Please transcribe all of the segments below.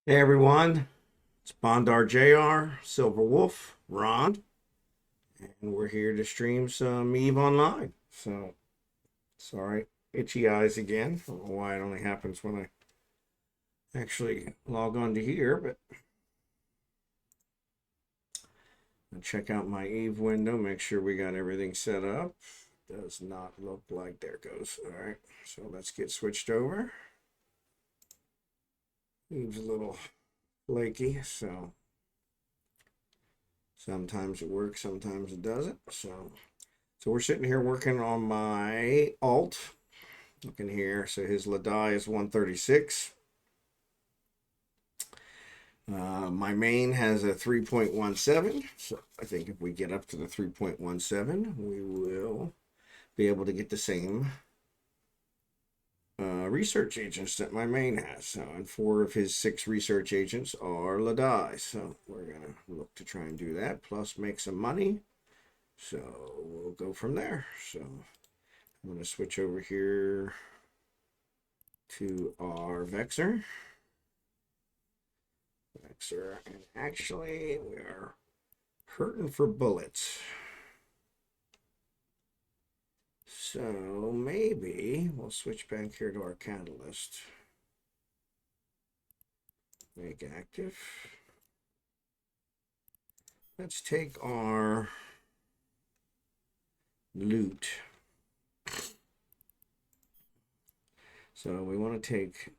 Hey everyone, it's Bondar JR, Silverwolf, Ron, and we're here to stream some Eve Online. So, sorry, itchy eyes again. I don't know why it only happens when I actually log on to here, but I'll check out my Eve window, make sure we got everything set up. Does not look like there it goes. All right, so let's get switched over. Eve's a little flaky, so sometimes it works, sometimes it doesn't. So we're sitting here working on my alt. Looking here, so his Lai Dai is 136. My main has a 3.17, so I think if we get up to the 3.17, we will be able to get the same research agents that my main has. So, and 4 of his 6 research agents are Lai Dai. So we're gonna look to try and do that, plus make some money. So we'll go from there. So I'm gonna switch over here to our Vexor. And actually we are hurting for bullets. So maybe we'll switch back here to our catalyst. Make active. Let's take our loot. So we want to take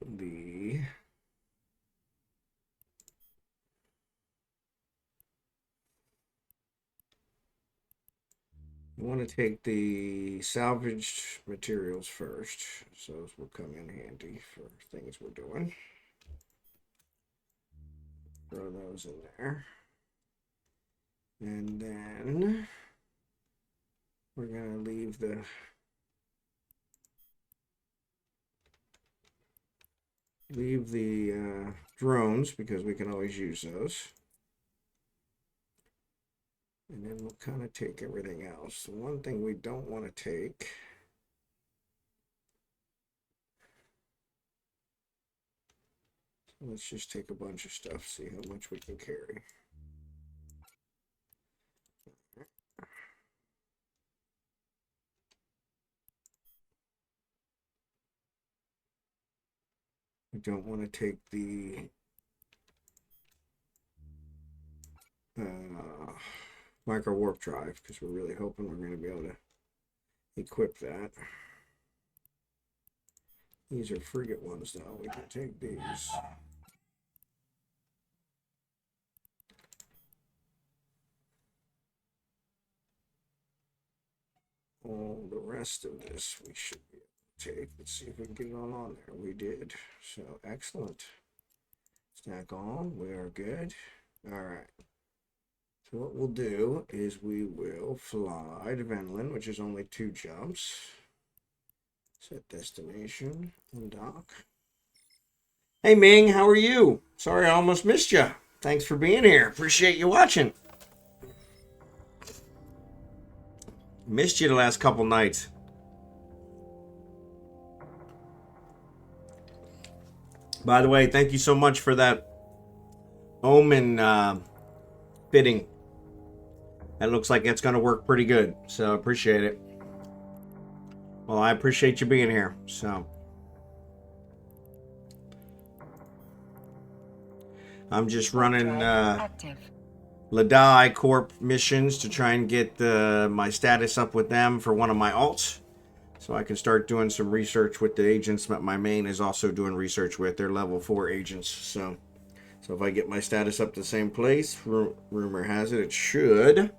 the salvaged materials first. So those will come in handy for things we're doing. Throw those in there. And then we're going to leave the drones because we can always use those. And then we'll kind of take everything else. The one thing we don't want to take let's just take a bunch of stuff, see how much we can carry. We don't want to take the micro warp drive because we're really hoping we're going to be able to equip that. These are frigate ones though. We can take these. All the rest of this we should be able to take. Let's see if we can get it all on there. We did. So excellent. Stack on. We are good. All right. So what we'll do is we will fly to Venlin, which is only 2 jumps. Set destination and dock. Hey Ming, how are you? Sorry I almost missed you. Thanks for being here. Appreciate you watching. Missed you the last couple nights. By the way, thank you so much for that Omen fitting. That looks like it's going to work pretty good, so appreciate it. Well, I appreciate you being here, so. I'm just running Lai Dai Corp missions to try and get my status up with them for one of my alts. So I can start doing some research with the agents that my main is also doing research with. They're level 4 agents, so if I get my status up to the same place, rumor has it, it should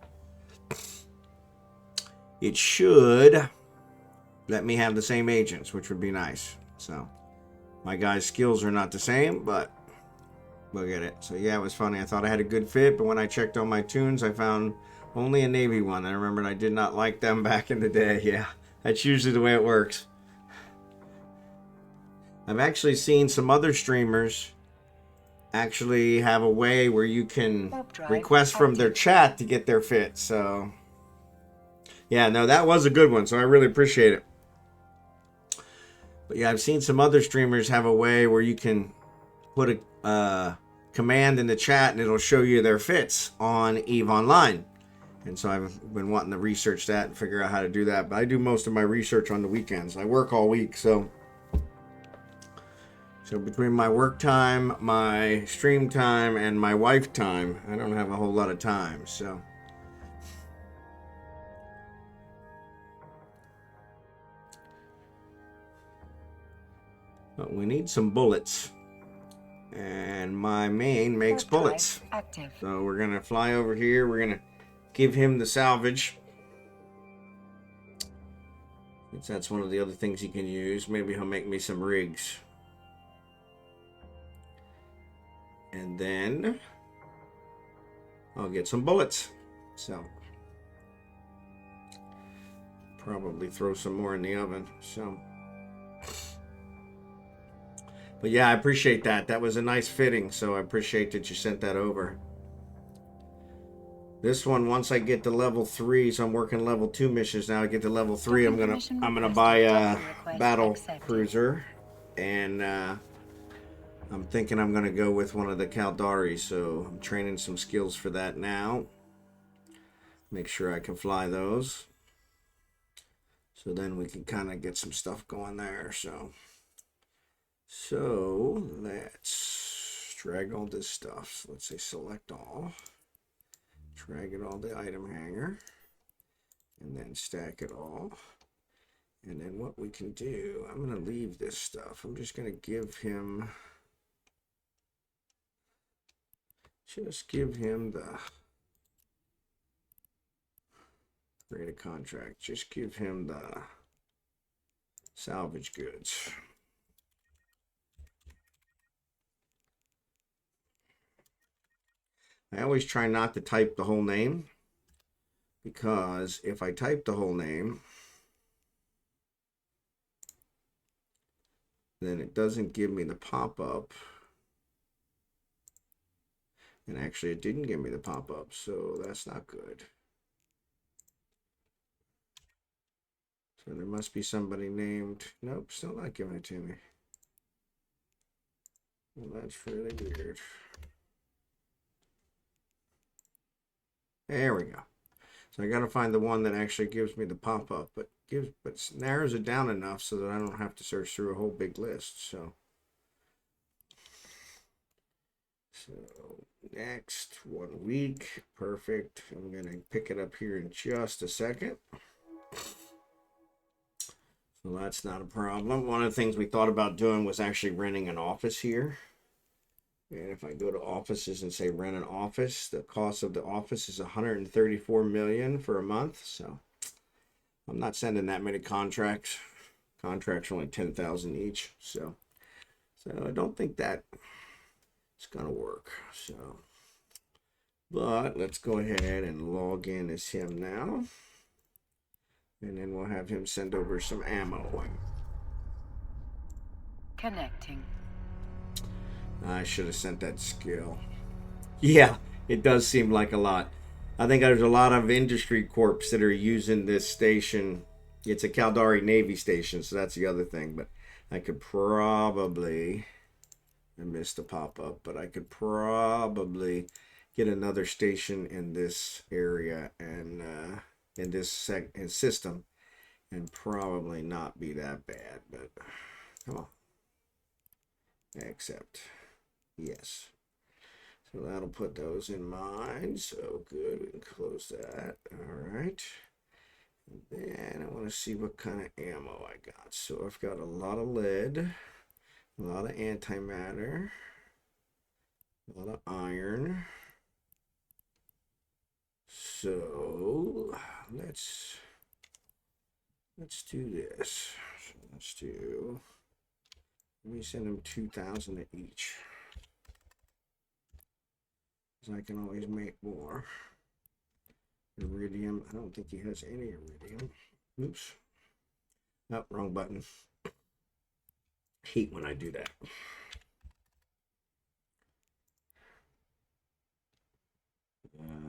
let me have the same agents, which would be nice. So my guys' skills are not the same, but we'll get it. So yeah, it was funny. I thought I had a good fit, but when I checked on my tunes, I found only a Navy one. I remembered I did not like them back in the day. Yeah, that's usually the way it works. I've actually seen some other streamers actually have a way where you can request from their chat to get their fit. So yeah, no, that was a good one. So I really appreciate it. But yeah, I've seen some other streamers have a way where you can put command in the chat, and it'll show you their fits on eveonline. And so I've been wanting to research that and figure out how to do that. But I do most of my research on the weekends. I work all week, so between my work time, my stream time, and my wife time, I don't have a whole lot of time. So but we need some bullets. And my main makes bullets. Active. So we're going to fly over here. We're going to give him the salvage. Since that's one of the other things he can use. Maybe he'll make me some rigs. And then I'll get some bullets. So probably throw some more in the oven. So, but yeah, I appreciate that. That was a nice fitting. So I appreciate that you sent that over. This one, once I get to level 3, so I'm working level 2 missions now. I get to level 3, I'm gonna buy a battle cruiser, and I'm thinking I'm gonna go with one of the Caldari. So I'm training some skills for that now. Make sure I can fly those. So then we can kind of get some stuff going there. So let's drag all this stuff. Let's say select all. Drag it all the item hanger. And then stack it all. And then what we can do, I'm going to leave this stuff. I'm just going to give him... Just give him the... Create a contract. Just give him the salvage goods. I always try not to type the whole name, because if I type the whole name, then it doesn't give me the pop-up. And actually it didn't give me the pop-up, so that's not good. So there must be somebody named... Nope, still not giving it to me. Well, that's really weird. There we go. So I got to find the one that actually gives me the pop-up, but narrows it down enough so that I don't have to search through a whole big list. So next 1 week, perfect. I'm gonna pick it up here in just a second. So that's not a problem. One of the things we thought about doing was actually renting an office here. And if I go to offices and say rent an office, the cost of the office is $134 million for a month. So I'm not sending that many contracts. Contracts are only 10,000 each. So I don't think that it's gonna work. So, but let's go ahead and log in as him now, and then we'll have him send over some ammo. Connecting. I should have sent that skill. Yeah, it does seem like a lot. I think there's a lot of industry corps that are using this station. It's a Caldari Navy station, so that's the other thing. But I could probably... I missed the pop-up, but I could probably get another station in this area and in this system, and probably not be that bad. But come on, accept. Yes. So that'll put those in mine. So good. We can close that. All right. And then I want to see what kind of ammo I got. So I've got a lot of lead, a lot of antimatter, a lot of iron. So let's do this. So let me send them 2,000 each. I can always make more. Iridium. I don't think he has any iridium. Oops. Nope, wrong button. Hate when I do that.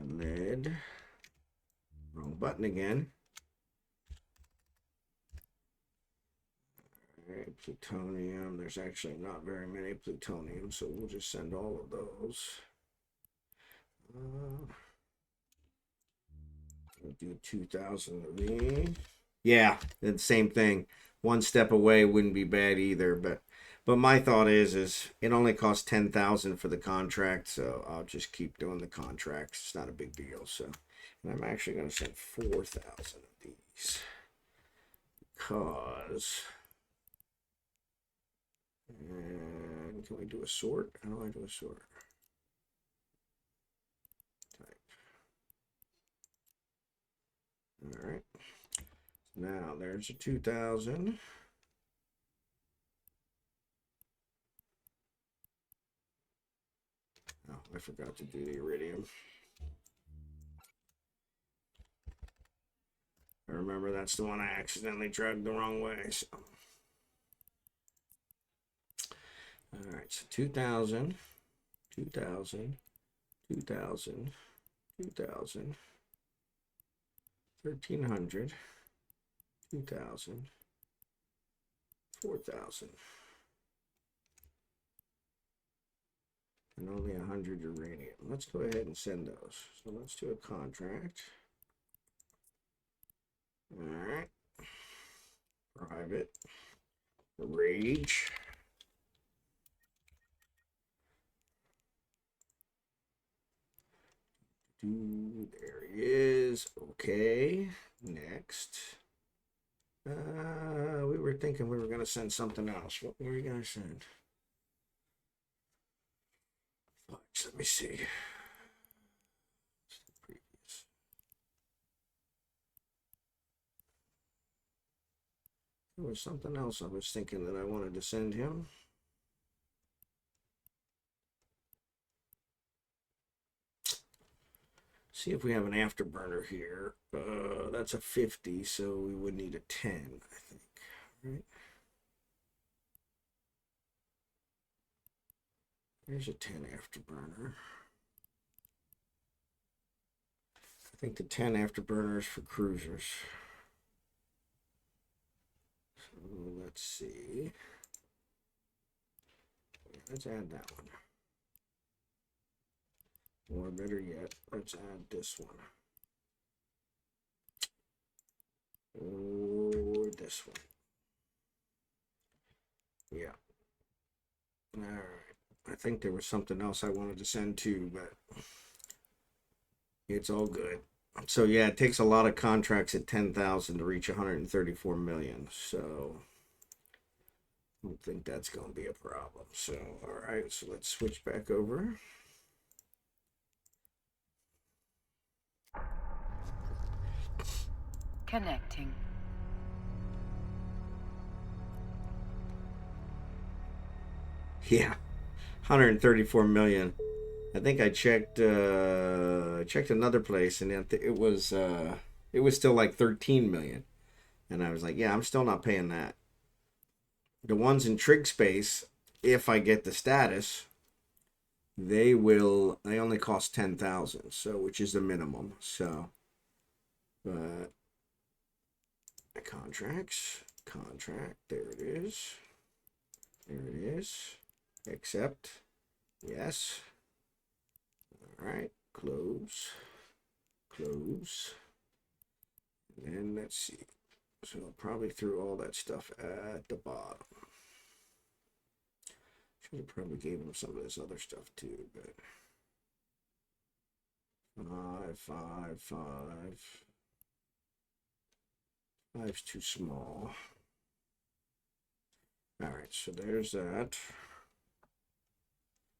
Lead. Wrong button again. Alright, plutonium. There's actually not very many plutonium, so we'll just send all of those. We'll do 2,000 of these. Yeah, the same thing. One step away wouldn't be bad either, but my thought is it only costs 10,000 for the contract, so I'll just keep doing the contracts. It's not a big deal. So, and I'm actually going to send 4,000 of these because. And can we do a sort? How do I do a sort? Type. All right. Now there's a 2,000. Oh, I forgot to do the iridium. I remember that's the one I accidentally drugged the wrong way. So. All right, so 2,000, 2,000, 2,000, 2,000, 1,300, 2,000, 4,000. And only 100 uranium. Let's go ahead and send those. So let's do a contract. All right. Private. Rage. There he is. Okay. Next. We were thinking we were going to send something else. What were we going to send? Let me see. There was something else I was thinking that I wanted to send him. See if we have an afterburner here. That's a 50, so we would need a 10, I think. Right? There's a 10 afterburner. I think the 10 afterburner is for cruisers. So let's see. Let's add that one. Or better yet, let's add this one. Or this one. Yeah. All right. I think there was something else I wanted to send too, but it's all good. So yeah, it takes a lot of contracts at 10,000 to reach 134 million. So I don't think that's going to be a problem. So, all right. So let's switch back over. Connecting. Yeah, 134 million. I think I checked another place, and it was still like 13 million, and I was like, yeah, I'm still not paying that. The ones in trig space, if I get the status, they only cost 10,000, so which is the minimum. So, but contract, there it is. Accept, yes. All right, close. And let's see. So I'll probably threw all that stuff at the bottom. Should have probably gave him some of this other stuff too, but 5, 5, 5. 5's too small. All right, so there's that.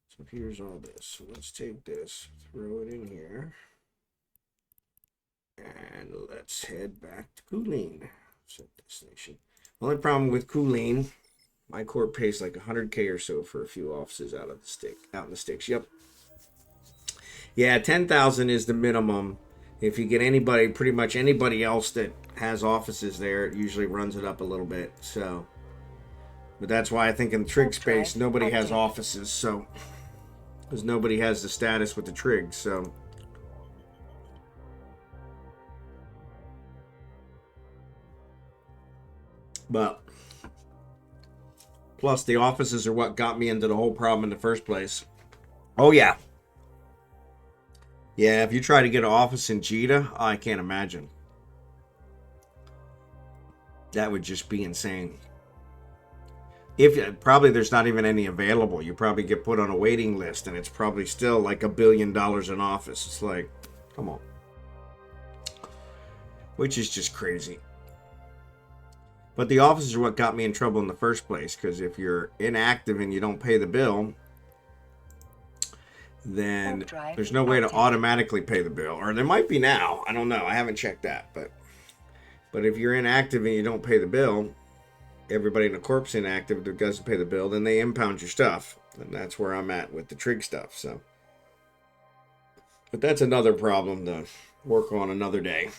So here's all this. So let's take this, throw it in here. And let's head back to Cooling. Set destination. Only problem with Cooling, my corp pays like 100K or so for a few offices out in the sticks. Yep. Yeah, 10,000 is the minimum. If you get anybody, pretty much anybody else that has offices there, it usually runs it up a little bit. So, but that's why I think in trig space nobody has offices. So, because nobody has the status with the trig. So. But Plus, the offices are what got me into the whole problem in the first place. Oh, yeah. Yeah, if you try to get an office in Jeddah, I can't imagine. That would just be insane. If probably there's not even any available, you probably get put on a waiting list, and it's probably still like $1 billion an office. It's like, come on, which is just crazy. But the offices are what got me in trouble in the first place, because if you're inactive and you don't pay the bill, then there's no way to automatically pay the bill, or there might be now. I don't know. I haven't checked that, but if you're inactive and you don't pay the bill, everybody in the corp's inactive that doesn't pay the bill, then they impound your stuff. And that's where I'm at with the trig stuff. So, but that's another problem to work on another day.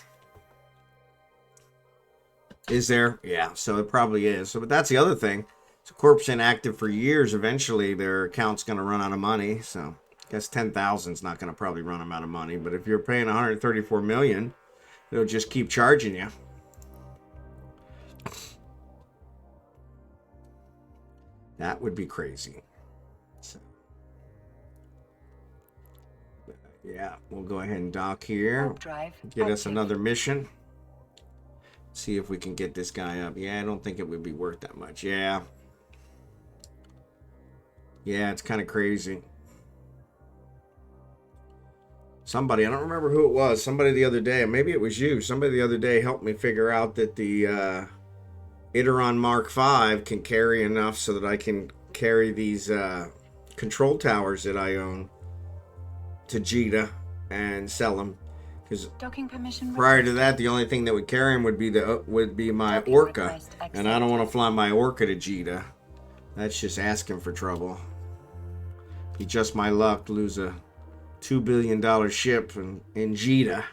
Is there? Yeah, so it probably is. So, but that's the other thing. So corp's inactive for years. Eventually, their account's going to run out of money. So, I guess 10,000 is not going to probably run them out of money. But if you're paying 134 million, they'll just keep charging you. That would be crazy. So, yeah, we'll go ahead and dock here. Get us another mission. See if we can get this guy up. Yeah, I don't think it would be worth that much. Yeah. Yeah, it's kind of crazy. Somebody, I don't remember who it was. Somebody the other day, maybe it was you. Somebody the other day helped me figure out that the Iteron Mark V can carry enough so that I can carry these control towers that I own to Jeddah and sell them. Because prior to that, the only thing that would carry them would be my Orca, and I don't want to fly my Orca to Jeddah. That's just asking for trouble. Be just my luck to lose a $2 billion ship in Jeddah.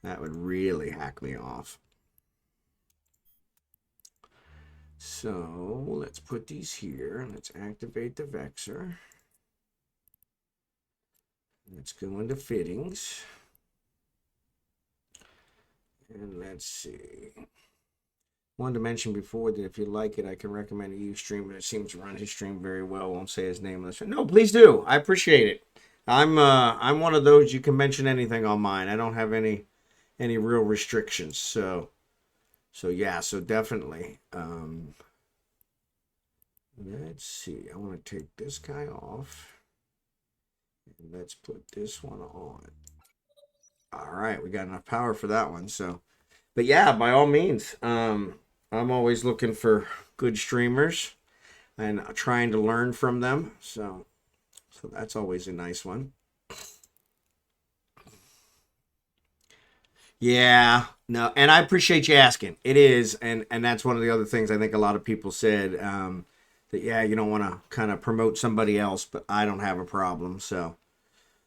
That would really hack me off. So let's put these here. Let's activate the Vexor. Let's go into fittings. And let's see. Wanted to mention before that if you like it, I can recommend a Ustreamer that seems to run his stream very well. Won't say his name. No, please do. I appreciate it. I'm one of those you can mention anything on mine. I don't have any real restrictions. So yeah, so definitely. Let's see. I want to take this guy off. And let's put this one on. All right, we got enough power for that one. So, but yeah, by all means, I'm always looking for good streamers and trying to learn from them. So that's always a nice one. Yeah, no, and I appreciate you asking. It is, and that's one of the other things I think a lot of people said. That yeah, you don't want to kind of promote somebody else, but I don't have a problem. So,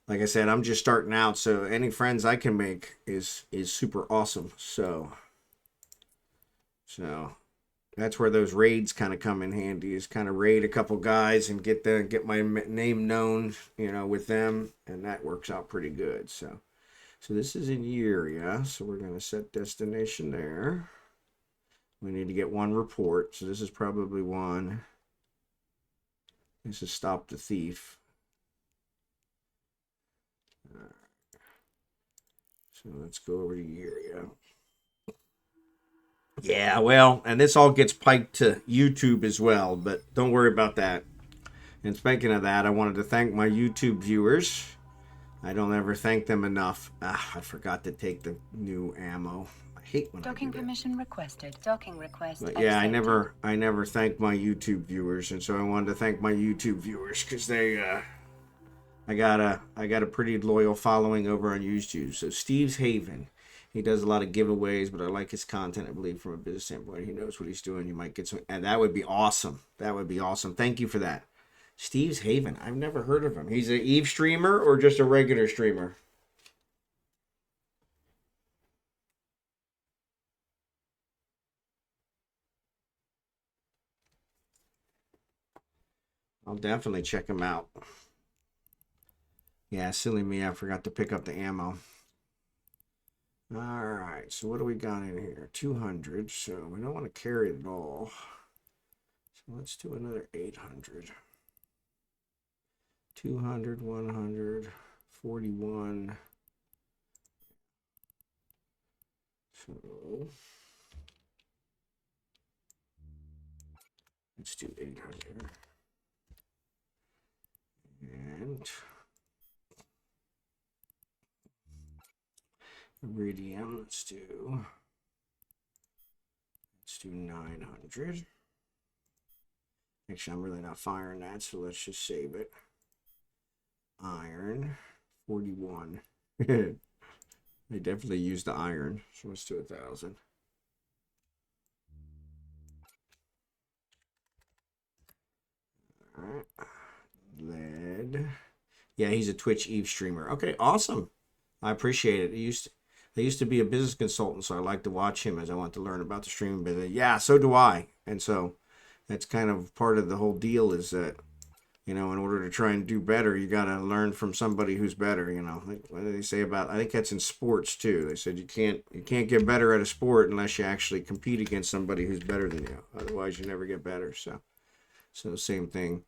like I said, I'm just starting out, so any friends I can make is super awesome. So that's where those raids kind of come in handy. Is kind of raid a couple guys and get my name known, with them, and that works out pretty good. So this is in Uria, so we're gonna set destination there. We need to get one report, so this is probably one. This is stop the thief. So let's go over to Uria. Yeah, well, and this all gets piked to YouTube as well, but don't worry about that. And speaking of that, I wanted to thank my YouTube viewers. I don't ever thank them enough. I forgot to take the new ammo. I hate when Docking I do that. permission requested. Docking request. But yeah, I never thank my YouTube viewers, and so I wanted to thank my YouTube viewers because they I got a pretty loyal following over on YouTube. So Steve's Haven, he does a lot of giveaways, but I like his content. I believe from a business standpoint, he knows what he's doing. You might get some, and that would be awesome. That would be awesome. Thank you for that. Steve's Haven. I've never heard of him. He's an Eve streamer or just a regular streamer? I'll definitely check him out. Yeah, silly me. I forgot to pick up the ammo. All right, so what do we got in here? 200, so we don't want to carry it all. So let's do another 800. 200, 100, 41. So let's do 800. And iridium, let's do 900. Actually, I'm really not firing that, so let's just save it. Iron, 41. They definitely used the iron, so let's do 1,000. All right. Lead. Yeah, he's a Twitch Eve streamer. Okay, awesome. I appreciate it. I used to be a business consultant, so I like to watch him as I want to learn about the streaming business. Yeah, so do I. And so that's kind of part of the whole deal is that, you know, in order to try and do better, you got to learn from somebody who's better, you know. Like, what do they say about, I think that's in sports too. They said you can't get better at a sport unless you actually compete against somebody who's better than you. Otherwise, you never get better. So same thing.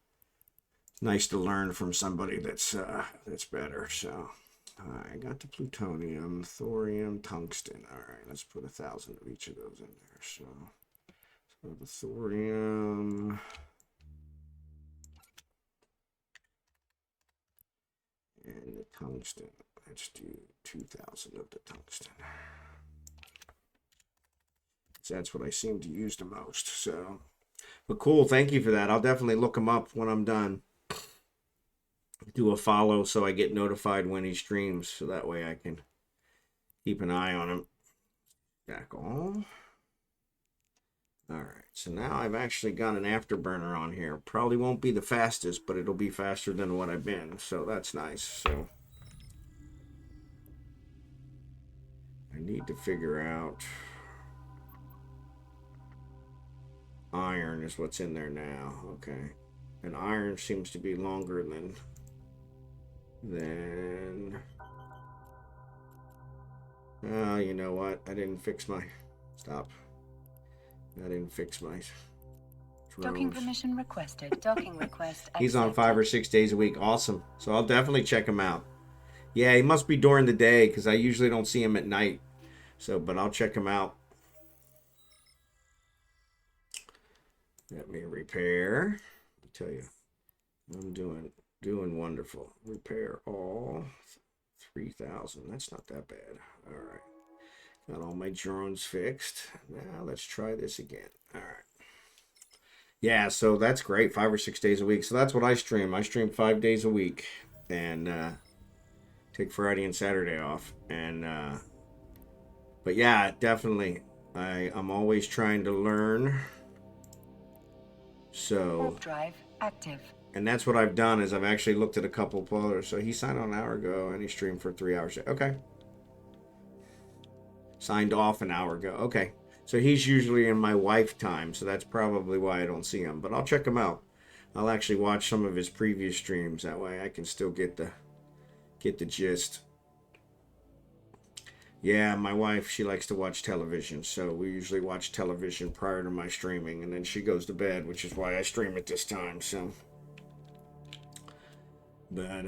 Nice to learn from somebody that's better. So I got the plutonium, thorium, tungsten. All right, let's put 1,000 of each of those in there. So the thorium and the tungsten. Let's do 2,000 of the tungsten. So that's what I seem to use the most. So, but cool. Thank you for that. I'll definitely look them up when I'm done. Do a follow so I get notified when he streams, so that way I can keep an eye on him. Back on. All right, so now I've actually got an afterburner on here. Probably won't be the fastest, but it'll be faster than what I've been, so that's nice. So I need to figure out iron is what's in there now. Okay, and iron seems to be longer than oh, you know what? I didn't fix my stop. I didn't fix my Docking drones. permission requested. Docking request accepted. He's on 5 or 6 days a week. Awesome. So I'll definitely check him out. Yeah, he must be during the day because I usually don't see him at night. So, but I'll check him out. Let me repair. I tell you, I'm doing wonderful. Repair all 3,000. That's not that bad. All right. Got all my drones fixed. Now let's try this again. All right. Yeah, so that's great. 5 or 6 days a week. So that's what I stream. I stream 5 days a week and take Friday and Saturday off. And but yeah, definitely. I'm always trying to learn. So Warp drive active. and that's what I've done is I've actually looked at a couple of others. So he signed on an hour ago and he streamed for 3 hours. Okay. Signed off an hour ago. Okay. So he's usually in my wife time, so that's probably why I don't see him. But I'll check him out. I'll actually watch some of his previous streams. That way I can still get the gist. Yeah, my wife, she likes to watch television, so we usually watch television prior to my streaming, and then she goes to bed, which is why I stream at this time. So, but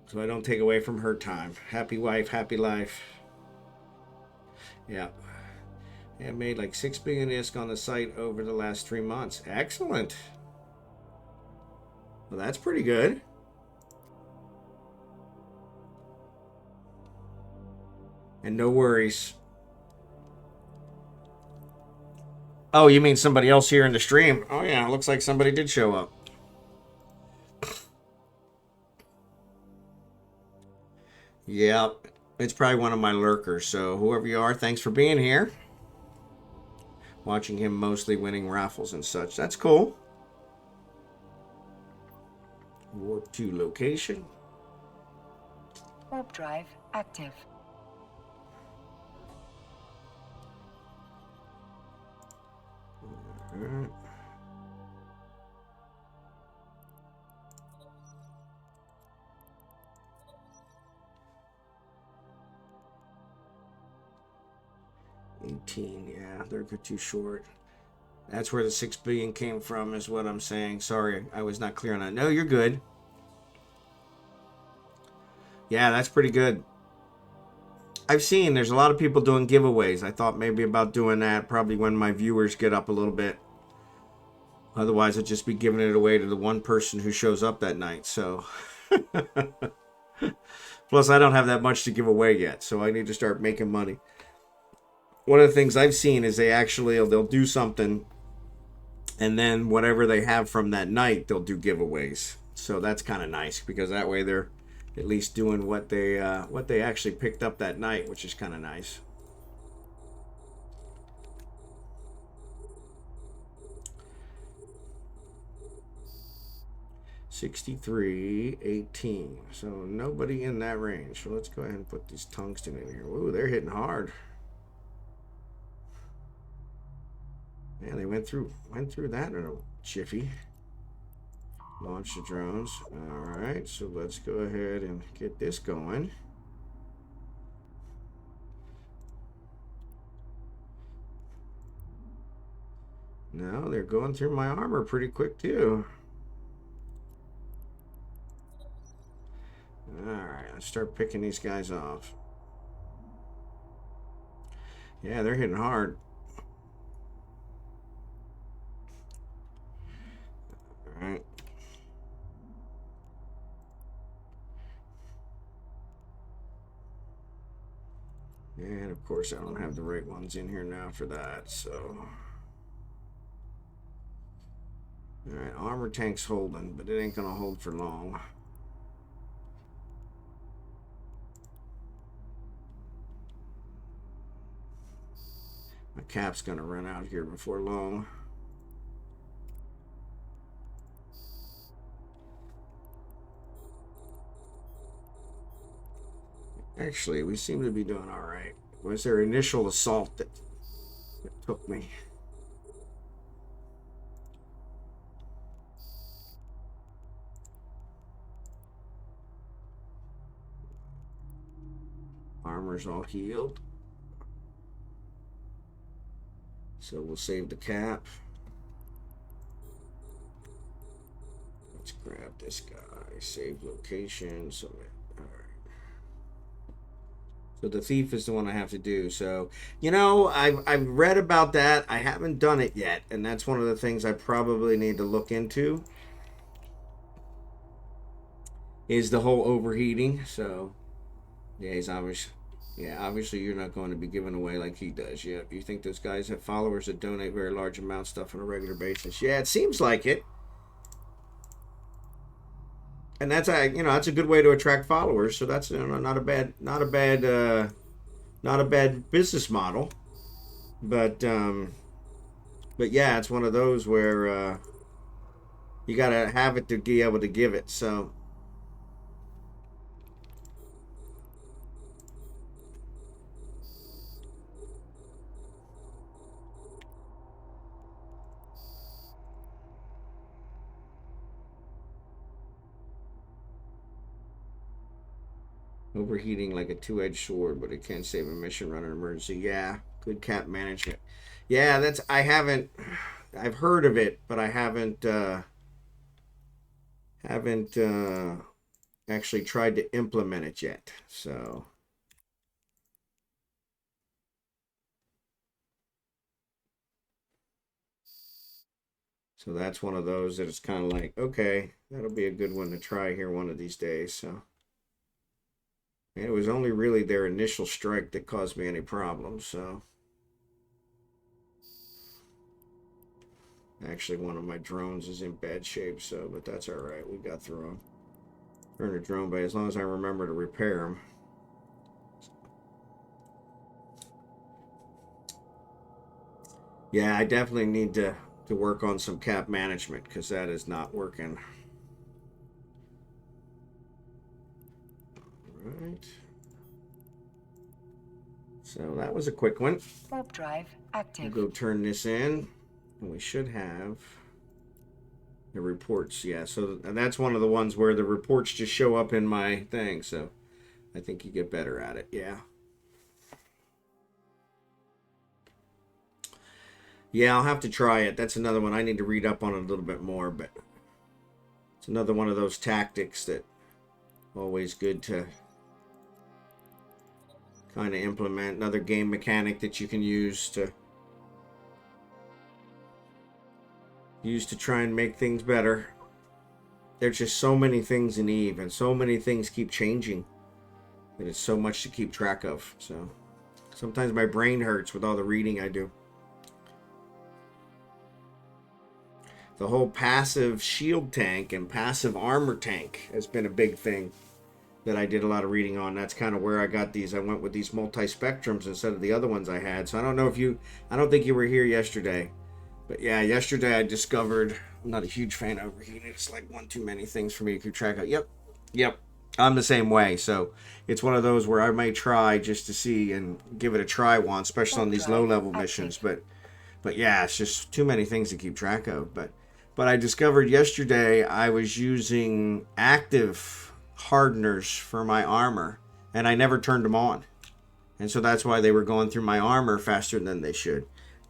so I don't take away from her time. Happy wife, happy life. Yeah. I made like 6 billion ISK on the site over the last 3 months. Excellent. Well, that's pretty good. And no worries. Oh, you mean somebody else here in the stream? Oh, yeah, looks like somebody did show up. Yep, it's probably one of my lurkers. So whoever you are, thanks for being here. Watching him mostly winning raffles and such. That's cool. Warp to location. Warp drive active. All right. 19. Yeah, they're too short. That's where the 6 billion came from, is what I'm saying. Sorry, I was not clear on that. No, you're good. Yeah, that's pretty good. I've seen there's a lot of people doing giveaways. I thought maybe about doing that probably when my viewers get up a little bit. Otherwise, I'd just be giving it away to the one person who shows up that night. So, plus I don't have that much to give away yet, so I need to start making money. One of the things I've seen is they'll do something, and then whatever they have from that night, they'll do giveaways. So that's kind of nice, because that way they're at least doing what they actually picked up that night, which is kind of nice. $63.18. So nobody in that range. So let's go ahead and put these tungsten in here. Ooh, they're hitting hard. Man, they went through that in a jiffy. Launch the drones. Alright, so let's go ahead and get this going. Now they're going through my armor pretty quick too. Alright, let's start picking these guys off. Yeah, they're hitting hard. Alright. And of course I don't have the right ones in here now for that, so. Alright, armor tank's holding, but it ain't gonna hold for long. My cap's gonna run out here before long. Actually, we seem to be doing all right. It was their initial assault that took me. Armor's all healed. So we'll save the cap. Let's grab this guy. Save location. So, all right. So the thief is the one I have to do. So, you know, I've read about that. I haven't done it yet, and that's one of the things I probably need to look into. Is the whole overheating. So, yeah, he's obvious. Yeah, obviously you're not going to be giving away like he does. Yeah, you think those guys have followers that donate very large amounts of stuff on a regular basis? Yeah, it seems like it. And that's that's a good way to attract followers. So that's not a bad business model. But yeah, it's one of those where you gotta have it to be able to give it. So. Overheating like a two-edged sword, but it can save a mission run an emergency. Yeah, good cap management. Yeah, I've heard of it, but I haven't actually tried to implement it yet. So that's one of those that it's kind of like, okay, that'll be a good one to try here one of these days. So. And it was only really their initial strike that caused me any problems, so. Actually, one of my drones is in bad shape, so, but that's all right. We got through them. Turn a drone bay, as long as I remember to repair them. Yeah, I definitely need to work on some cap management, because that is not working. All right. So that was a quick one. Warp drive active. We'll go turn this in, and we should have the reports. Yeah, so and that's one of the ones where the reports just show up in my thing. So I think you get better at it. Yeah. Yeah, I'll have to try it. That's another one I need to read up on a little bit more, but it's another one of those tactics that always good to kind of implement. Another game mechanic that you can use to try and make things better. There's just so many things in Eve, and so many things keep changing that it's so much to keep track of. So sometimes my brain hurts with all the reading I do. The whole passive shield tank and passive armor tank has been a big thing that I did a lot of reading on. That's kind of where I got these. I went with these multi-spectrums instead of the other ones I had. So I don't think you were here yesterday. But yeah, yesterday I discovered, I'm not a huge fan of overheating. It's like one too many things for me to keep track of. Yep. I'm the same way. So it's one of those where I may try just to see and give it a try once, especially on these low-level missions. But yeah, it's just too many things to keep track of. But I discovered yesterday I was using active hardeners for my armor, and I never turned them on. And so that's why they were going through my armor faster than they should.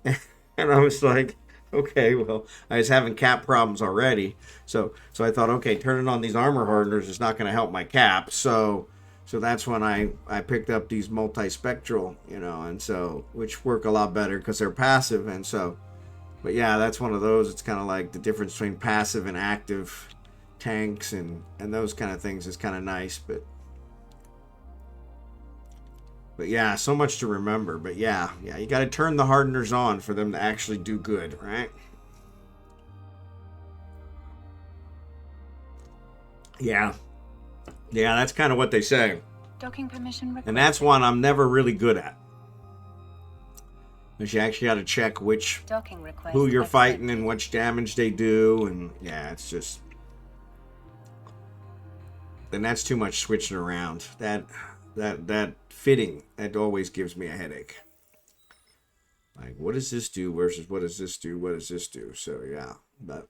And I was like, okay, well, I was having cap problems already. So I thought, okay, turning on these armor hardeners is not going to help my cap. So that's when I picked up these multi-spectral, and so, which work a lot better because they're passive. And so, but yeah, that's one of those. It's kind of like the difference between passive and active tanks and those kind of things is kind of nice. But yeah, so much to remember. But yeah, you got to turn the hardeners on for them to actually do good, right? Yeah, that's kind of what they say. Docking permission requested. And that's one I'm never really good at. Because you actually got to check who you're fighting and which damage they do, and yeah, it's just. And that's too much switching around. That fitting, that always gives me a headache. Like, what does this do versus what does this do? What does this do? So yeah, but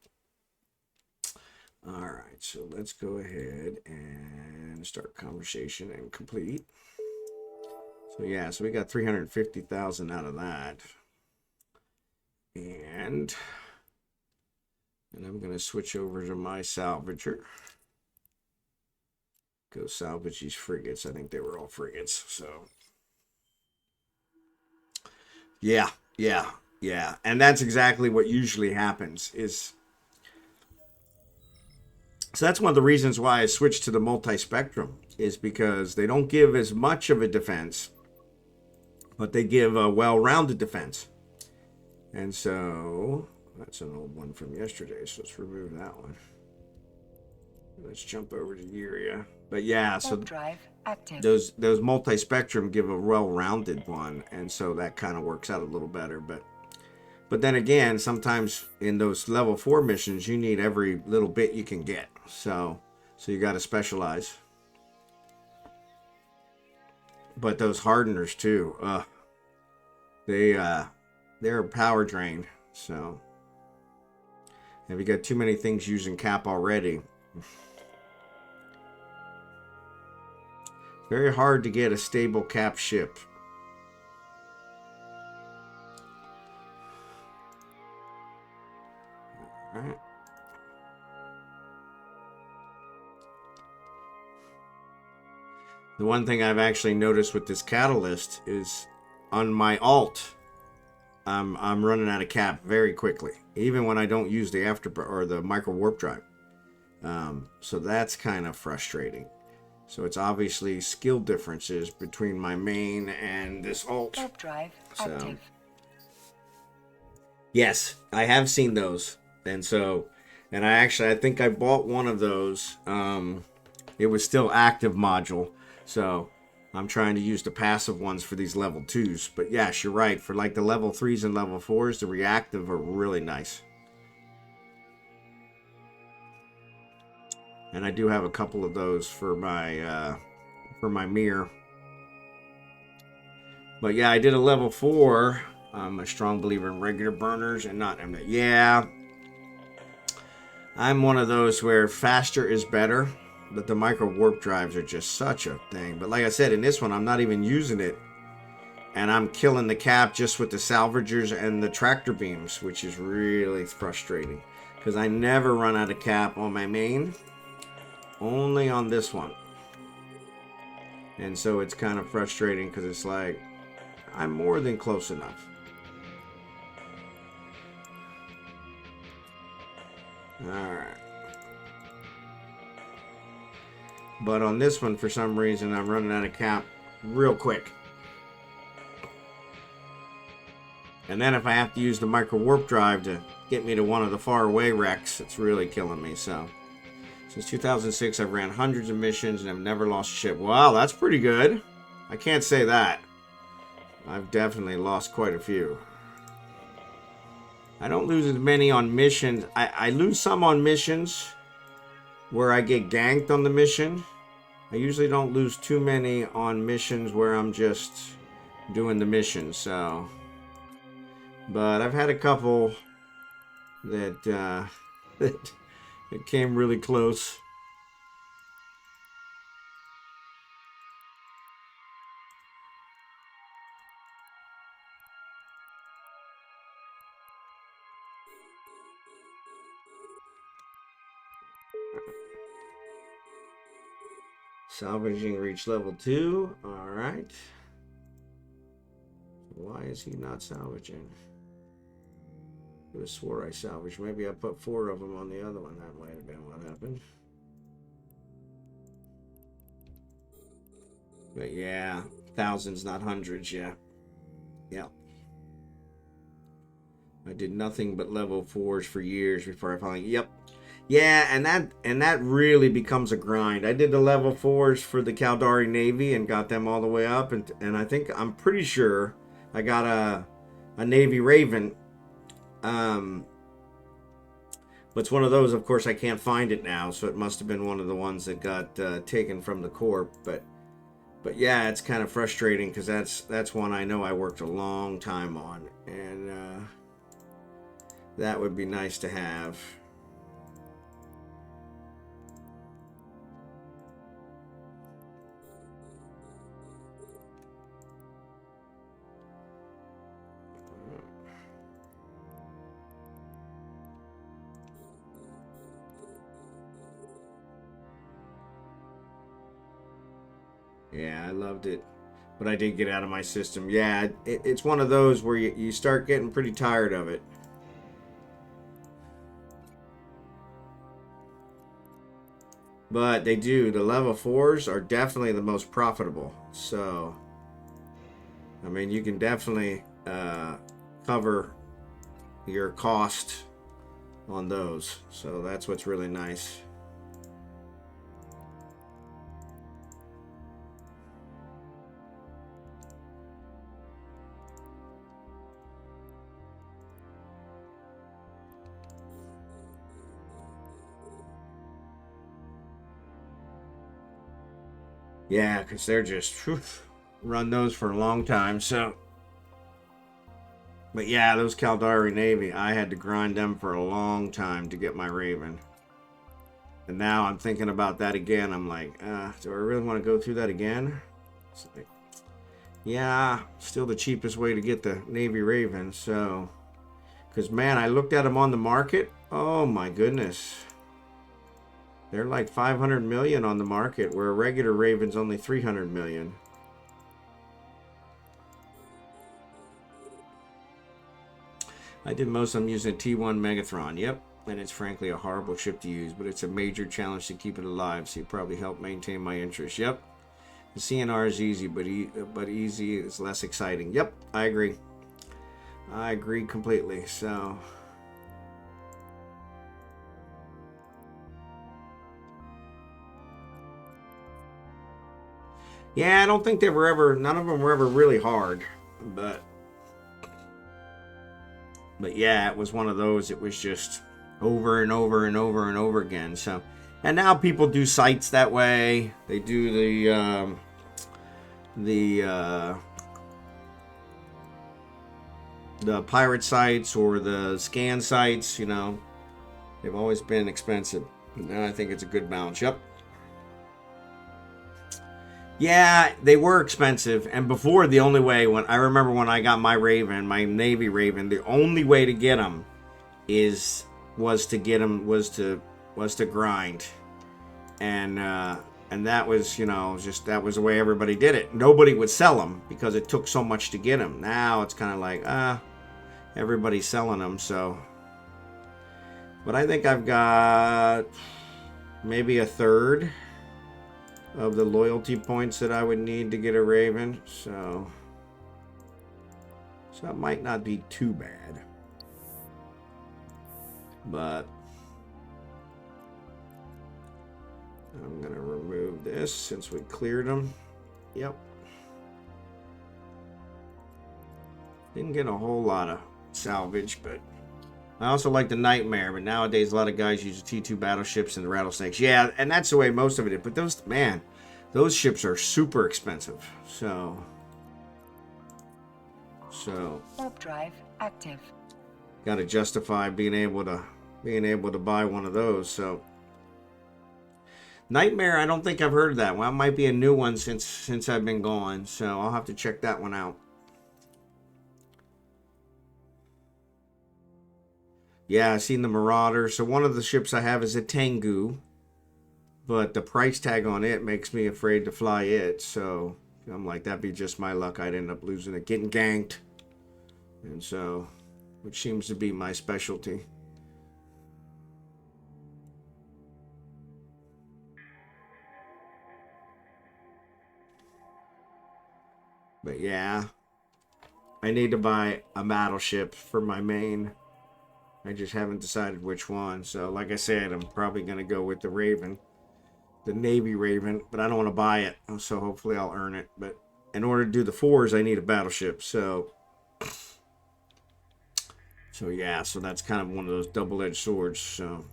all right. So let's go ahead and start conversation and complete. So yeah, so we got 350,000 out of that, and I'm gonna switch over to my salvager. Go salvage these frigates. I think they were all frigates. So yeah. And that's exactly what usually happens so that's one of the reasons why I switched to the multi-spectrum, is because they don't give as much of a defense, but they give a well-rounded defense. And so that's an old one from yesterday, so let's remove that one. Let's jump over to Uria. But yeah, so drive active. those multi-spectrum give a well-rounded one, and so that kind of works out a little better. But then again, sometimes in those level 4 missions, you need every little bit you can get. So you got to specialize. But those hardeners too, they're a power drain. So if you got too many things using cap already, very hard to get a stable cap ship. All right. The one thing I've actually noticed with this catalyst is on my alt, I'm running out of cap very quickly, even when I don't use the or the micro warp drive. So that's kind of frustrating. So it's obviously skill differences between my main and this alt. Warp drive active. Yes, I have seen those. And I think I bought one of those. It was still active module. So I'm trying to use the passive ones for these level 2s. But yes, you're right. For like the level 3s and level 4s, the reactive are really nice. And I do have a couple of those for my mirror. But yeah, I did a level 4. I'm a strong believer in regular burners and not. I'm one of those where faster is better, but the micro warp drives are just such a thing. But like I said, in this one, I'm not even using it and I'm killing the cap just with the salvagers and the tractor beams, which is really frustrating because I never run out of cap on my main, only on this one. And so it's kind of frustrating because it's like I'm more than close enough. Alright. But on this one, for some reason, I'm running out of cap real quick. And then if I have to use the micro warp drive to get me to one of the far away wrecks, it's really killing me. So since 2006, I've ran hundreds of missions and I've never lost a ship. Wow, that's pretty good. I can't say that. I've definitely lost quite a few. I don't lose as many on missions. I lose some on missions where I get ganked on the mission. I usually don't lose too many on missions where I'm just doing the mission. So, but I've had a couple that that came really close. Salvaging reached level 2. Alright. Why is he not salvaging? I could have swore I salvaged. Maybe I put 4 of them on the other one. That might have been what happened. But yeah, thousands, not hundreds, yeah. Yeah. I did nothing but level 4s for years before I finally... Yep. Yeah, and that really becomes a grind. I did the level 4s for the Caldari Navy and got them all the way up, and I'm pretty sure I got a Navy Raven. But it's one of those, of course, I can't find it now, so it must have been one of the ones that got taken from the Corp. But yeah, it's kind of frustrating because that's one I know I worked a long time on, and that would be nice to have. Yeah, I loved it, but I did get out of my system. Yeah, it's one of those where you start getting pretty tired of it. But they do. The level 4s are definitely the most profitable. So, I mean, you can definitely cover your cost on those. So that's what's really nice. Yeah, because they're just run those for a long time. So, but yeah, those Caldari Navy, I had to grind them for a long time to get my Raven. And now I'm thinking about that again. I'm like, do I really want to go through that again? It's like, yeah, still the cheapest way to get the Navy Raven. So, because man, I looked at them on the market. Oh my goodness. They're like 500 million on the market, where a regular Raven's only 300 million. I did most of them using T1 Megathron. Yep, and it's frankly a horrible ship to use, but it's a major challenge to keep it alive, so you probably help maintain my interest. Yep, the CNR is easy, but easy is less exciting. Yep, I agree. I agree completely. So... yeah, I don't think they were ever, none of them were ever really hard, but yeah, it was one of those, it was just over and over and over and over again. So, and now people do sites that way. They do the pirate sites or the scan sites, you know. They've always been expensive, but now I think it's a good balance. Yep. Yeah, they were expensive, and before the only way when I remember when I got my Raven, my Navy Raven, the only way to get them was to grind, and that was just that was the way everybody did it. Nobody would sell them because it took so much to get them. Now it's kind of like everybody's selling them, so. But I think I've got maybe a third of the loyalty points that I would need to get a Raven, so it might not be too bad. But I'm gonna remove this since we cleared them. Yep. Didn't get a whole lot of salvage, but I also like the Nightmare, but nowadays a lot of guys use the T2 battleships and the Rattlesnakes. Yeah, and that's the way most of it is. But those ships are super expensive. So Warp drive active. got to justify being able to buy one of those. So Nightmare, I don't think I've heard of that. Well, it might be a new one since I've been gone. So I'll have to check that one out. Yeah, I've seen the Marauder. So one of the ships I have is a Tengu, but the price tag on it makes me afraid to fly it. So I'm like, that'd be just my luck. I'd end up losing it, getting ganked, and so, which seems to be my specialty. But yeah, I need to buy a battleship for my main. I just haven't decided which one. So, like I said, I'm probably going to go with the Raven, the Navy Raven, but I don't want to buy it. So, hopefully, I'll earn it. But in order to do the 4s, I need a battleship. So yeah, so that's kind of one of those double-edged swords. So,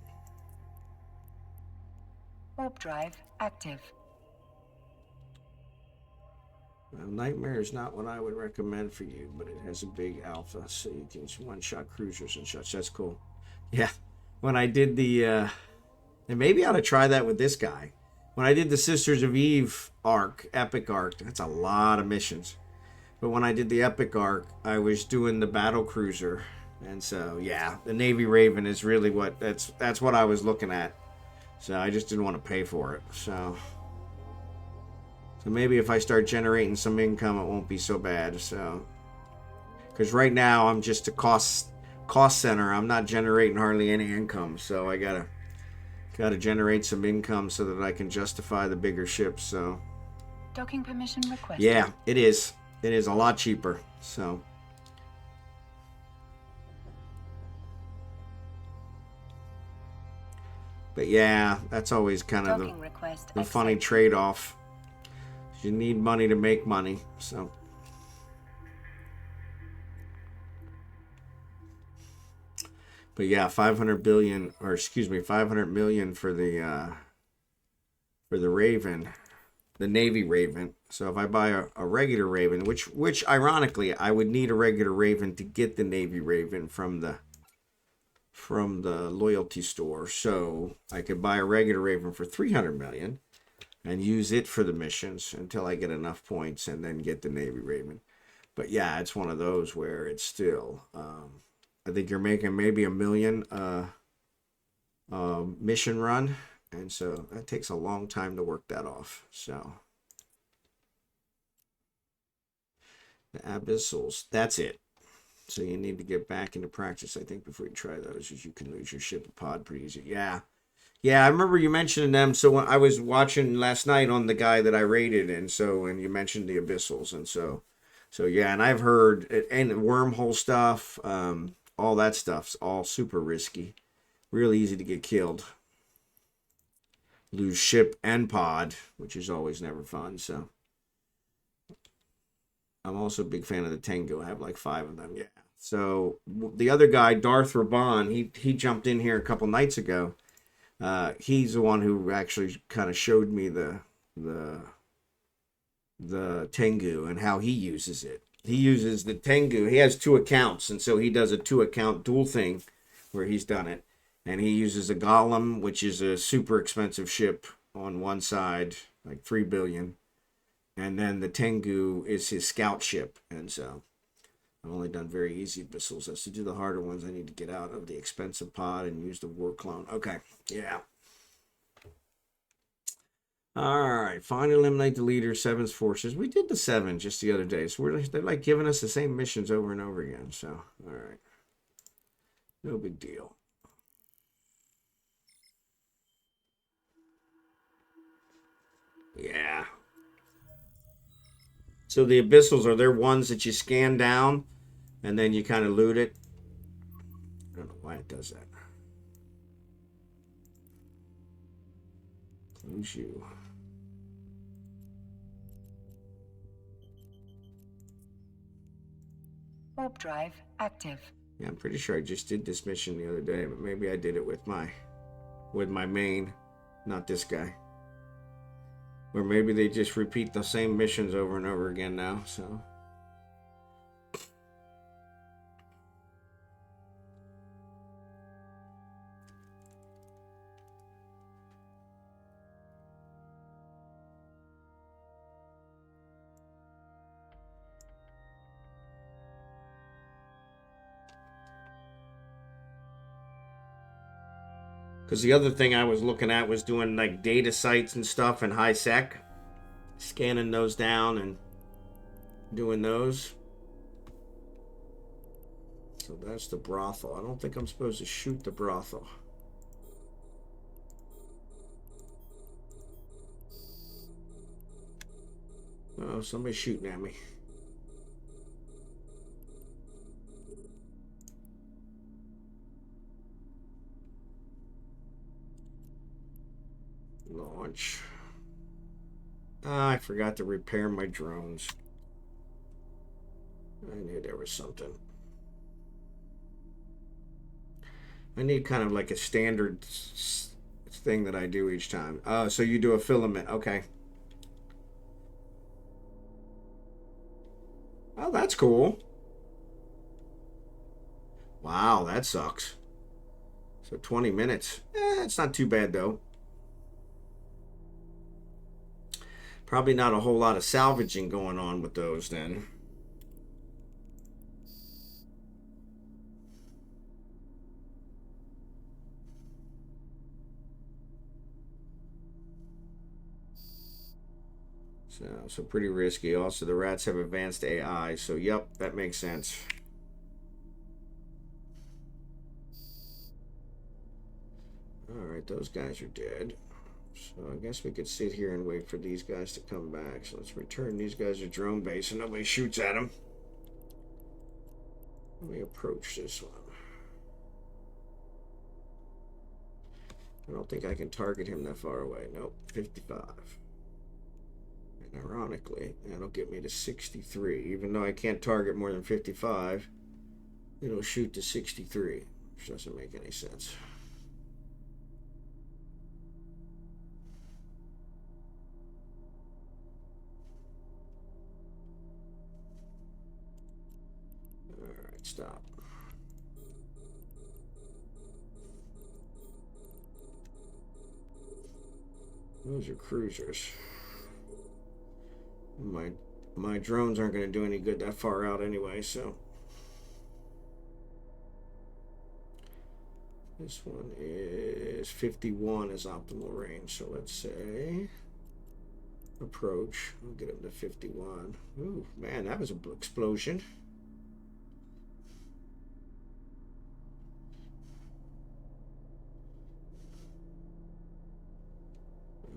Warp drive active. well, Nightmare is not what I would recommend for you, but it has a big alpha, so you can one-shot cruisers and such. That's cool. Yeah, when I did the, and maybe I ought to try that with this guy. When I did the Sisters of Eve arc, Epic arc, that's a lot of missions. But when I did the Epic arc, I was doing the battle cruiser, and so yeah, the Navy Raven is really that's what I was looking at. So I just didn't want to pay for it. So maybe if I start generating some income, it won't be so bad. So, because right now I'm just a cost center. I'm not generating hardly any income. So I gotta generate some income so that I can justify the bigger ships. So, Docking permission requested. yeah, it is. It is a lot cheaper. So. But yeah, that's always kind of the funny trade-off. You need money to make money, so. But yeah, 500 million for the Raven, the Navy Raven. So if I buy a regular Raven, which ironically I would need a regular Raven to get the Navy Raven from the loyalty store. So I could buy a regular Raven for 300 million. And use it for the missions until I get enough points and then get the Navy Raven. But yeah, it's one of those where it's still, I think you're making maybe $1 million mission run. And so that takes a long time to work that off. So the Abyssals, that's it. So you need to get back into practice, I think, before you try those, as you can lose your ship pod pretty easy. Yeah. Yeah, I remember you mentioning them. So when I was watching last night on the guy that I rated, and you mentioned the Abyssals, and so yeah, and I've heard and wormhole stuff, all that stuff's all super risky, real easy to get killed, lose ship and pod, which is always never fun. So I'm also a big fan of the Tengu. I have like 5 of them. Yeah. So the other guy, Darth Raban, he jumped in here a couple nights ago. He's the one who actually kind of showed me the Tengu and how he uses it. He uses the Tengu. He has 2 accounts, and so he does a 2-account dual thing where he's done it. And he uses a Golem, which is a super expensive ship on one side, like 3 billion. And then the Tengu is his scout ship. And so I've only done very easy missiles. As to do the harder ones, I need to get out of the expensive pod and use the war clone. Okay, yeah. All right, find and eliminate the leader, 7's forces. We did the 7 just the other day. So they're like giving us the same missions over and over again. So, all right. No big deal. Yeah. So the abyssals are their ones that you scan down and then you kind of loot it. I don't know why it does that. Close you. Warp drive active. Yeah, I'm pretty sure I just did this mission the other day, but maybe I did it with my main, not this guy. Or maybe they just repeat the same missions over and over again now, so. Because the other thing I was looking at was doing like data sites and stuff in high sec. Scanning those down and doing those. So that's the brothel. I don't think I'm supposed to shoot the brothel. Oh, somebody's shooting at me. Launch. I forgot to repair my drones. I knew there was something. I need kind of like a standard thing that I do each time. So you do a filament. Okay. Oh, that's cool. Wow, that sucks. So 20 minutes. It's not too bad though. Probably not a whole lot of salvaging going on with those then. So pretty risky. Also, the rats have advanced AI. So, yep, that makes sense. Alright, those guys are dead. So I guess we could sit here and wait for these guys to come back. So let's return these guys to drone base and nobody shoots at them. Let me approach this one. I don't think I can target him that far away. Nope, 55. And ironically, that'll get me to 63. Even though I can't target more than 55, it'll shoot to 63, which doesn't make any sense. Alright, stop. Those are cruisers. My drones aren't going to do any good that far out anyway, so. This one is 51 is optimal range, so let's say approach. I'll get him to 51. Ooh, man, that was an explosion.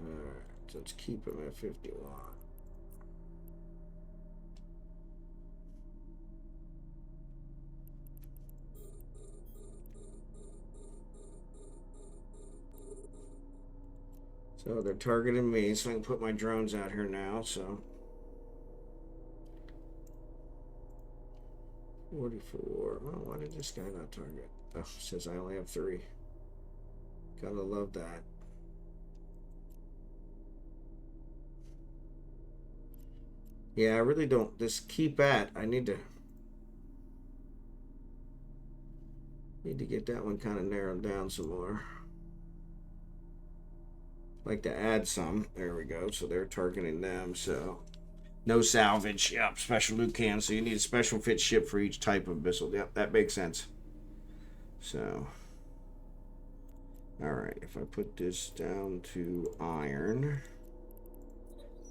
Alright, so let's keep him at 51. So they're targeting me, so I can put my drones out here now, so. 44. Oh, why did this guy not target? Oh, it says I only have 3. Gotta love that. Yeah, I really don't. This keep at. I need to get that one kind of narrowed down some more. Like to add some. There we go. So they're targeting them. So No salvage. Yep, special loot can. So you need a special fit ship for each type of missile. Yep, that makes sense. So, all right. If I put this down to iron,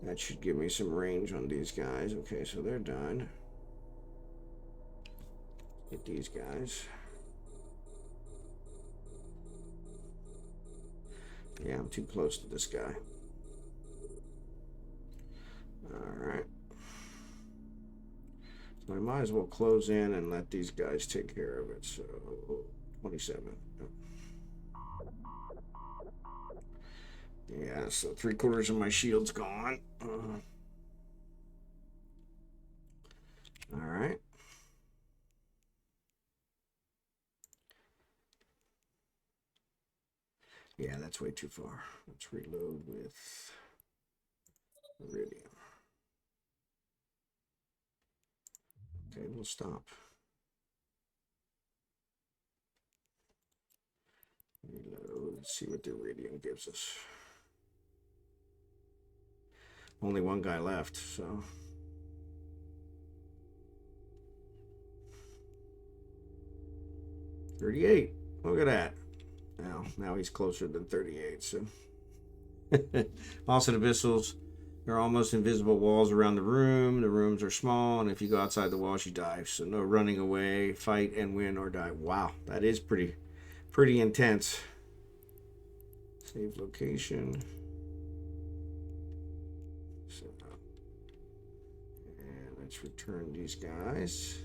that should give me some range on these guys. Okay, so they're done. Get these guys. Yeah, I'm too close to this guy. Alright. So I might as well close in and let these guys take care of it. So, 27. Yeah, so 3/4 of my shield's gone. Alright. Yeah, that's way too far. Let's reload with Iridium. Okay, we'll stop. Reload. Let's see what the Iridium gives us. Only one guy left, so. $38. Look at that. Now he's closer than 38, so. Also, the missiles are almost invisible walls around the room. The rooms are small, and if you go outside the walls, you die. So no running away, fight and win or die. Wow, that is pretty intense. Save location. So, and let's return these guys.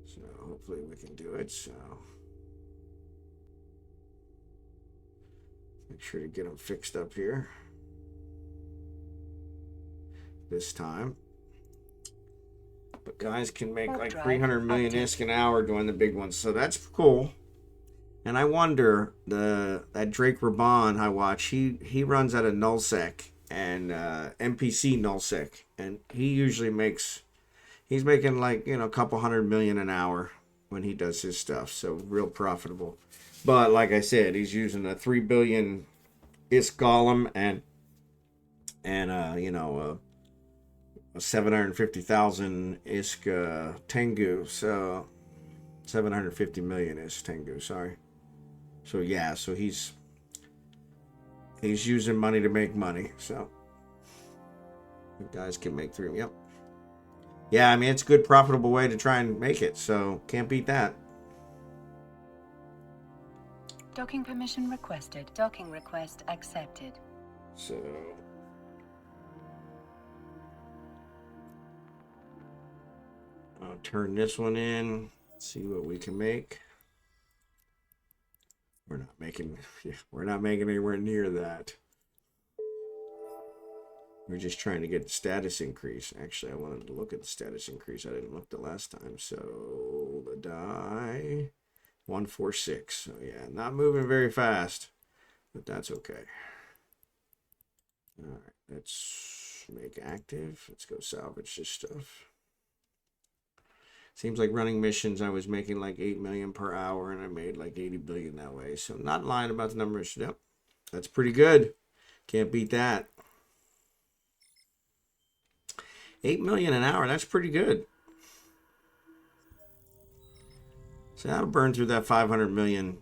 So hopefully we can do it. So make sure to get them fixed up here this time. But guys can make like 300 million ISK an hour doing the big ones, so that's cool. And I wonder, that Drake Raban I watch, he runs out of nullsec and NPC nullsec, and he usually he's making like, you know, a couple $100 million an hour when he does his stuff, so real profitable. But like I said, he's using a 3 billion ISK golem and you know, a 750,000 ISK Tengu, so 750 million ISK Tengu, sorry. So yeah, so he's using money to make money, so you guys can make 3. Yep. Yeah, I mean, it's a good profitable way to try and make it, so can't beat that. Docking permission requested. Docking request accepted. So I'll turn this one in, see what we can make. We're not making anywhere near that. We're just trying to get the status increase. Actually, I wanted to look at the status increase. I didn't look the last time. So the die 146. So yeah, not moving very fast, but that's okay. All right, let's make active. Let's go salvage this stuff. Seems like running missions, I was making like 8 million per hour, and I made like 80 billion that way. So I'm not lying about the numbers. Yep, that's pretty good. Can't beat that. 8 million an hour, that's pretty good. So that'll burn through that $500 million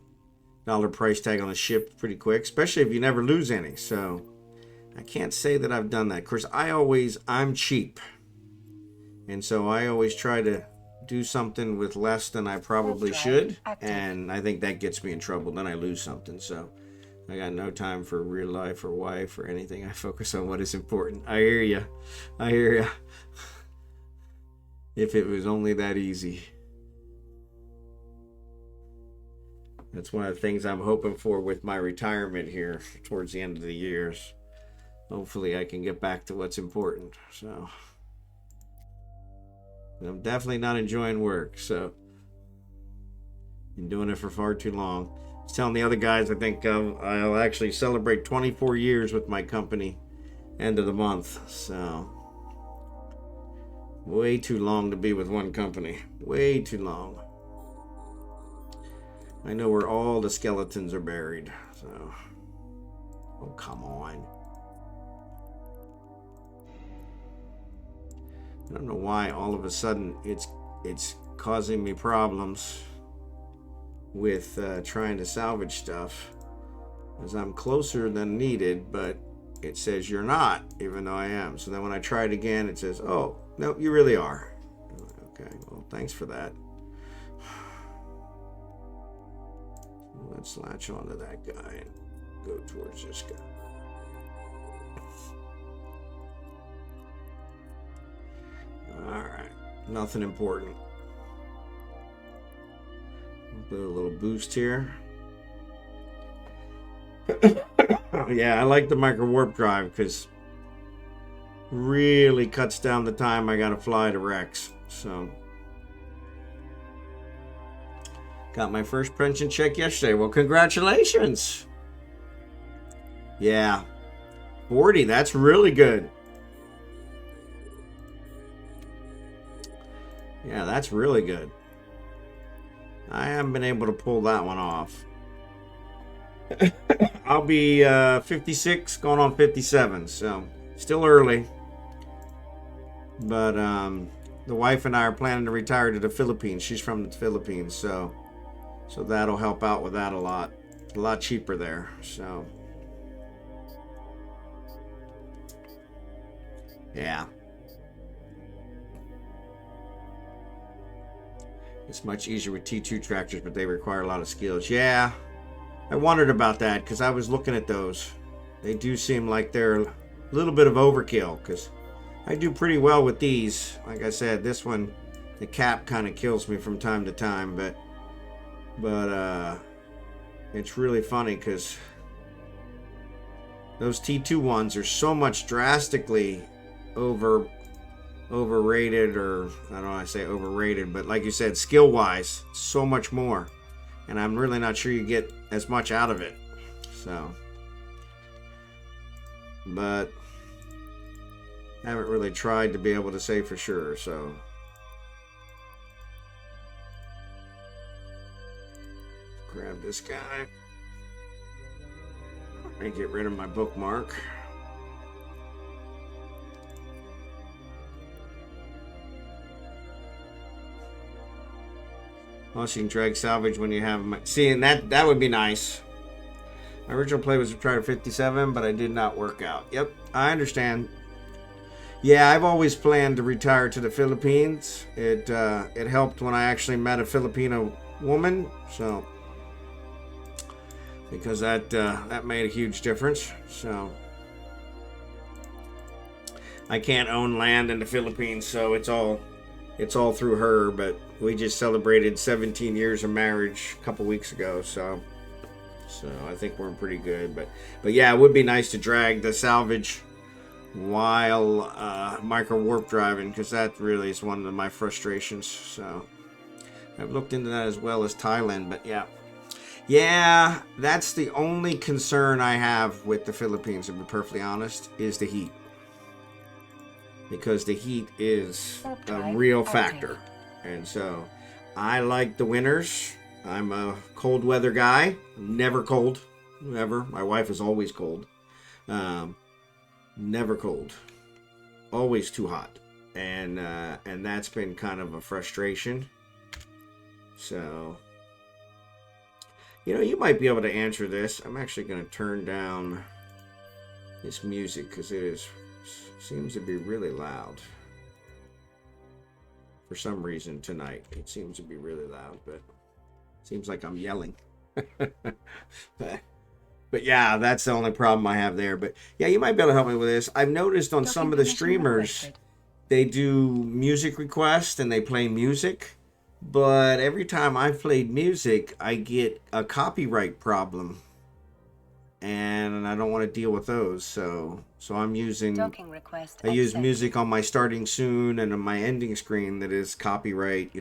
price tag on a ship pretty quick, especially if you never lose any. So I can't say that I've done that. Of course, I'm cheap. And so I always try to do something with less than I probably should, and I think that gets me in trouble. Then I lose something. So I got no time for real life or wife or anything. I focus on what is important. I hear you. If it was only that easy. That's one of the things I'm hoping for with my retirement here towards the end of the years. Hopefully I can get back to what's important. So I'm definitely not enjoying work, so been doing it for far too long. I was telling the other guys, I think I'll actually celebrate 24 years with my company end of the month. So way too long to be with one company. Way too long. I know where all the skeletons are buried. So, oh, come on. I don't know why all of a sudden it's causing me problems with trying to salvage stuff, as I'm closer than needed, but it says you're not, even though I am. So then when I try it again, it says, oh, no, you really are. Okay, well, thanks for that. Let's latch onto that guy and go towards this guy. Alright, nothing important. Put a little boost here. Yeah, I like the micro warp drive because really cuts down the time I gotta fly to Rex. So got my first pension check yesterday. Well, congratulations. Yeah, 40, that's really good. Yeah, that's really good. I haven't been able to pull that one off. I'll be 56, going on 57, so still early. But the wife and I are planning to retire to the Philippines. She's from the Philippines, so that'll help out with that a lot. A lot cheaper there, so yeah. It's much easier with T2 tractors, but they require a lot of skills. Yeah, I wondered about that because I was looking at those. They do seem like they're a little bit of overkill because I do pretty well with these. Like I said, this one, the cap kind of kills me from time to time, but it's really funny because those T2 ones are so much drastically overrated, or I don't want to say overrated, but like you said, skill wise, so much more, and I'm really not sure you get as much out of it. So, but I haven't really tried to be able to say for sure. So grab this guy and get rid of my bookmark. Well, you can drag salvage when you have them. See, and that would be nice. My original play was to try to 57, but I did not work out. Yep, I understand. Yeah, I've always planned to retire to the Philippines. It helped when I actually met a Filipino woman, so because that made a huge difference. So I can't own land in the Philippines, so it's all through her. But we just celebrated 17 years of marriage a couple weeks ago, so I think we're pretty good. But yeah, it would be nice to drag the salvage while micro warp driving, because that really is one of my frustrations. So I've looked into that as well as Thailand, but yeah, that's the only concern I have with the Philippines, to be perfectly honest, is the heat. Because the heat is a real factor. And so I like the winters. I'm a cold weather guy. I'm never cold. Never. My wife is always cold. Never cold. Always too hot. And that's been kind of a frustration. So, you might be able to answer this. I'm actually going to turn down this music because it seems to be really loud. For some reason tonight, it seems to be really loud, but it seems like I'm yelling. But yeah, that's the only problem I have there. But yeah, you might be able to help me with this. I've noticed on some of the streamers, they do music requests and they play music. But every time I've played music, I get a copyright problem. And I don't want to deal with those. So I'm using... I use music on my starting soon and on my ending screen that is copyright.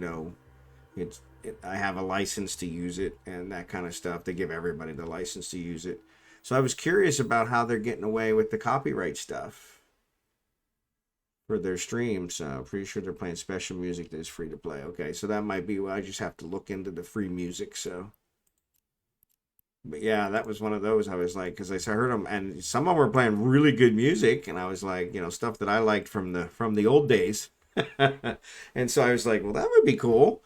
I have a license to use it and that kind of stuff. They give everybody the license to use it. So I was curious about how they're getting away with the copyright stuff for their streams. Pretty sure they're playing special music that is free to play. Okay, so that might be why I just have to look into the free music. So, but yeah, that was one of those. I was like, because I heard them, and some of them were playing really good music, and I was like, stuff that I liked from the old days. And so I was like, well, that would be cool.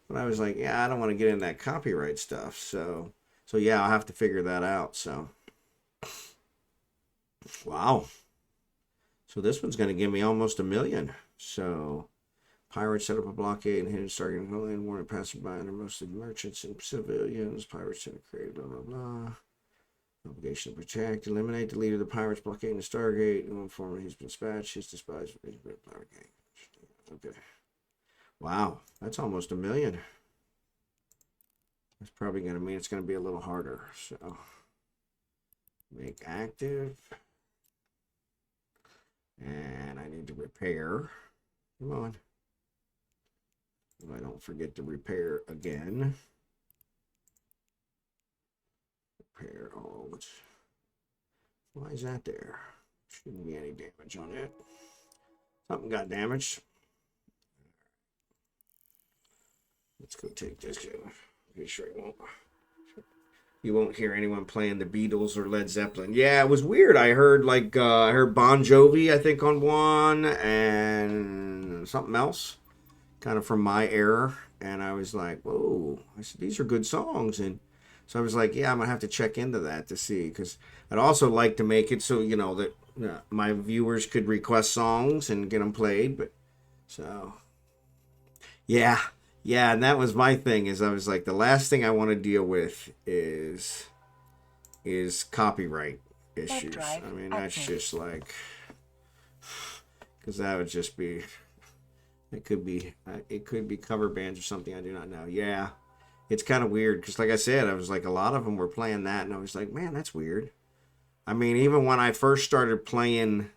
But I was like, yeah, I don't want to get in that copyright stuff. So yeah, I'll have to figure that out. So, wow. So this one's going to give me almost 1 million. So pirates set up a blockade and hidden starting and warning passersby under mostly merchants and civilians. Pirates set a create blah blah blah. Obligation to protect, eliminate the leader of the pirates blockading the Stargate. No informant he's been dispatched. He's despised. Okay. Wow, that's almost 1 million. That's probably going to mean it's going to be a little harder. So, make active. And I need to repair. Come on. If I don't forget to repair again. Repair all. Why is that there? Shouldn't be any damage on it. Something got damaged. Let's go take this. Pretty sure you won't hear anyone playing the Beatles or Led Zeppelin. Yeah, it was weird. I heard I heard Bon Jovi, I think, on one, and something else, kind of from my era. And I was like, whoa! I said these are good songs, and so I was like, yeah, I'm gonna have to check into that to see, because I'd also like to make it so that my viewers could request songs and get them played. But so yeah. Yeah, and that was my thing. Is I was like, the last thing I want to deal with is copyright issues. I mean, that's just like, because that would just be, it could be cover bands or something. I do not know. Yeah, it's kind of weird because, like I said, I was like, a lot of them were playing that, and I was like, man, that's weird. I mean, even when I first started playing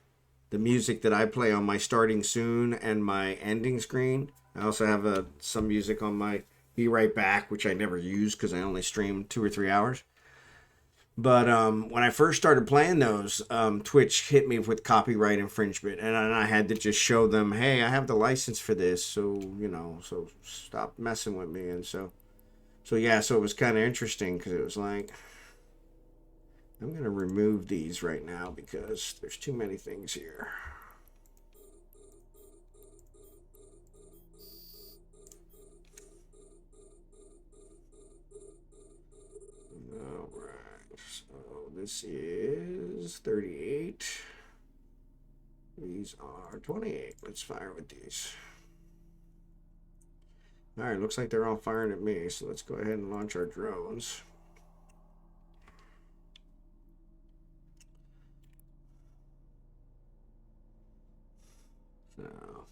the music that I play on my starting soon and my ending screen. I also have some music on my Be Right Back, which I never use because I only stream 2 or 3 hours. But when I first started playing those, Twitch hit me with copyright infringement, and I had to just show them, hey, I have the license for this, so so stop messing with me. And so yeah, so it was kind of interesting because it was like, I'm gonna remove these right now because there's too many things here. Alright, so this is 38. These are 28. Let's fire with these. Alright, looks like they're all firing at me, so let's go ahead and launch our drones. So,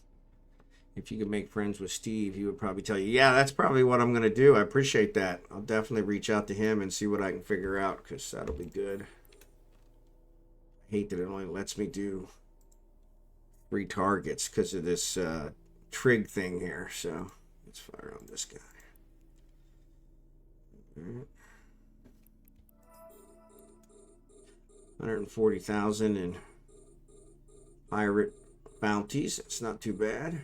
if you could make friends with Steve, he would probably tell you, yeah, that's probably what I'm going to do. I appreciate that. I'll definitely reach out to him and see what I can figure out, because that'll be good. I hate that it only lets me do 3 targets because of this trig thing here. So let's fire on this guy. Right. 140,000 in pirate bounties. It's not too bad.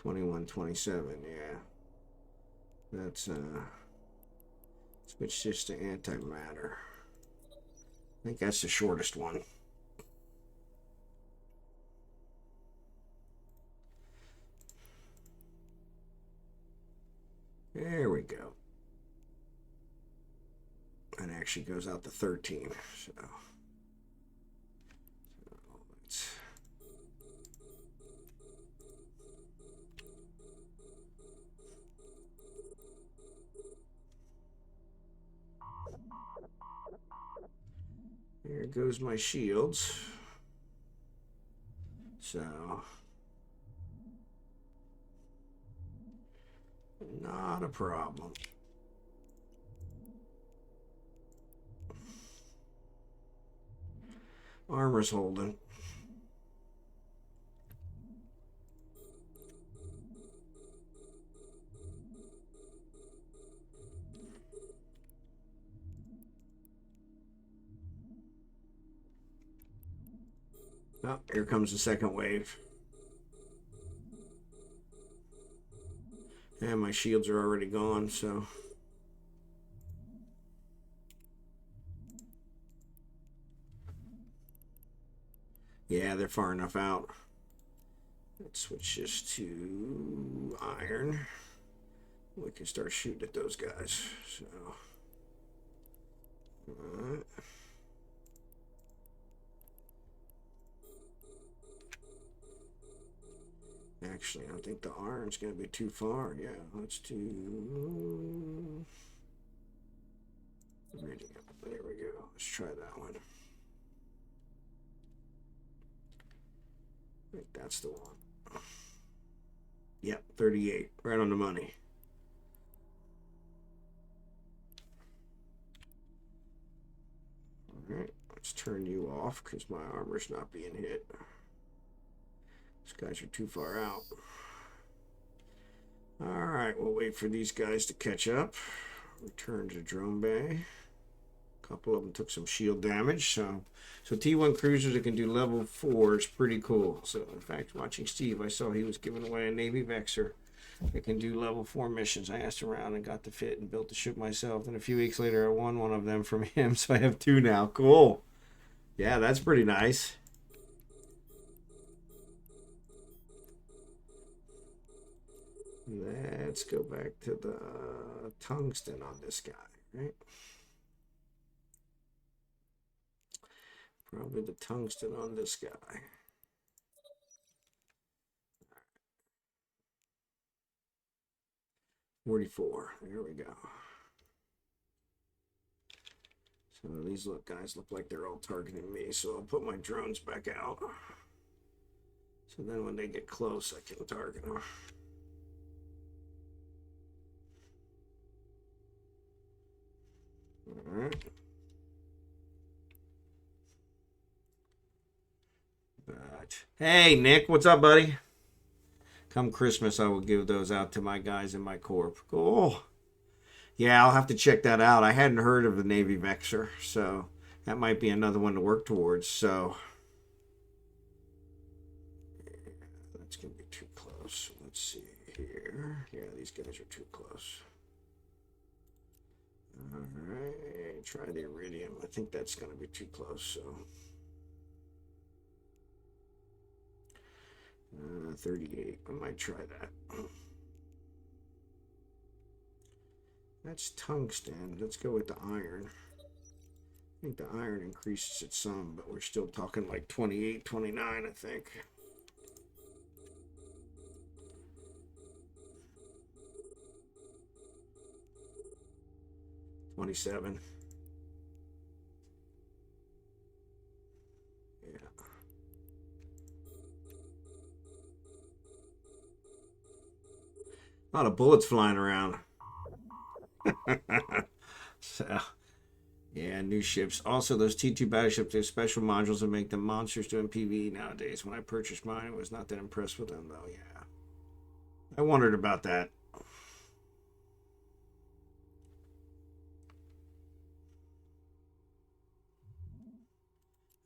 $21.27, yeah. That's switch this to antimatter. I think that's the shortest one. There we go. And actually goes out to 13. So let's there goes my shields. So not a problem. Armor's holding. Oh, here comes the second wave. And my shields are already gone, so. Yeah, they're far enough out. Let's switch this to iron. We can start shooting at those guys. So, alright. Actually, I think the iron's going to be too far. Yeah, let's do iridium. There we go. Let's try that one. I think that's the one. Yep, 38. Right on the money. Alright, let's turn you off because my armor's not being hit. These guys are too far out. Alright, we'll wait for these guys to catch up. Return to drone bay. A couple of them took some shield damage. So T1 cruisers that can do level 4 is pretty cool. So in fact, watching Steve, I saw he was giving away a Navy Vexor that can do level 4 missions. I asked around and got the fit and built the ship myself. And a few weeks later, I won one of them from him. So I have 2 now. Cool. Yeah, that's pretty nice. Let's go back to the tungsten on this guy, right? Probably the tungsten on this guy. 44. There we go. So these guys look like they're all targeting me. So I'll put my drones back out. So then when they get close, I can target them. All right. But hey, Nick, what's up, buddy? Come Christmas, I will give those out to my guys in my corp. Cool. Yeah, I'll have to check that out. I hadn't heard of the Navy Vexor, so that might be another one to work towards. So yeah, that's going to be too close. Let's see here. Yeah, these guys are too close. All right, try the iridium. I think that's going to be too close, so. 38. I might try that. That's tungsten. Let's go with the iron. I think the iron increases it some, but we're still talking like 28, 29, I think. $27. Yeah. A lot of bullets flying around. So, yeah, new ships. Also, those T2 battleships, they have special modules that make them monsters doing PvE nowadays. When I purchased mine, I was not that impressed with them, though. Yeah. I wondered about that.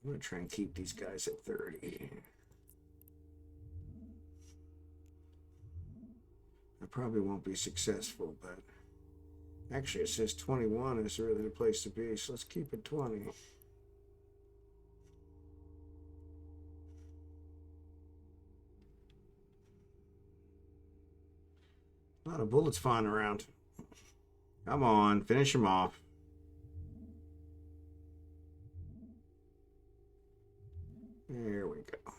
I'm going to try and keep these guys at 30. I probably won't be successful, but actually it says 21 is really the place to be, so let's keep it 20. A lot of bullets flying around. Come on, finish them off. There we go.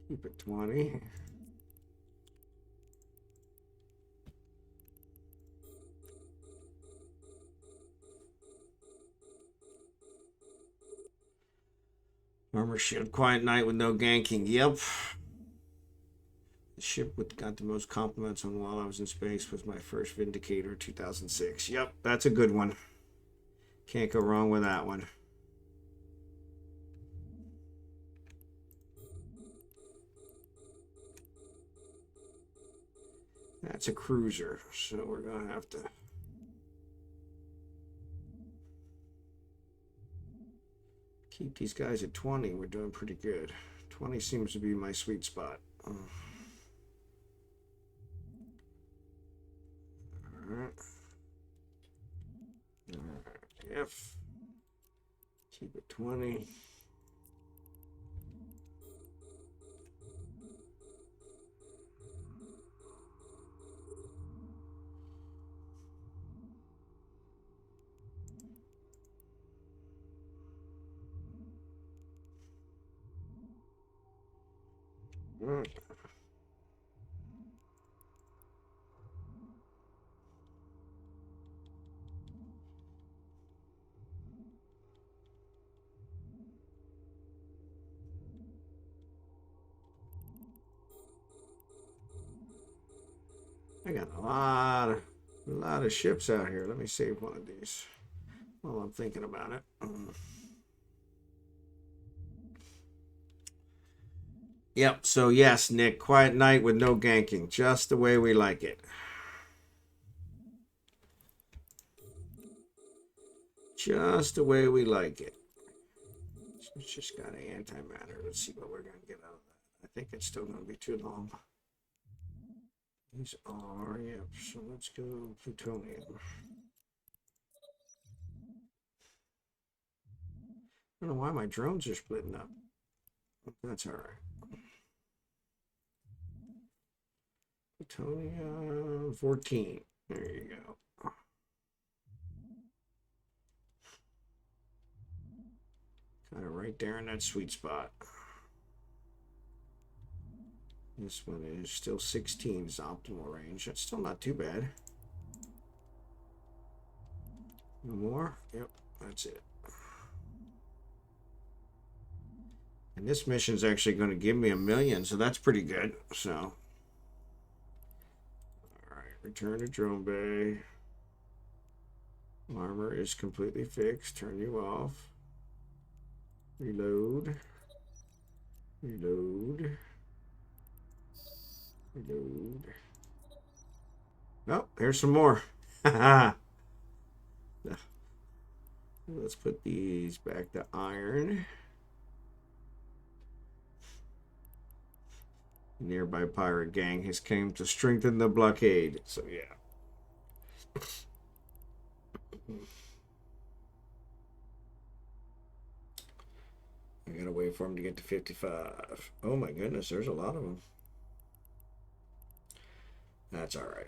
Keep it 20. Armor shield, quiet night with no ganking. Yep. The ship with got the most compliments on while I was in space was my first Vindicator 2006. Yep, that's a good one. Can't go wrong with that one. That's a cruiser, so we're going to have to keep these guys at 20. We're doing pretty good. 20 seems to be my sweet spot. Alright. Alright, F. Keep it 20. I got a lot of ships out here. Let me save one of these while I'm thinking about it. Yep, so yes, Nick, quiet night with no ganking. Just the way we like it. Just the way we like it. It's just got an antimatter. Let's see what we're going to get out of that. I think it's still going to be too long. These are, yep, so let's go plutonium. I don't know why my drones are splitting up. That's all right. Plutonium 14. There you go. Kind of right there in that sweet spot. This one is still 16 is optimal range. That's still not too bad. No more? Yep, that's it. And this mission is actually going to give me 1 million, so that's pretty good. So, all right, return to drone bay. Armor is completely fixed. Turn you off. Reload. Reload. Reload. Oh, here's some more. Let's put these back to iron. Nearby pirate gang has came to strengthen the blockade. So yeah. I gotta wait for him to get to 55. Oh my goodness, there's a lot of them. That's all right.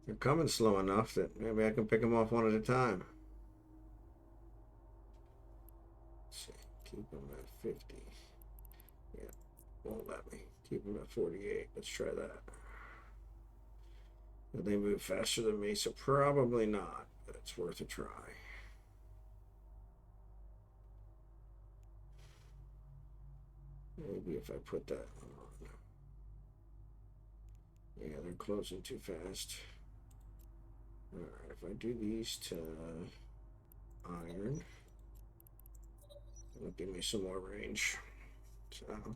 They're coming slow enough that maybe I can pick them off one at a time. Let's see. Keep them at 50. Yeah, won't let me. Keep them at 48. Let's try that. Will they move faster than me? So probably not, but it's worth a try. Maybe if I put that on. Yeah, they're closing too fast. Alright, if I do these to iron, it'll give me some more range. So,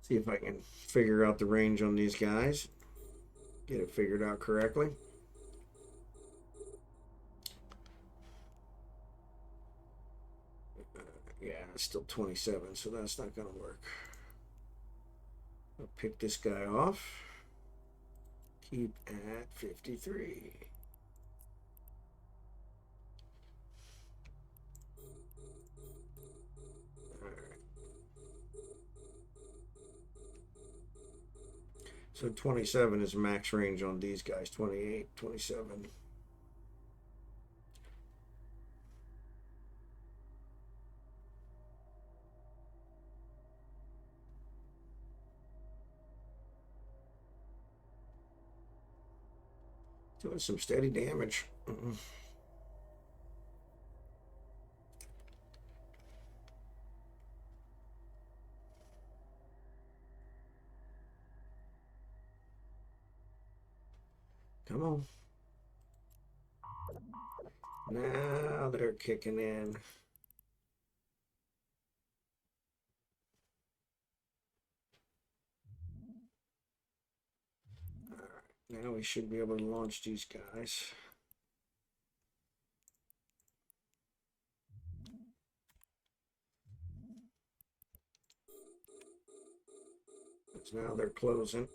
see if I can figure out the range on these guys. Get it figured out correctly. Yeah, it's still 27, so that's not going to work. I'll pick this guy off. Keep at 53. So 27 is max range on these guys. 28, 27. Doing some steady damage. Come on. Now they're kicking in. Now we should be able to launch these guys. Now they're closing.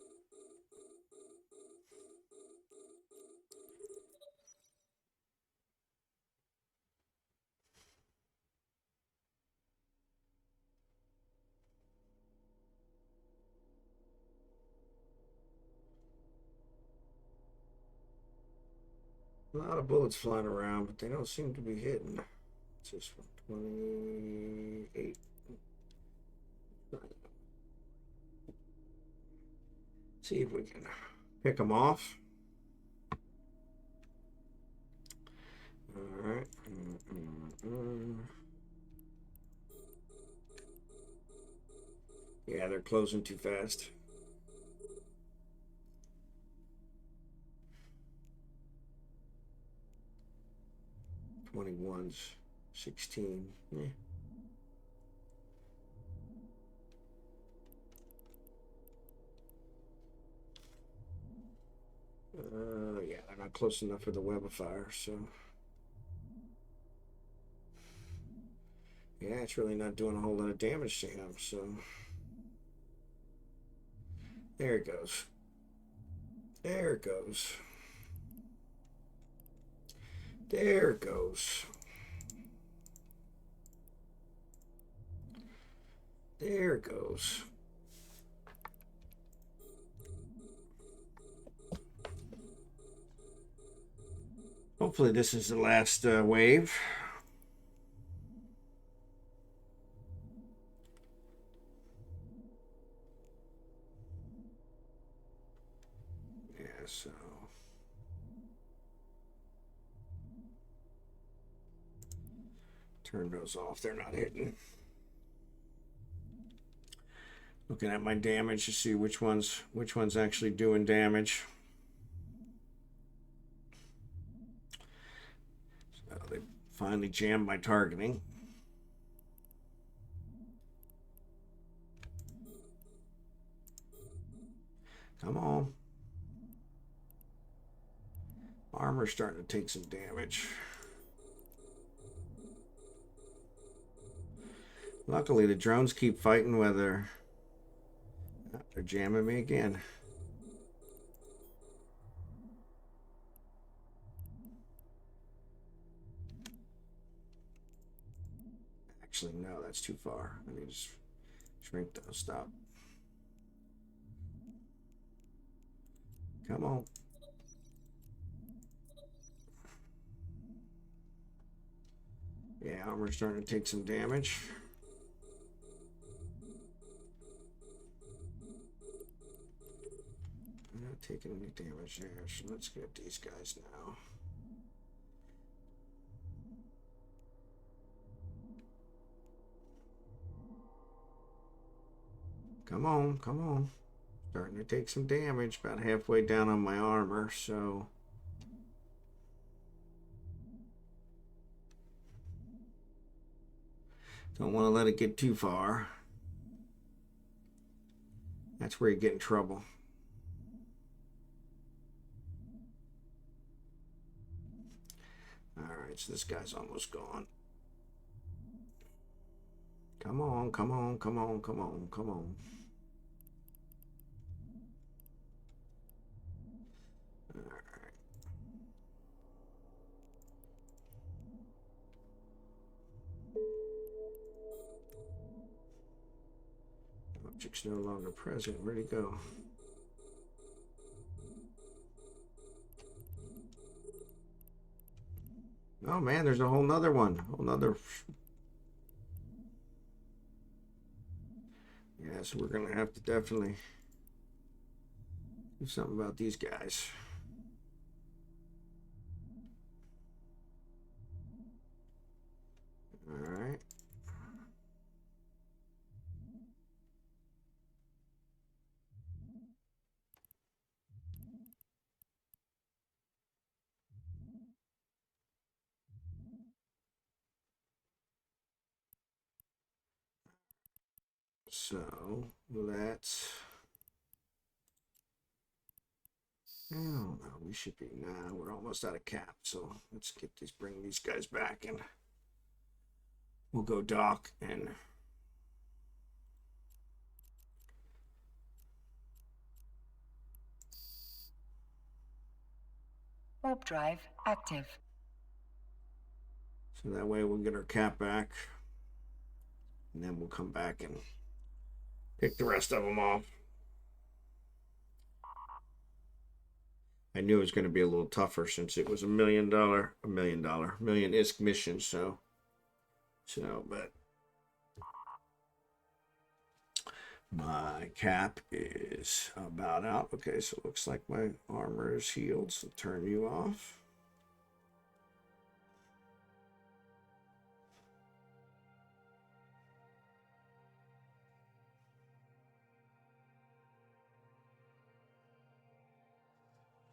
A lot of bullets flying around, but they don't seem to be hitting. It's just 28. See if we can pick them off. All right. Yeah, they're closing too fast. '21's 16. Yeah. Yeah, they're not close enough for the web of fire, so. Yeah, it's really not doing a whole lot of damage to him, so. There it goes. There it goes. There it goes. There it goes. Hopefully this is the last wave. Yeah, so. Turn those off. They're not hitting. Looking at my damage to see which one's actually doing damage. So they finally jammed my targeting. Come on. Armor's starting to take some damage. Luckily, the drones keep fighting whether they're jamming me again. Actually, no, that's too far. I need to shrink those. Stop. Come on. Yeah, armor's starting to take some damage. I'm not taking any damage there, so let's get these guys now. Come on, come on. Starting to take some damage, about halfway down on my armor, so. Don't want to let it get too far. That's where you get in trouble. Alright, so this guy's almost gone. Come on, come on, come on, come on, come on. Alright. Object's no longer present. Where'd he go? Oh man, there's a whole nother one. Whole nother. Yeah, so we're gonna have to definitely do something about these guys. All right. So let's I don't know. We should be. Nah, we're almost out of cap. So let's bring these guys back and we'll go dock and. Warp drive active. So that way we'll get our cap back. And then we'll come back and pick the rest of them off. I knew it was going to be a little tougher since it was $1 million ISK mission. But my cap is about out. Okay, so it looks like my armor is healed. So turn you off.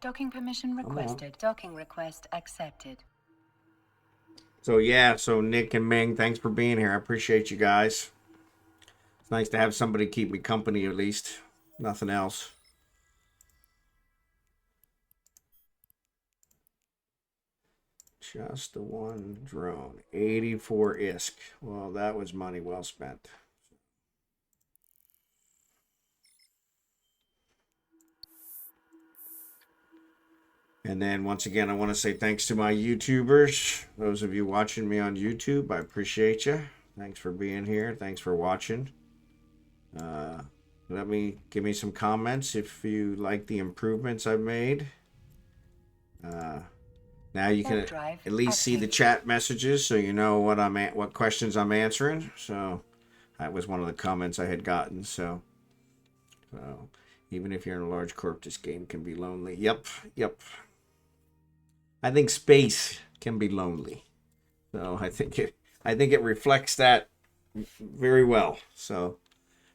Docking permission requested. Docking request accepted. So yeah, so Nick and Ming, thanks for being here. I appreciate you guys. It's nice to have somebody keep me company at least. Nothing else. Just the one drone. 84 ISK. Well, that was money well spent. And then once again, I want to say thanks to my YouTubers. Those of you watching me on YouTube, I appreciate you. Thanks for being here. Thanks for watching. Give me some comments if you like the improvements I've made. Now you can at least see the chat messages, so you know what questions I'm answering. So that was one of the comments I had gotten. So even if you're in a large corp, this game can be lonely. Yep. I think space can be lonely. So I think it reflects that very well. So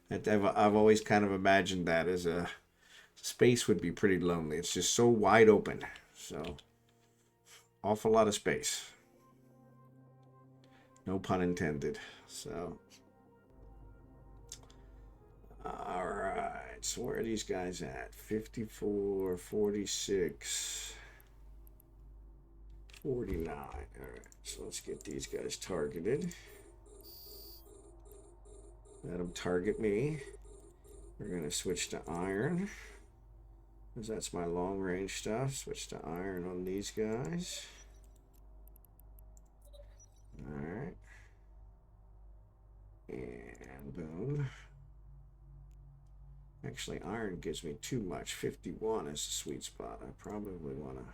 I've always kind of imagined that as a space would be pretty lonely. It's just so wide open. So awful lot of space. No pun intended. So all right. So where are these guys at? 54, 46. 49. All right, so let's get these guys targeted. Let them target me. We're going to switch to iron, because that's my long range stuff. Switch to iron on these guys. All right. And boom. Actually, iron gives me too much. 51 is the sweet spot. I probably want to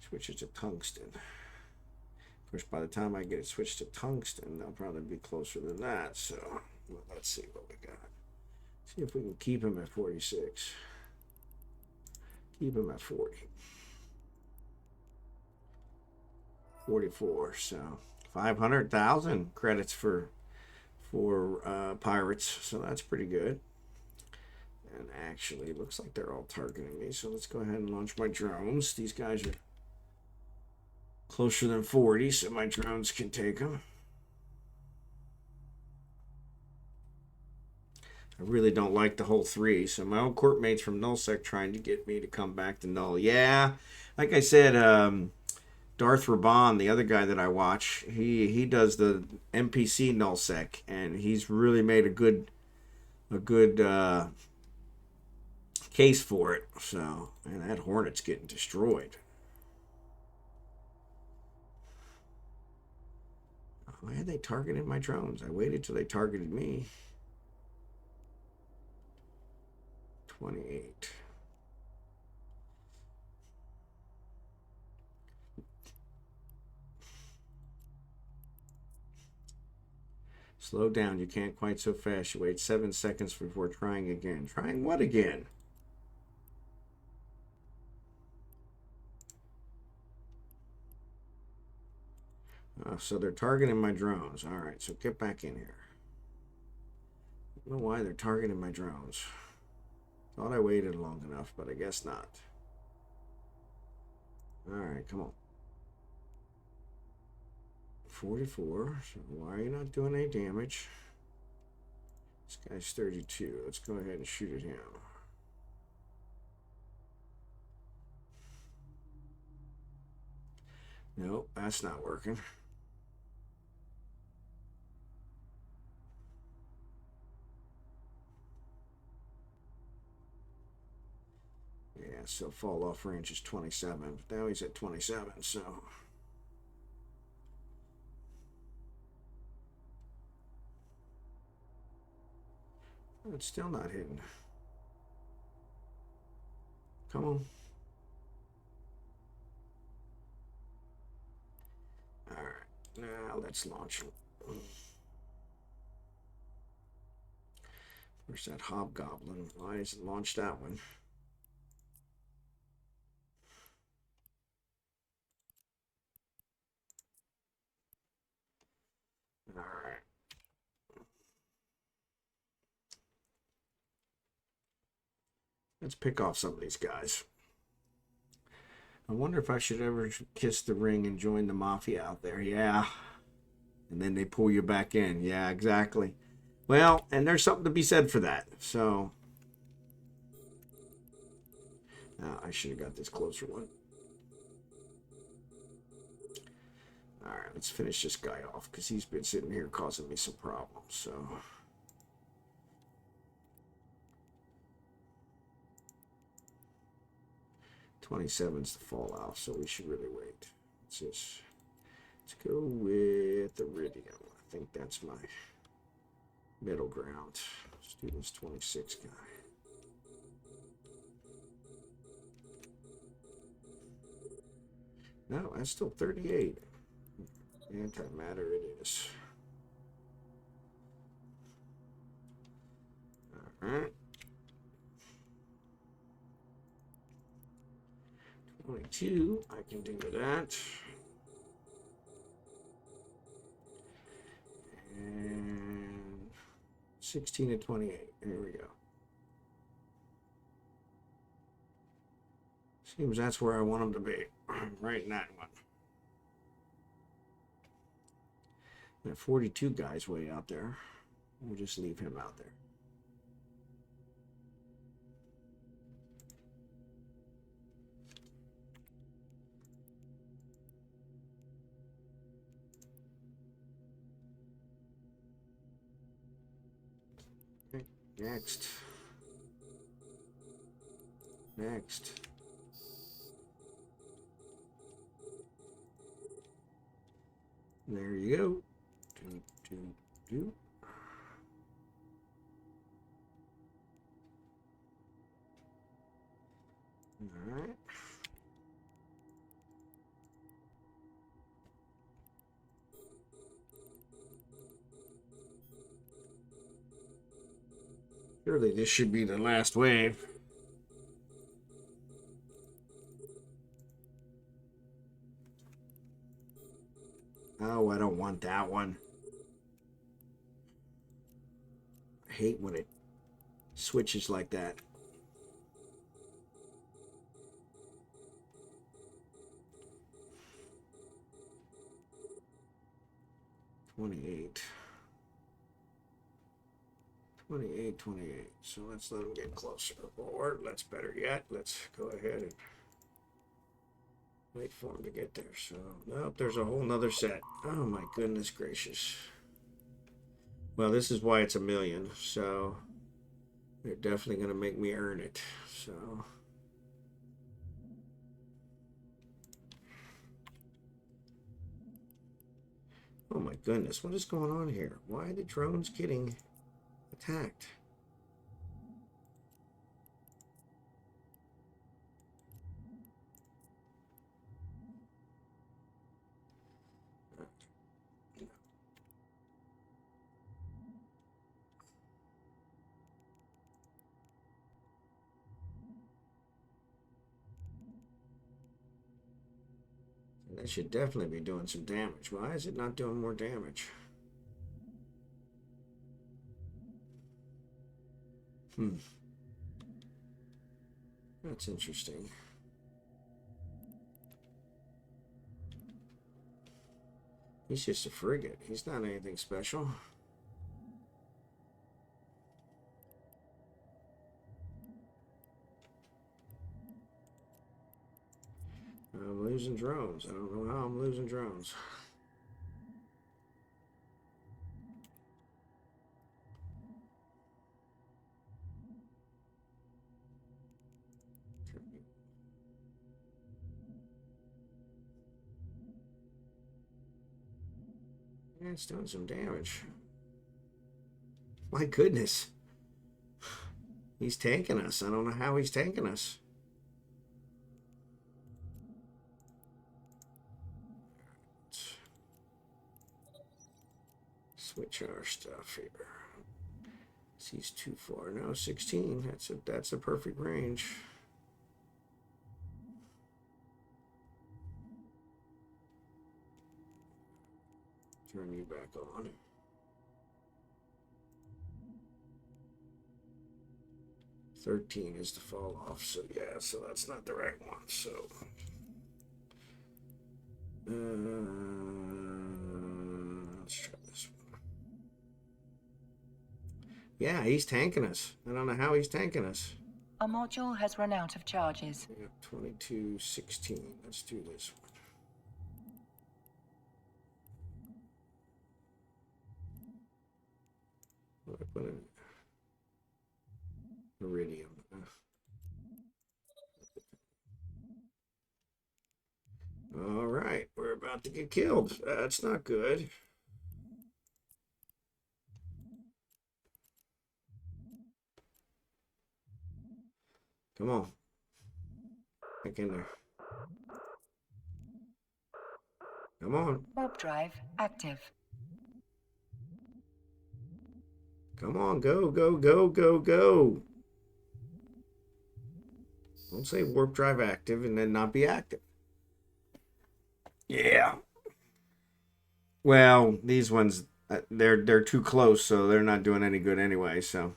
switch it to tungsten. Of course, by the time I get it switched to tungsten, they'll probably be closer than that. So let's see what we got. See if we can keep him at 46. Keep him at 40. 44. So 500,000 credits for pirates. So that's pretty good. And actually, it looks like they're all targeting me. So let's go ahead and launch my drones. These guys are closer than 40, so my drones can take them. I really don't like the whole 3. So my old court mates from Nullsec trying to get me to come back to Null. Yeah, like I said, Darth Raban, the other guy that I watch, he does the NPC Nullsec, and he's really made a good case for it. So, man, that Hornet's getting destroyed. Why had they targeted my drones? I waited till they targeted me. 28. Slow down. You can't quite so fast. You wait 7 seconds before trying again. Trying what again? So they're targeting my drones. All right, so get back in here. I don't know why they're targeting my drones. Thought I waited long enough, but I guess not. All right, come on. 44. So why are you not doing any damage? This guy's 32. Let's go ahead and shoot at him. Nope, that's not working. Yeah, so fall off range is 27. But now he's at 27, so. It's still not hitting. Come on. Alright, now let's launch him. Where's that hobgoblin? Why doesn't launch that one? Alright. Let's pick off some of these guys. I wonder if I should ever kiss the ring and join the mafia out there. Yeah. And then they pull you back in. Yeah, exactly. Well, and there's something to be said for that. So, I should have got this closer one. All right, let's finish this guy off because he's been sitting here causing me some problems. So, 27's the fallout, so we should really wait. Let's go with Iridium. I think that's my middle ground. Let's do this 26 guy. No, that's still 38. Antimatter it is. All right. 22, I can do that. And 16 and 28. There we go. Seems that's where I want them to be. Right in that one. That 42 guy's way out there. We'll just leave him out there. Okay, next. Next. There you go. Do. All right. Surely this should be the last wave. Oh, I don't want that one. I hate when it switches like that. $28. 28. So let's let them get closer. Or let's better yet, let's go ahead and wait for them to get there. So, nope, there's a whole nother set. Oh my goodness gracious. Well, this is why it's $1 million. So, they're definitely going to make me earn it. So, oh my goodness, what is going on here? Why are the drones getting attacked? That should definitely be doing some damage. Why is it not doing more damage? That's interesting. He's just a frigate. He's not anything special. losing drones. I don't know how I'm losing drones. Yeah, it's doing some damage. My goodness. He's tanking us. I don't know how he's tanking us. Switch our stuff here. He's too far. No, 16. That's a perfect range. Turn you back on. $13 is the fall off, so yeah, so that's not the right one. So let's try this one. Yeah, he's tanking us. I don't know how he's tanking us. A module has run out of charges. Yeah, 2216. Let's do this one. What I put in? Iridium. All right, we're about to get killed. That's not good. Come on. Back in there. Come on. Warp drive active. Come on, go, go, go, go, go. Don't say warp drive active and then not be active. Yeah. Well, these ones, they're too close, so they're not doing any good anyway, so.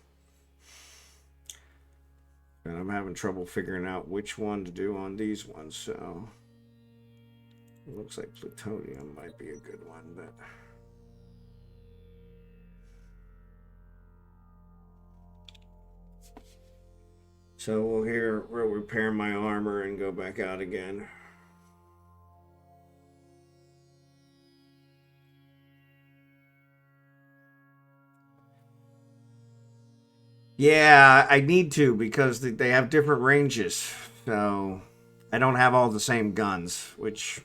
And I'm having trouble figuring out which one to do on these ones, so. It looks like plutonium might be a good one, but. So we'll repair my armor and go back out again. Yeah, I need to because they have different ranges. So I don't have all the same guns, which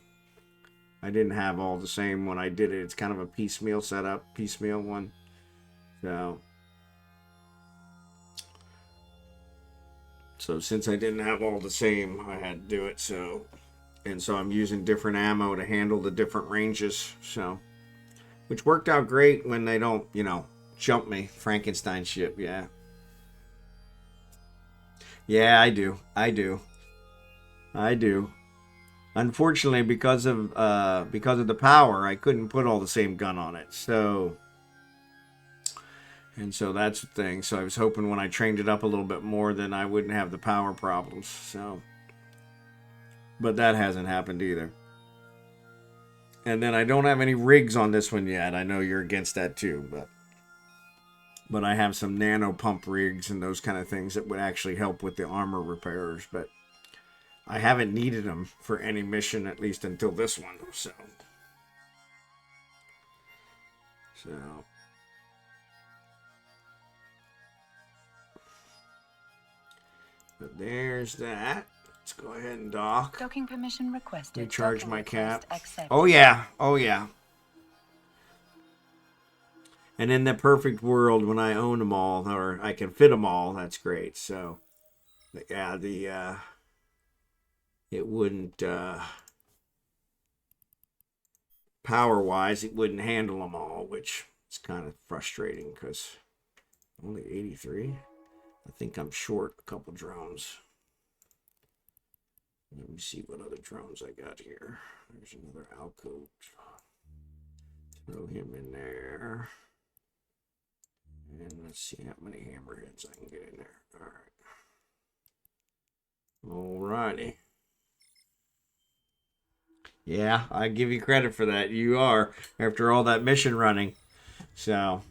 I didn't have all the same when I did it. It's kind of a piecemeal setup, piecemeal one. So since I didn't have all the same, I had to do it. So I'm using different ammo to handle the different ranges. So, which worked out great when they don't, jump me. Frankenstein ship, yeah. Yeah, I do. Unfortunately, because of the power, I couldn't put all the same gun on it. So that's the thing. So I was hoping when I trained it up a little bit more, then I wouldn't have the power problems. So, but that hasn't happened either. And then I don't have any rigs on this one yet. I know you're against that too, but I have some nano pump rigs and those kind of things that would actually help with the armor repairs. But I haven't needed them for any mission, at least until this one. So. But there's that. Let's go ahead and dock. Docking permission requested. Recharge my cap. Accepted. Oh yeah. Oh yeah. And in the perfect world, when I own them all, or I can fit them all, that's great. So, yeah, it wouldn't, power-wise, it wouldn't handle them all, which is kind of frustrating because only 83. I think I'm short a couple drones. Let me see what other drones I got here. There's another Alco. Throw him in there. And let's see how many hammerheads I can get in there. Alright. Alrighty. Yeah, I give you credit for that. You are, after all that mission running. So,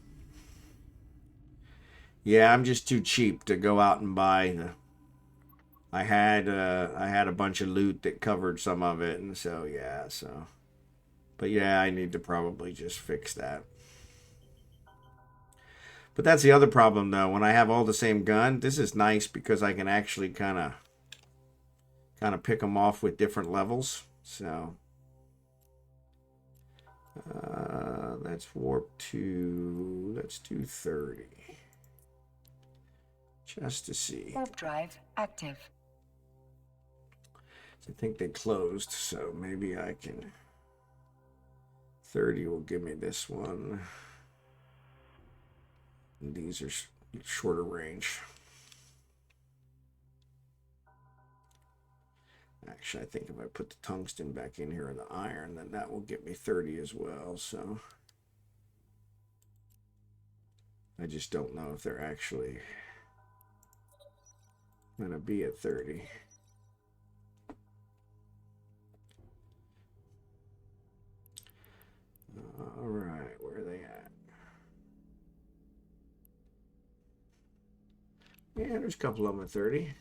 yeah, I'm just too cheap to go out and buy I had a bunch of loot that covered some of it, and so yeah, so. But yeah, I need to probably just fix that. But that's the other problem, though. When I have all the same gun, this is nice because I can actually kind of pick them off with different levels. So let's warp to, let's do 30. Just to see. Warp drive active. I think they closed, so maybe I can. 30 will give me this one. And these are shorter range. Actually, I think if I put the tungsten back in here and the iron, then that will get me 30 as well. So I just don't know if they're actually going to be at 30. All right, where are they at? Yeah, there's a couple of them at 30.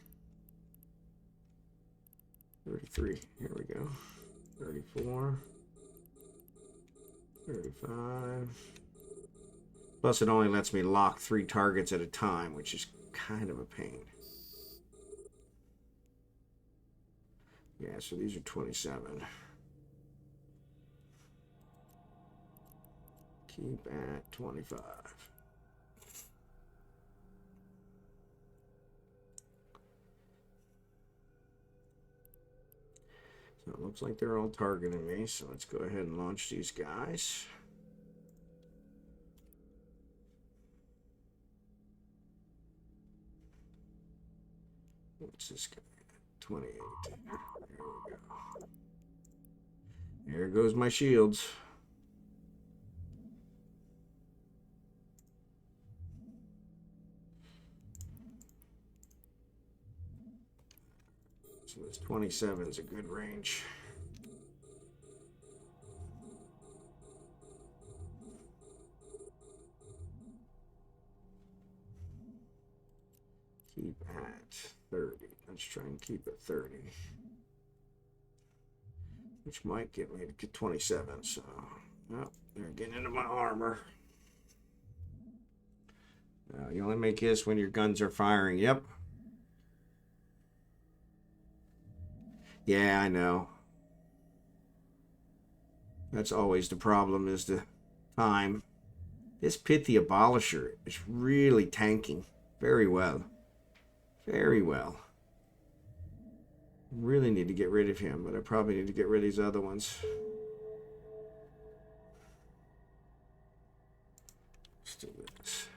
33, here we go. 34. 35. Plus it only lets me lock 3 targets at a time, which is kind of a pain. Yeah, so these are 27. Keep at 25. So it looks like they're all targeting me, so let's go ahead and launch these guys. What's this guy? 28. There we go. There goes my shields. So this 27 is a good range. Keep at 30. Let's try and keep it 30. Which might get me to 27. So, oh, they're getting into my armor. You only make this when your guns are firing. Yep. Yeah, I know. That's always the problem, is the time. This Pithy Abolisher is really tanking very well. Very well. Really need to get rid of him, but I probably need to get rid of these other ones. Let's do this.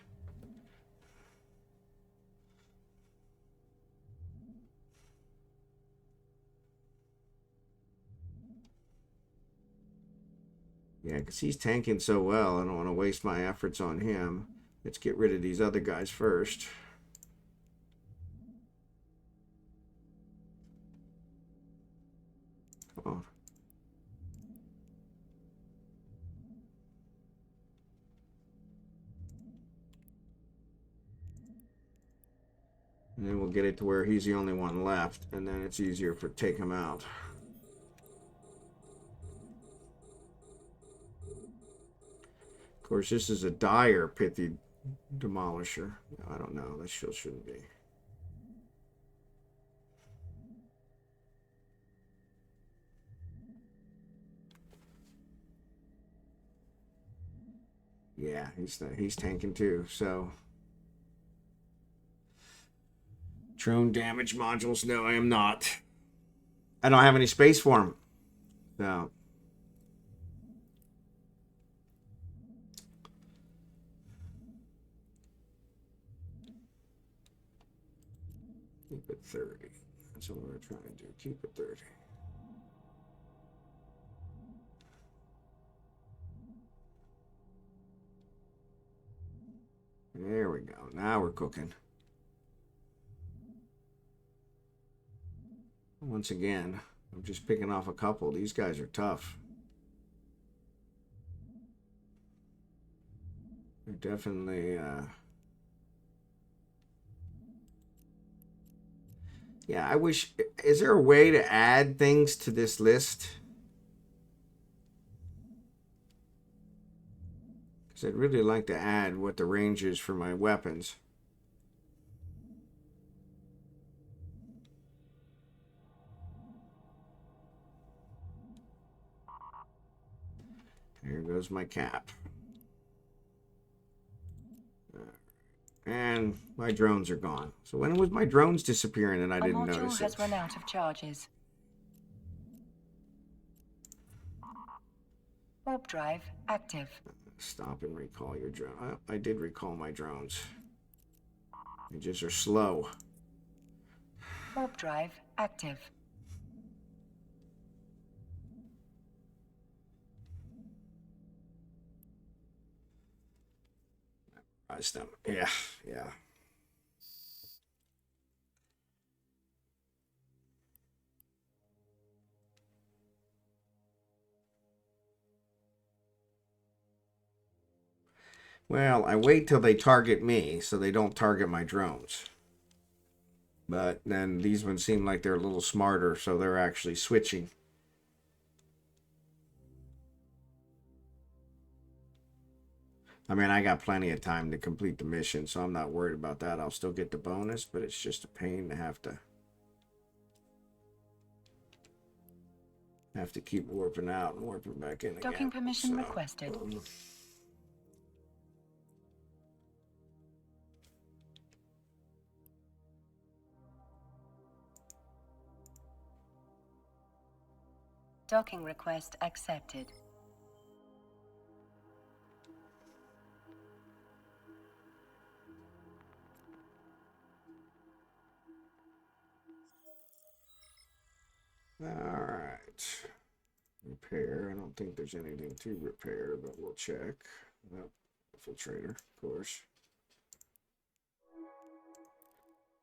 Yeah, because he's tanking so well, I don't want to waste my efforts on him. Let's get rid of these other guys first. Come on. And then we'll get it to where he's the only one left, and then it's easier to take him out. Of course, this is a dire Pithy Demolisher. I don't know. That still shouldn't be. Yeah, he's tanking too. So drone damage modules. No, I am not. I don't have any space for him. So keep it 30. That's what we're trying to do. Keep it 30. There we go. Now we're cooking. Once again, I'm just picking off a couple. These guys are tough. They're definitely Yeah, I wish. Is there a way to add things to this list? Because I'd really like to add what the range is for my weapons. There goes my cap. And my drones are gone. So when was my drones disappearing and I didn't notice it? A module has run out of charges. Warp drive active. Stop and recall your drone. I did recall my drones. They just are slow. Warp drive active. Them. Yeah, yeah. Well, I wait till they target me so they don't target my drones. But then these ones seem like they're a little smarter, so they're actually switching. I mean, I got plenty of time to complete the mission, so I'm not worried about that. I'll still get the bonus, but it's just a pain to have to keep warping out and warping back in again. Docking permission requested. Docking request accepted. All right. Repair. I don't think there's anything to repair, but we'll check. Nope. Infiltrator, of course.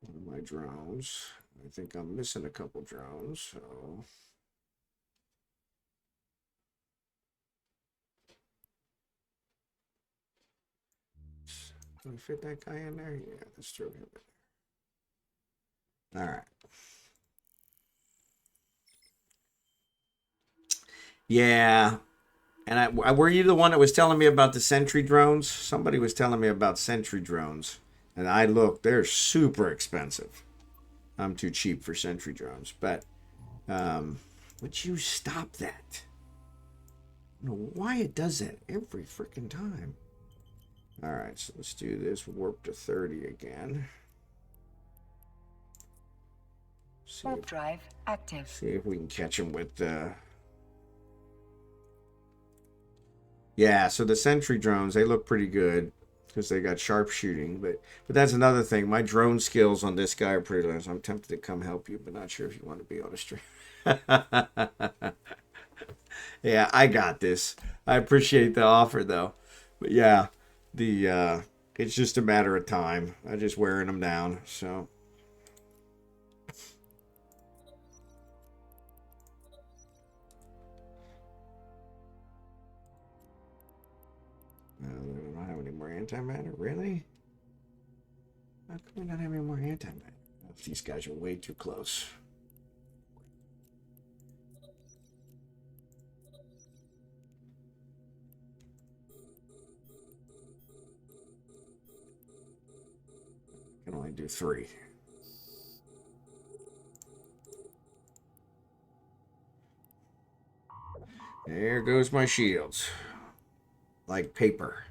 One of my drones. I think I'm missing a couple drones, so. Can we fit that guy in there? Yeah, let's throw him in there. All right. Yeah. And were you the one that was telling me about the sentry drones? Somebody was telling me about sentry drones. And I looked, they're super expensive. I'm too cheap for sentry drones. But would you stop that? I don't know why it does that every freaking time. All right, so let's do this. Warp to 30 again. Warp drive active. See if we can catch him with Yeah, so the sentry drones, they look pretty good because they got sharpshooting. But that's another thing. My drone skills on this guy are pretty low. So I'm tempted to come help you, but not sure if you want to be on a stream. Yeah, I got this. I appreciate the offer, though. But yeah, it's just a matter of time. I'm just wearing them down, so. They don't have any more antimatter, really? How come we not have any more antimatter? These guys are way too close. Can only do 3. There goes my shields. Like paper.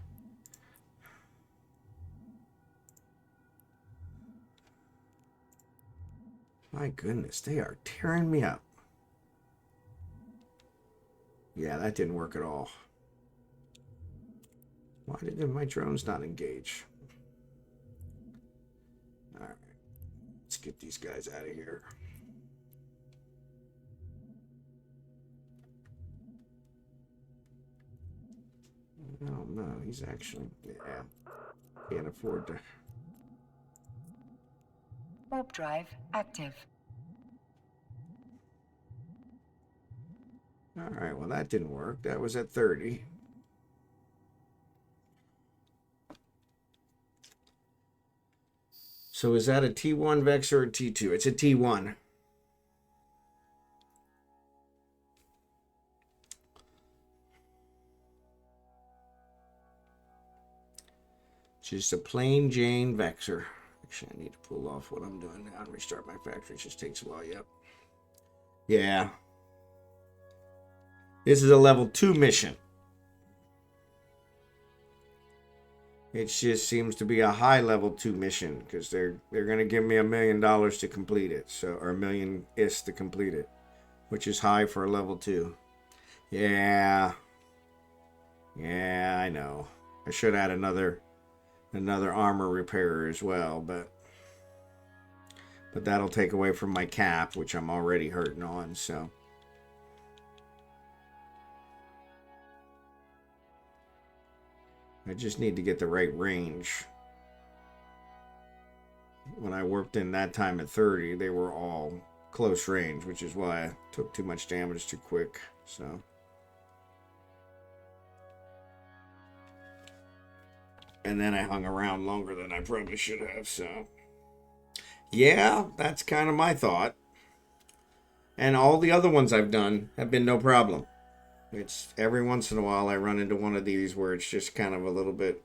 My goodness, they are tearing me up. Yeah, that didn't work at all. Why did my drones not engage? Alright. Let's get these guys out of here. Oh no, he's actually, yeah, can't afford to. Warp drive active. All right, well that didn't work. That was at 30. So is that a T1 Vexor or T2? It's a T1. Just a plain Jane Vexor. Actually, I need to pull off what I'm doing now and restart my factory. It just takes a while. Yep. Yeah. This is a level 2 mission. It just seems to be a high level 2 mission because they're gonna give me $1 million to complete it. So, or $1 million is to complete it, which is high for a level 2. Yeah. Yeah, I know. I should add another armor repairer as well, but that'll take away from my cap, which I'm already hurting on, so. I just need to get the right range. When I worked in that time at 30, they were all close range, which is why I took too much damage too quick, so. And then I hung around longer than I probably should have, so. Yeah, that's kind of my thought. And all the other ones I've done have been no problem. It's every once in a while I run into one of these where it's just kind of a little bit.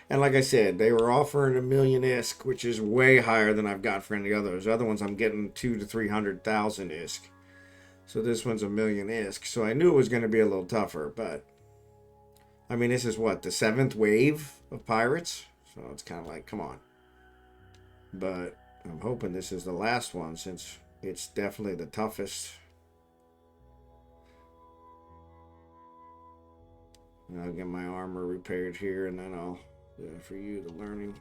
And like I said, they were offering $1 million ISK, which is way higher than I've got for any others. Other ones I'm getting 200,000 to 300,000 ISK. So this one's $1 million ISK. So I knew it was going to be a little tougher, but I mean, this is what, the 7th wave of pirates? So it's kind of like, come on. But I'm hoping this is the last one since it's definitely the toughest. I'll get my armor repaired here, and then I'll for you the learning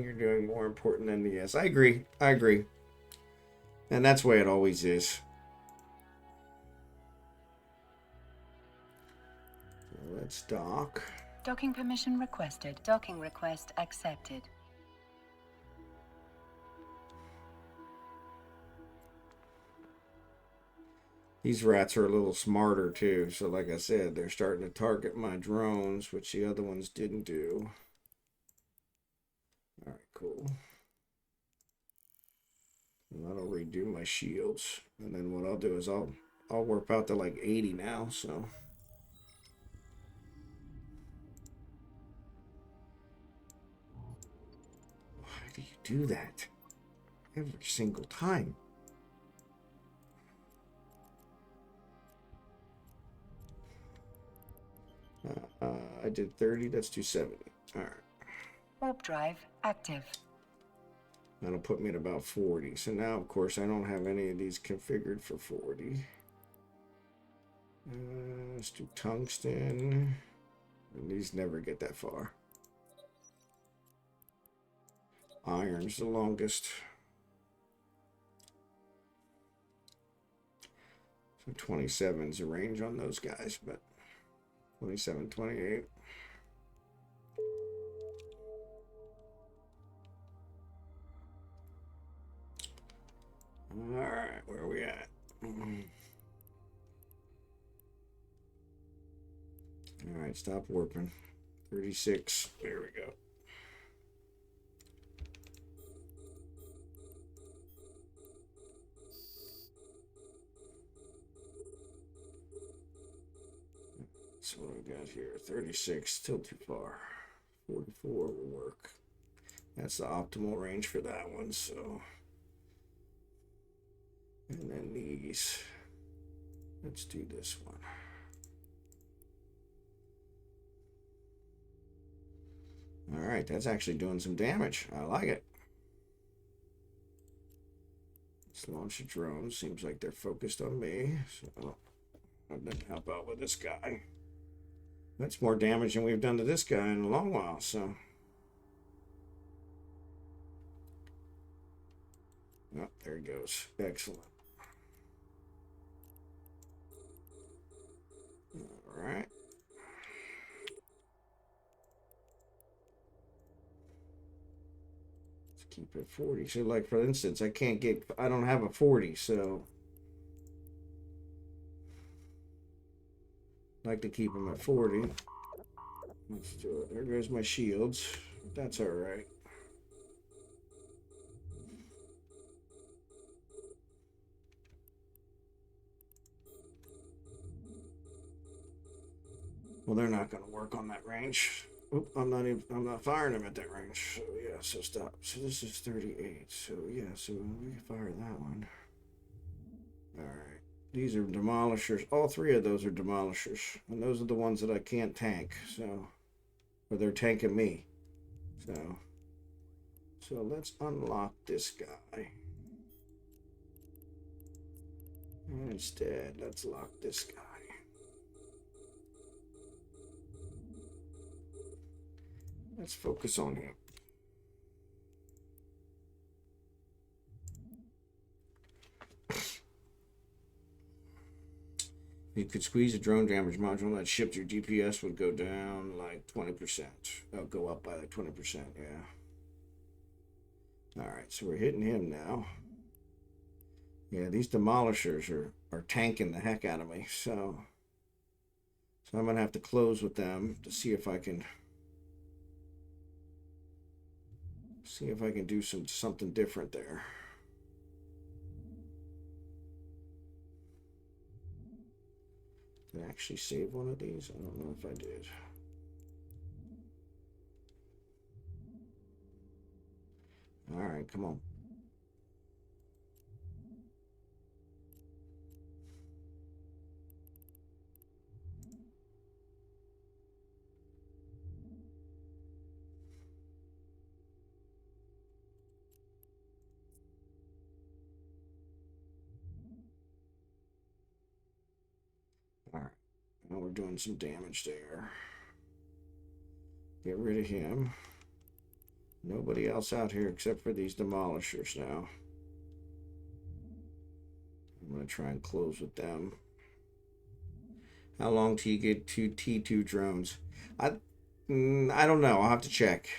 you're doing more important than the yes. I agree, and that's the way it always is. So let's dock. Docking permission requested. Docking request accepted. These rats are a little smarter too, so like I said, they're starting to target my drones, which the other ones didn't do. All right, cool. And that'll redo my shields, and then what I'll do is I'll warp out to like 80 now. So why do you do that every single time? I did 30. That's 270. All right. Warp drive active. That'll put me at about 40. So now, of course, I don't have any of these configured for 40. Let's do tungsten. And these never get that far. Iron's the longest. So 27's the range on those guys, but 27, 28. All right, where are we at? All right, stop warping. 36. There we go. So what we got here? 36, still too far. 44 will work. That's the optimal range for that one, so. And then these. Let's do this one. All right, that's actually doing some damage. I like it. Let's launch the drone. Seems like they're focused on me, so I'm gonna help out with this guy. That's more damage than we've done to this guy in a long while, so. Oh, there he goes. Excellent. All right. Let's keep it 40. So, like, for instance, I don't have a 40, so. I like to keep them at 40. Let's do it. There goes my shields. That's all right. Well, they're not going to work on that range. Oop, I'm not firing them at that range. So yeah, so stop. So this is 38. So yeah, so we can fire that one. All right. These are demolishers. All three of those are demolishers. And those are the ones that I can't tank. So, or they're tanking me. So let's unlock this guy. And instead, let's lock this guy. Let's focus on him. If you could squeeze a drone damage module that shipped, your DPS would go down like 20%. Oh, go up by like 20%, yeah. Alright, so we're hitting him now. Yeah, these demolishers are tanking the heck out of me, so I'm gonna have to close with them to see if I can do something different there. Did I actually save one of these? I don't know if I did. All right, come on. All right, now we're doing some damage there. Get rid of him. Nobody else out here except for these demolishers now. I'm going to try and close with them. How long till you get two T2 drones? I don't know. I'll have to check.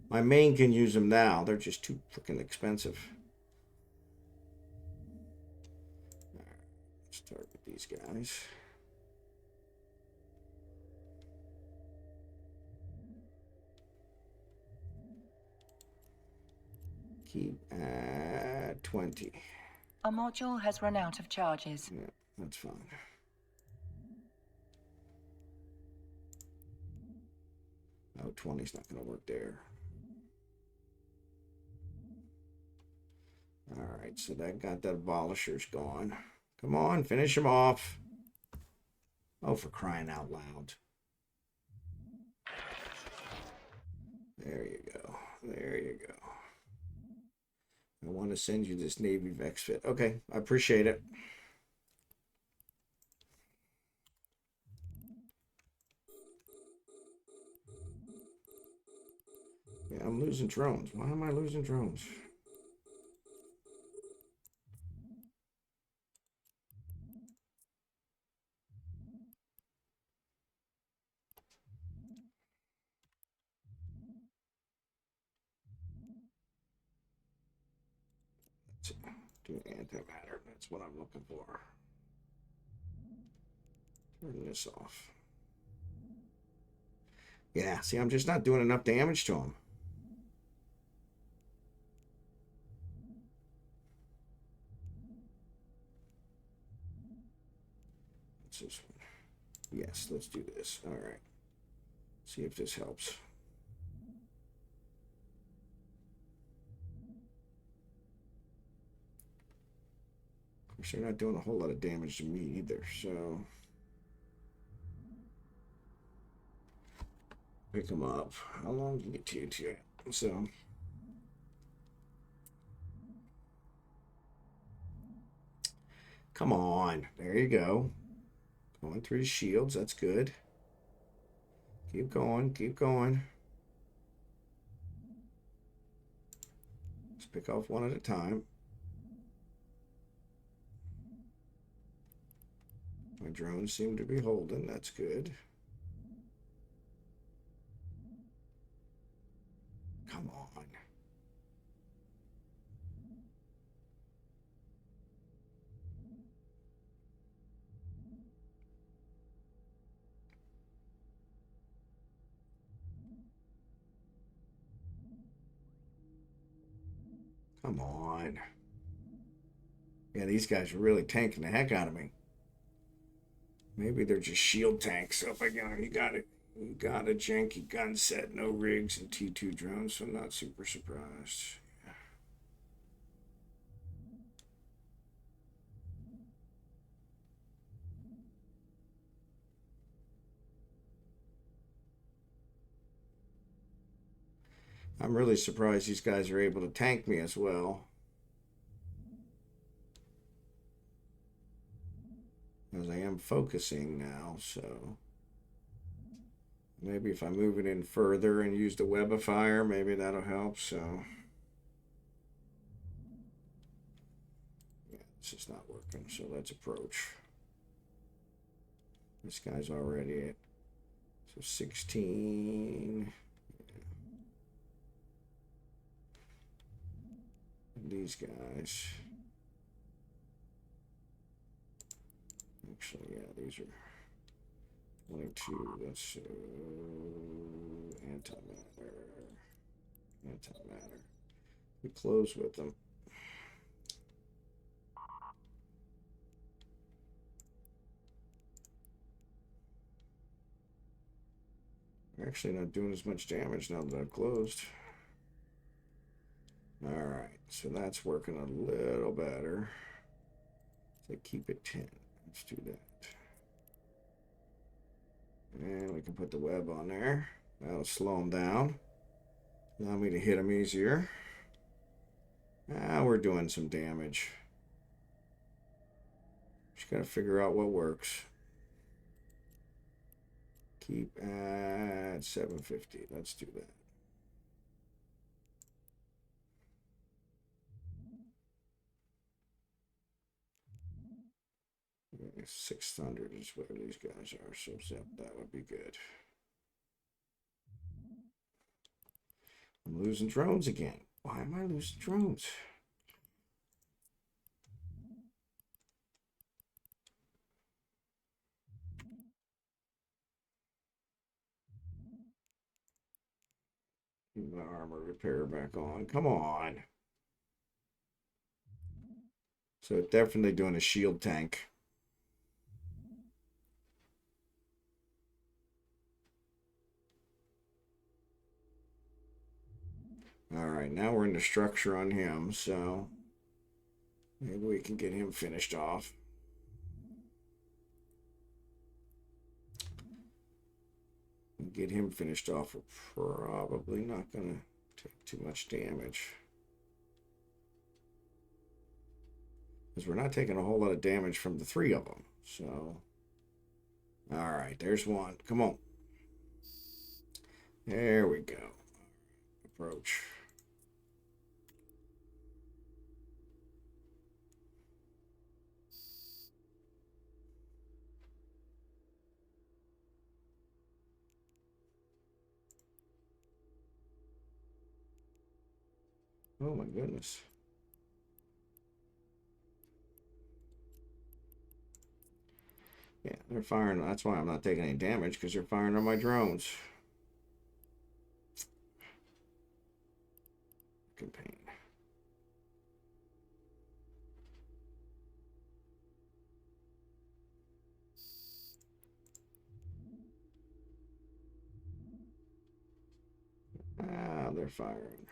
My main can use them now. They're just too freaking expensive. All right, let's start with these guys. Keep at 20. Our module has run out of charges. Yeah, that's fine. Oh, 20's not going to work there. All right, so that got the abolishers gone. Come on, finish him off. Oh, for crying out loud. There you go. There you go. I want to send you this Navy Vex fit. Okay, I appreciate it. Yeah, I'm losing drones. Why am I losing drones? Do antimatter. That's what I'm looking for. Turn this off. Yeah, see, I'm just not doing enough damage to him. What's this one? Yes, let's do this. All right. See if this helps. Of course, they're not doing a whole lot of damage to me either, so pick them up. How long do you get TNT? So come on. There you go. Going through the shields. That's good. Keep going. Keep going. Let's pick off one at a time. My drones seem to be holding. That's good. Come on. Come on. Yeah, these guys are really tanking the heck out of me. Maybe they're just shield tanks. So if I got you got it. You got a janky gun set, no rigs, and T2 drones, so I'm not super surprised. I'm really surprised these guys are able to tank me as well. As I am focusing now, so maybe if I move it in further and use the web of fire, maybe that'll help. So yeah, this is not working. So let's approach. This guy's already at 16. And these guys. Actually, yeah, these are 22. That's antimatter. Antimatter. We close with them. They're actually not doing as much damage now that I've closed. Alright, so that's working a little better. So keep it 10. Let's do that. And we can put the web on there. That'll slow them down. Allow me to hit them easier. We're doing some damage. Just gotta figure out what works. Keep at 750. Let's do that. 600 is where these guys are, so that would be good. I'm losing drones again. Why am I losing drones? Keep my armor repair back on. Come on. So definitely doing a shield tank. All right, now we're in the structure on him, so maybe we can get him finished off. Get him finished off. We're probably not going to take too much damage. Because we're not taking a whole lot of damage from the 3 of them. So, all right, there's one. Come on. There we go. Approach. Oh my goodness. Yeah, they're firing. That's why I'm not taking any damage, because they're firing on my drones. Campaign. They're firing.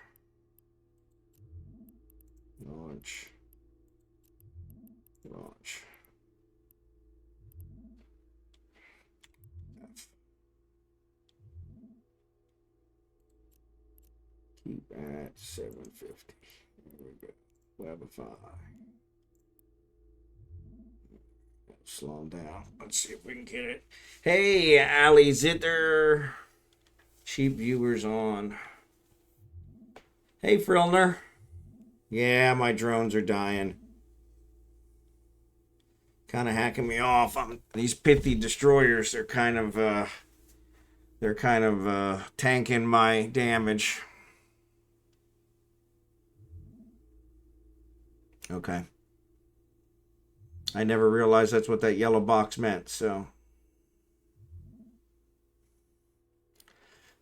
Launch. Launch. F. Keep at 750. There we go. Webify. Slow them down. Let's see if we can get it. Hey, aliztter. Cheap viewers on. Hey, Frilner. Yeah, my drones are dying. Kind of hacking me off. These pithy destroyers, they're kind of tanking my damage. Okay. I never realized that's what that yellow box meant, so.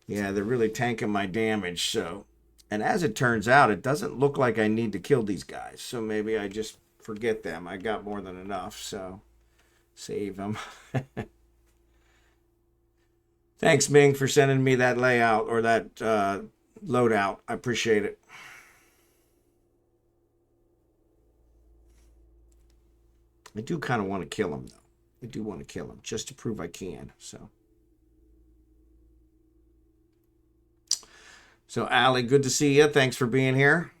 Yeah, they're really tanking my damage, so. And as it turns out, it doesn't look like I need to kill these guys, so maybe I just forget them. I got more than enough, so. Save them. Thanks, Ming, for sending me that layout or that loadout. I appreciate it. I do kind of want to kill him, though. I do want to kill him just to prove I can. So Allie, good to see you. Thanks for being here.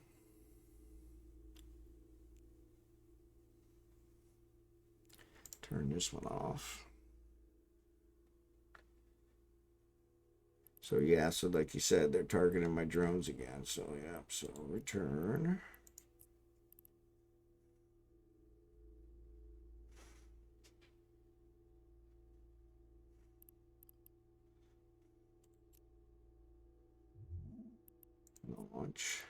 Turn this one off. So yeah, so like you said, they're targeting my drones again. So yeah, so return. Launch.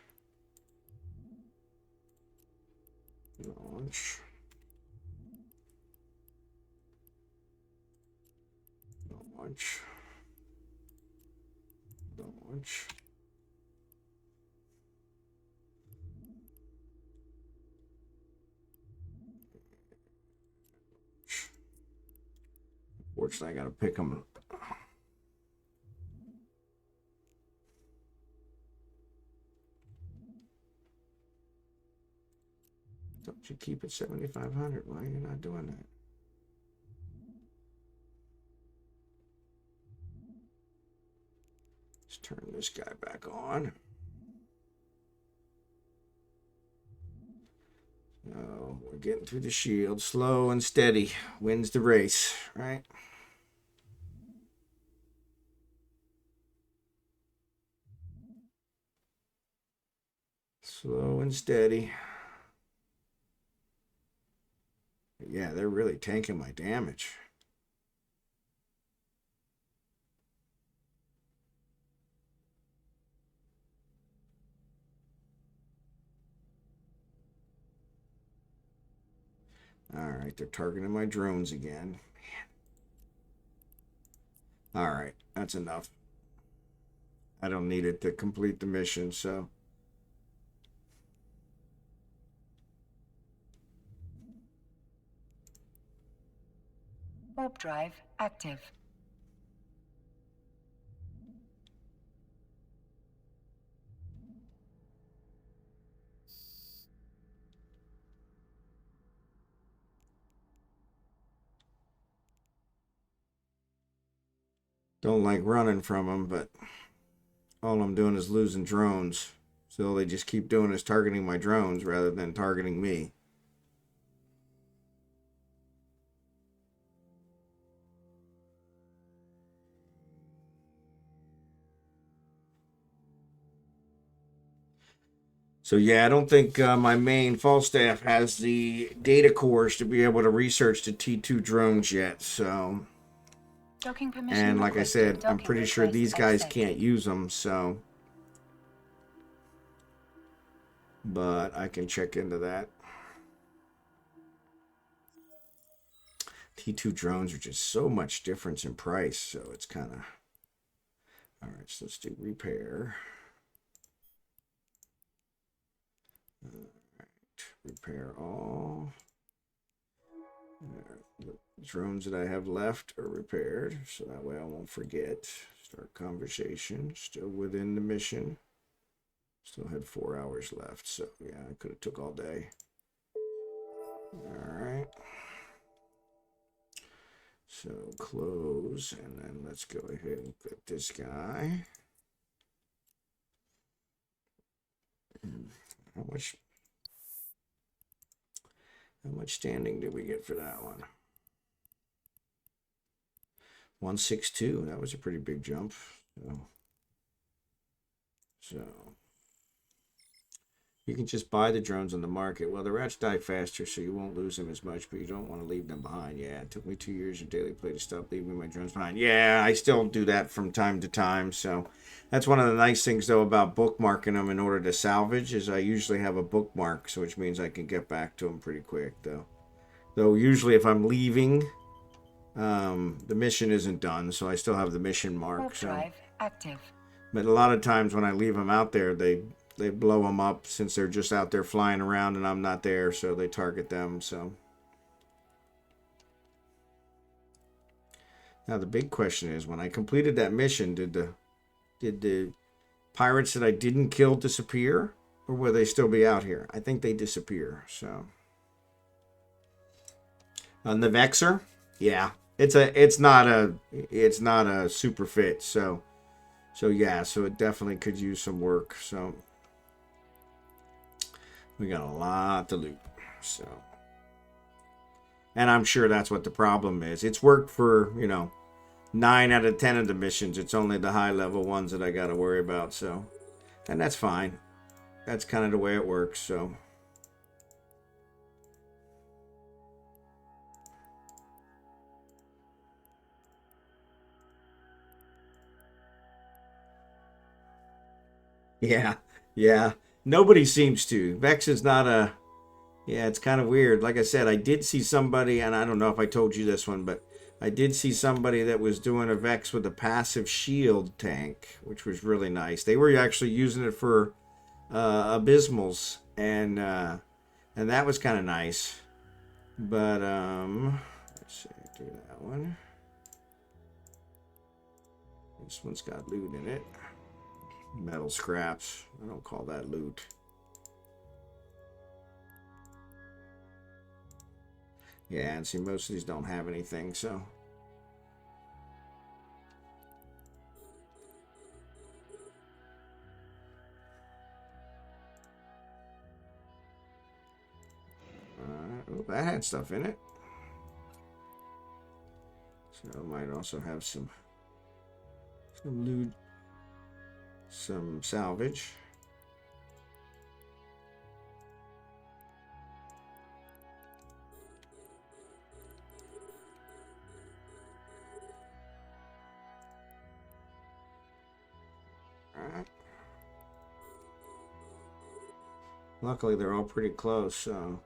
Launch. Launch. Launch. Fortunately, I gotta pick them. Don't you keep it 7,500? Why are you not doing that? Let's turn this guy back on. Oh, we're getting through the shield. Slow and steady wins the race, right? Slow and steady. Yeah, they're really tanking my damage. All right, they're targeting my drones again. Man. All right, that's enough. I don't need it to complete the mission, so. Warp drive active. Don't like running from them, but all I'm doing is losing drones. So all they just keep doing is targeting my drones rather than targeting me. So yeah, I don't think my main Falstaff has the data cores to be able to research the T2 drones yet. So, Docking permission and like I said, requested. I'm Docking pretty sure request these guys accepted. can't use them. So, but I can check into that. T2 drones are just so much difference in price, so it's kind of. All right, so let's do repair. All right, repair all. The drones that I have left are repaired, so that way I won't forget. Start conversation. Still within the mission. Still had 4 hours left, so yeah, I could have took all day. All right. So close, and then let's go ahead and get this guy. How much standing did we get for that one? 162. That was a pretty big jump. So you can just buy the drones on the market. Well, the rats die faster, so you won't lose them as much, but you don't want to leave them behind. Yeah, it took me 2 years of daily play to stop leaving my drones behind. Yeah, I still do that from time to time. So that's one of the nice things, though, about bookmarking them in order to salvage is I usually have a bookmark, so which means I can get back to them pretty quick, though. Though usually if I'm leaving, the mission isn't done, so I still have the mission mark. Warp drive active. But a lot of times when I leave them out there, they blow them up since they're just out there flying around and I'm not there, so they target them. So Now the big question is, when I completed that mission, did the pirates that I didn't kill disappear, or will they still be out here? I think they disappear. So on the Vexor, yeah, it's not a super fit. So yeah, so it definitely could use some work. So we got a lot to loot. So, and I'm sure that's what the problem is. It's worked for 9 out of 10 of the missions. It's only the high level ones that I got to worry about. So, and that's fine. That's kind of the way it works. So. Yeah, yeah. Nobody seems to. Vex is not a. Yeah, it's kind of weird. Like I said, I did see somebody, and I don't know if I told you this one, but I did see somebody that was doing a Vex with a passive shield tank, which was really nice. They were actually using it for abysmals, and that was kind of nice. But let's see, do that one. This one's got loot in it. Metal scraps. I don't call that loot. Yeah, and see, most of these don't have anything, so. Oh, that had stuff in it. So it might also have some loot, some salvage. Alright. Luckily, they're all pretty close, so.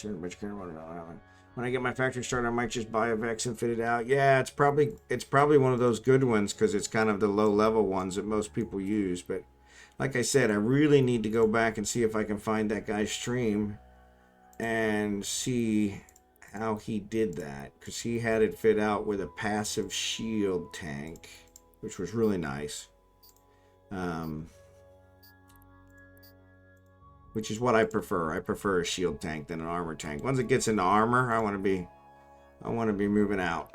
When I get my factory started, I might just buy a Vex and fit it out. Yeah, it's probably one of those good ones because it's kind of the low level ones that most people use. But like I said, I really need to go back and see if I can find that guy's stream and see how he did that, because he had it fit out with a passive shield tank, which was really nice. Which is what I prefer. I prefer a shield tank than an armor tank. Once it gets into armor, I want to be moving out.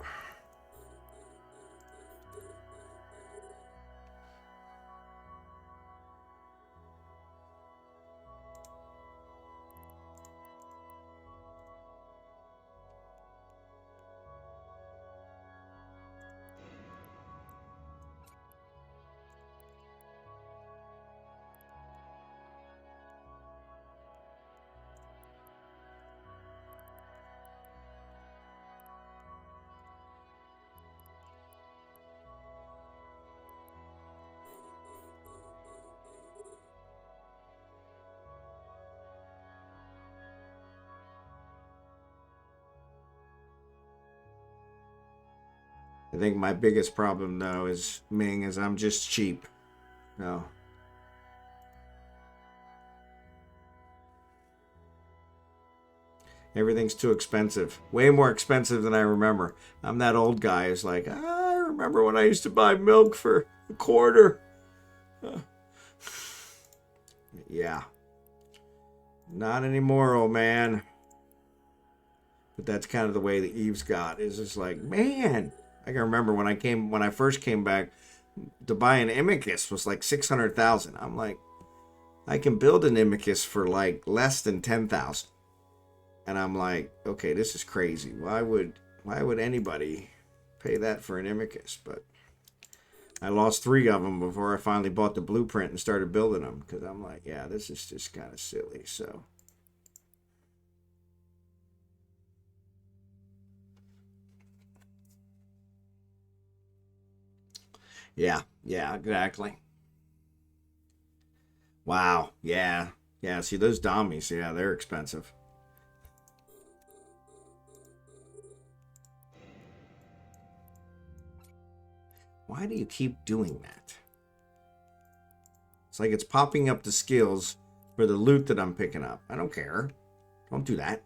I think my biggest problem, though, is I'm just cheap. No. Everything's too expensive. Way more expensive than I remember. I'm that old guy who's like, I remember when I used to buy milk for a quarter. Yeah. Not anymore, old man. But that's kind of the way that Eve's got. Is just like, man. I can remember when I first came back, to buy an Imicus was like 600,000. I'm like, I can build an Imicus for like less than 10,000. And I'm like, okay, this is crazy. Why would anybody pay that for an Imicus? But I lost 3 of them before I finally bought the blueprint and started building them, because I'm like, yeah, this is just kind of silly. So. Yeah, exactly. Wow, yeah. See, those dummies, yeah, they're expensive. Why do you keep doing that? It's like it's popping up the skills for the loot that I'm picking up. I don't care. Don't do that.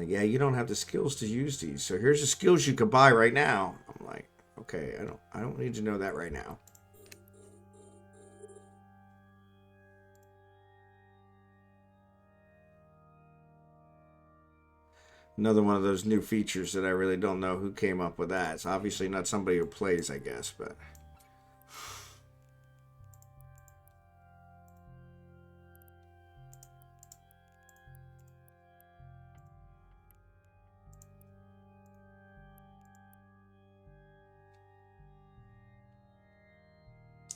Like, yeah, you don't have the skills to use these. So here's the skills you could buy right now. I'm like, okay, I don't need to know that right now. Another one of those new features that I really don't know who came up with that. It's obviously not somebody who plays, I guess, but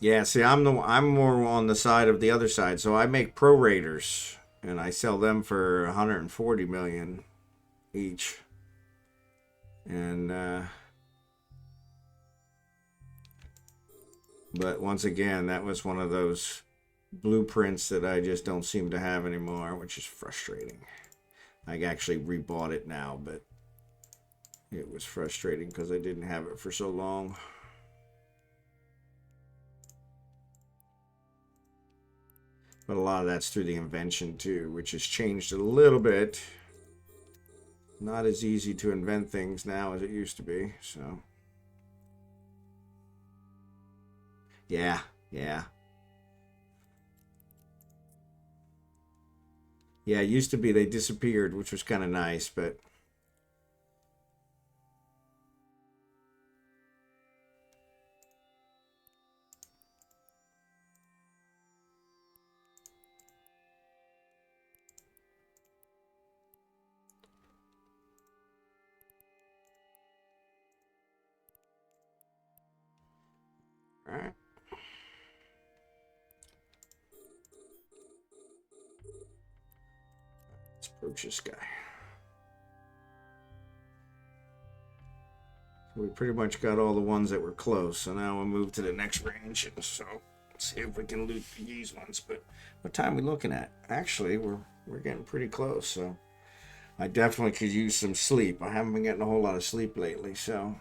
yeah, see, I'm more on the side of the other side. So I make pro raiders and I sell them for 140 million each. And but once again, that was one of those blueprints that I just don't seem to have anymore, which is frustrating. I actually rebought it now, but it was frustrating because I didn't have it for so long. But a lot of that's through the invention too, which has changed a little bit. Not as easy to invent things now as it used to be, so. Yeah, yeah. Yeah, it used to be they disappeared, which was kind of nice, but all right. Let's approach this guy. So we pretty much got all the ones that were close, so now we'll move to the next range, and so let's see if we can loot these ones. But what time are we looking at? Actually, we're getting pretty close, so I definitely could use some sleep. I haven't been getting a whole lot of sleep lately, so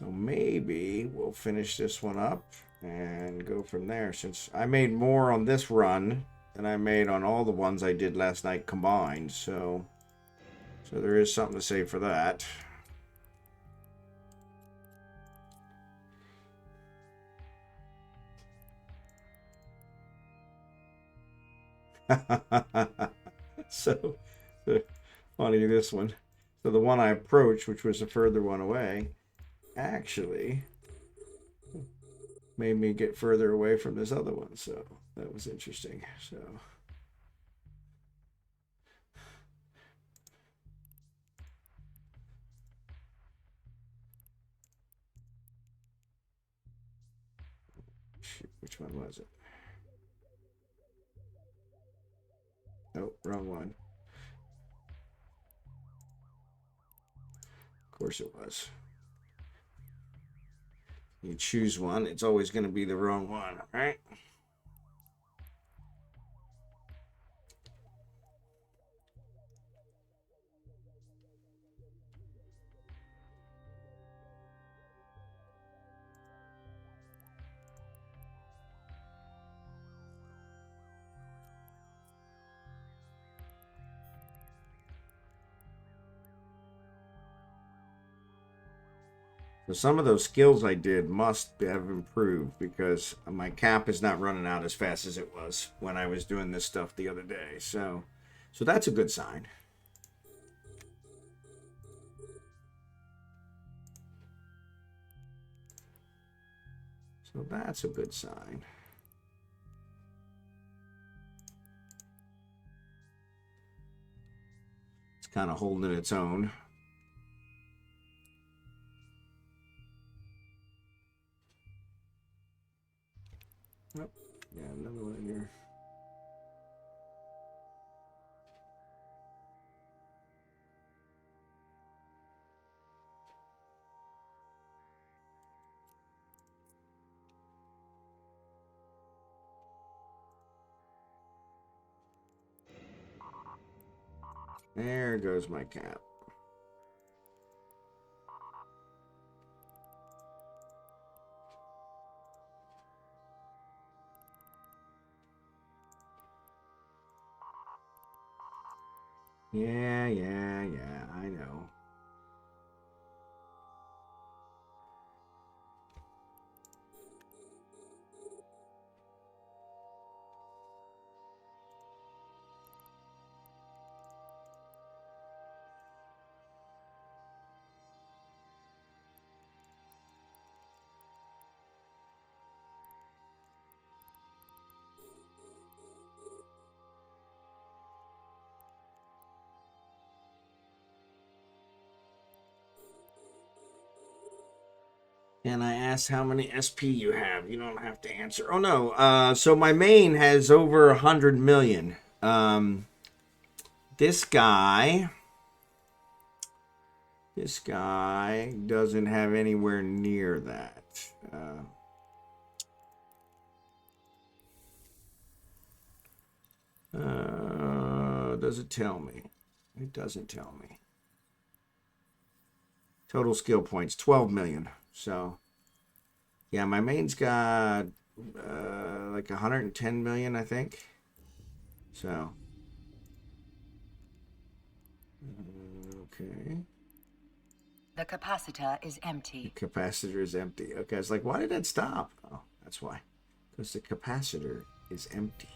maybe we'll finish this one up and go from there, since I made more on this run than I made on all the ones I did last night combined, so there is something to say for that. so funny, this one. So the one I approached, which was the further one away, actually made me get further away from this other one. So that was interesting. So shoot, which one was it? Oh, wrong one. Of course it was. You choose one, it's always going to be the wrong one, right? So some of those skills I did must have improved because my cap is not running out as fast as it was when I was doing this stuff the other day. So that's a good sign. So that's a good sign. It's kind of holding its own. Oh, yeah, another one in here. There goes my cap. Yeah, I know. And I asked how many SP you have. You don't have to answer. Oh no. So my main has over 100 million. This guy, doesn't have anywhere near that. Does it tell me? It doesn't tell me. Total skill points 12 million. So yeah, my main's got like 110 million, I think. So okay. The capacitor is empty. The capacitor is empty. Okay, I was like, why did that stop? Oh, that's why. Because the capacitor is empty.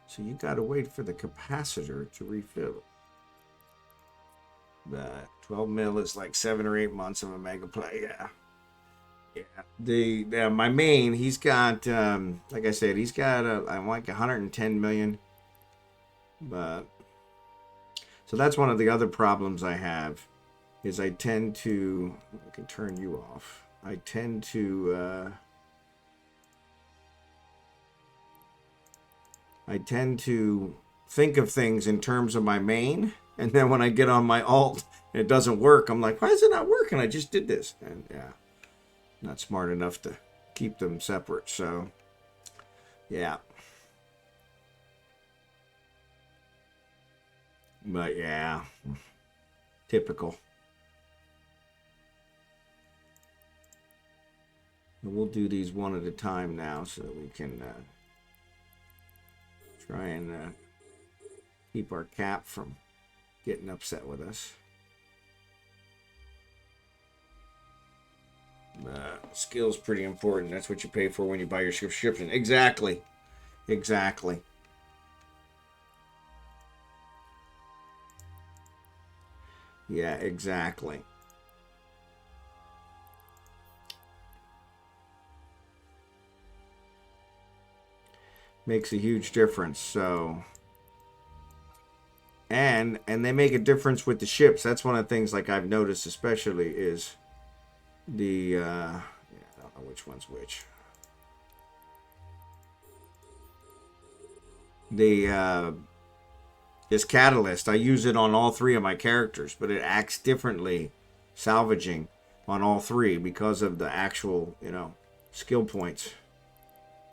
So you gotta wait for the capacitor to refill. But 12 mil is like 7 or 8 months of a mega play. Yeah. Yeah. My main, he's got like I said, he's got I'm like 110 million. But so that's one of the other problems I have is I tend to I can turn you off. I tend to think of things in terms of my main, and then when I get on my alt and it doesn't work, I'm like, why is it not working? I just did this. And yeah, not smart enough to keep them separate. So yeah. But yeah, typical. We'll do these one at a time now so that we can try and keep our cap from getting upset with us. Skill's pretty important. That's what you pay for when you buy your subscription. Exactly. Exactly. Yeah, exactly. Makes a huge difference. So and they make a difference with the ships. That's one of the things like I've noticed especially is the I don't know which one's which. The this catalyst, I use it on all three of my characters, but it acts differently salvaging on all three because of the actual, skill points.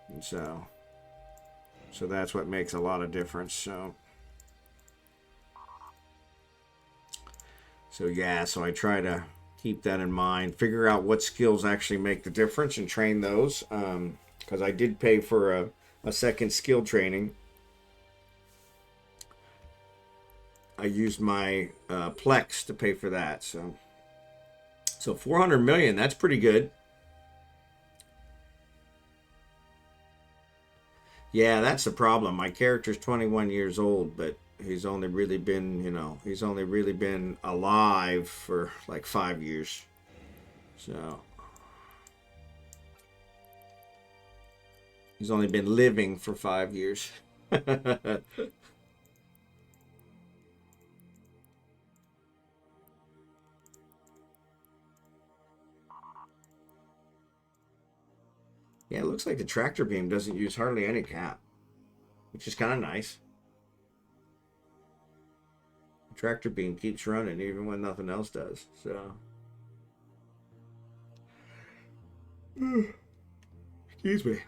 And so that's what makes a lot of difference. So yeah, so I try to keep that in mind, figure out what skills actually make the difference and train those. Because I did pay for a second skill training. I used my Plex to pay for that. So 400 million, that's pretty good. Yeah, that's the problem. My character's 21 years old, but he's only really been, alive for like 5 years. So he's only been living for 5 years. Yeah, it looks like the tractor beam doesn't use hardly any cap, which is kind of nice. The tractor beam keeps running even when nothing else does. So, excuse me.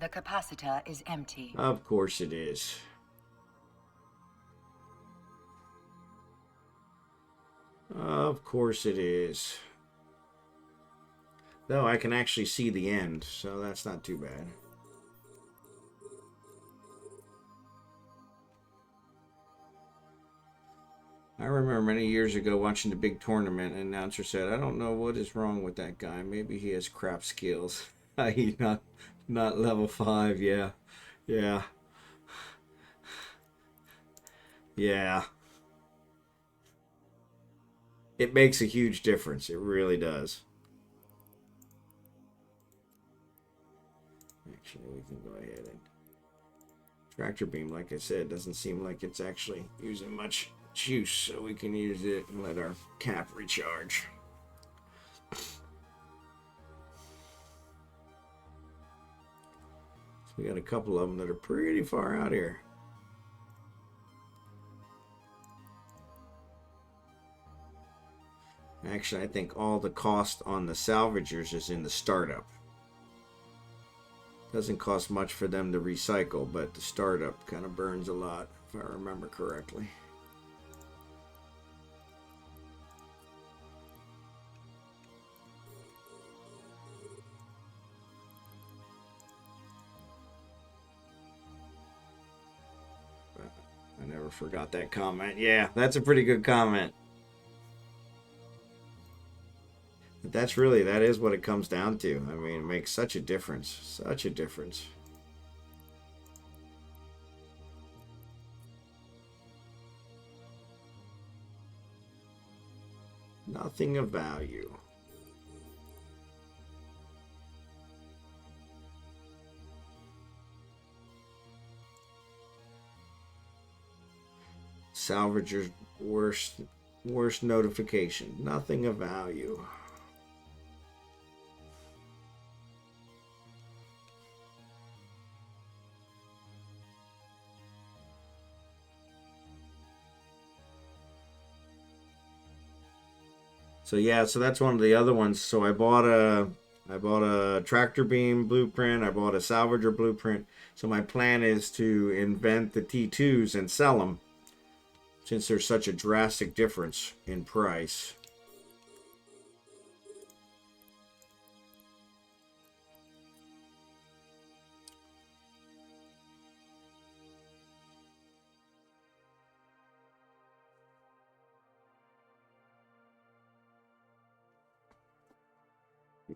The capacitor is empty. Of course it is. Of course it is. Though I can actually see the end, so that's not too bad. I remember many years ago watching the big tournament, an announcer said, "I don't know what is wrong with that guy. Maybe he has crap skills." He's not level 5, yeah. Yeah. Yeah. It makes a huge difference. It really does. Actually, we can go ahead and tractor beam, like I said, doesn't seem like it's actually using much juice, so we can use it and let our cap recharge. So we got a couple of them that are pretty far out here. Actually, I think all the cost on the salvagers is in the startup. Doesn't cost much for them to recycle, but the startup kind of burns a lot, if I remember correctly. But I never forgot that comment. Yeah, that's a pretty good comment. But that is what it comes down to. I mean, it makes such a difference. Such a difference. Nothing of value. Salvager's worst notification. Nothing of value. So yeah, so that's one of the other ones. So I bought a tractor beam blueprint. I bought a salvager blueprint. So my plan is to invent the T2s and sell them, since there's such a drastic difference in price.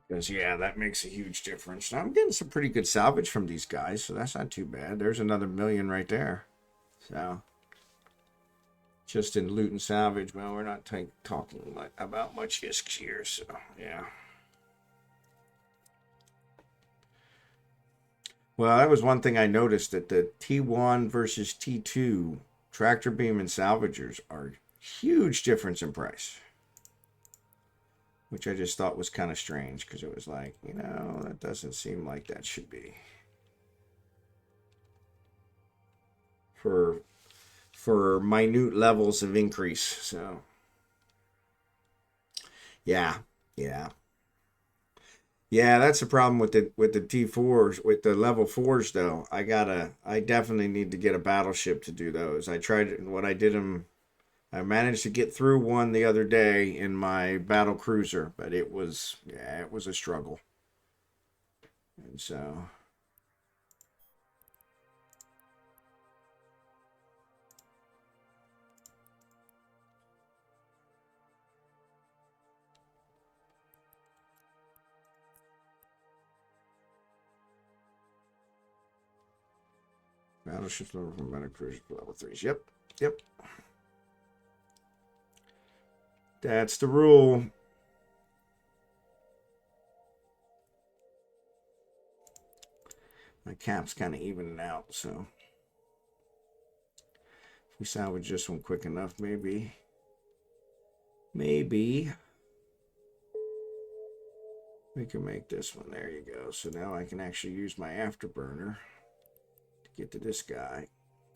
Because, yeah, that makes a huge difference. Now, I'm getting some pretty good salvage from these guys, so that's not too bad. There's another million right there. So, just in loot and salvage, well, we're not talking about much discs here, so, yeah. Well, that was one thing I noticed, that the T1 versus T2 tractor beam and salvagers are huge difference in price. Which I just thought was kind of strange, because it was like, that doesn't seem like that should be. For minute levels of increase. So yeah. Yeah, that's the problem with the T4s, with the level 4s though. I definitely need to get a battleship to do those. I managed to get through one the other day in my battle cruiser, but it was a struggle. And so battleships level from battle cruiser to level 3s. Yep. That's the rule. My cap's kind of evening out, so if we salvage this one quick enough, maybe we can make this one. There you go. So now I can actually use my afterburner to get to this guy.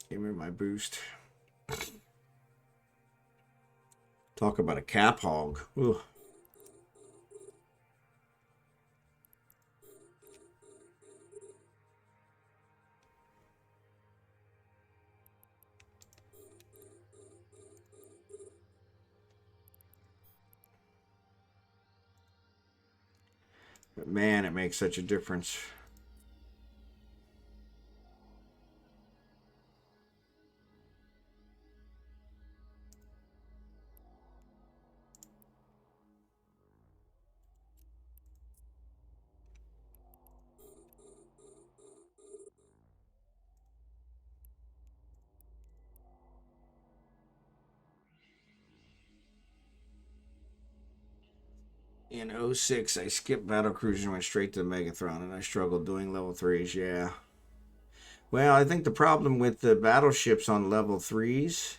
Give me my boost. Talk about a cap hog. Ooh. But man, it makes such a difference. In '06, I skipped battlecruisers and went straight to the Megathron, and I struggled doing level 3s, yeah. Well, I think the problem with the battleships on level 3s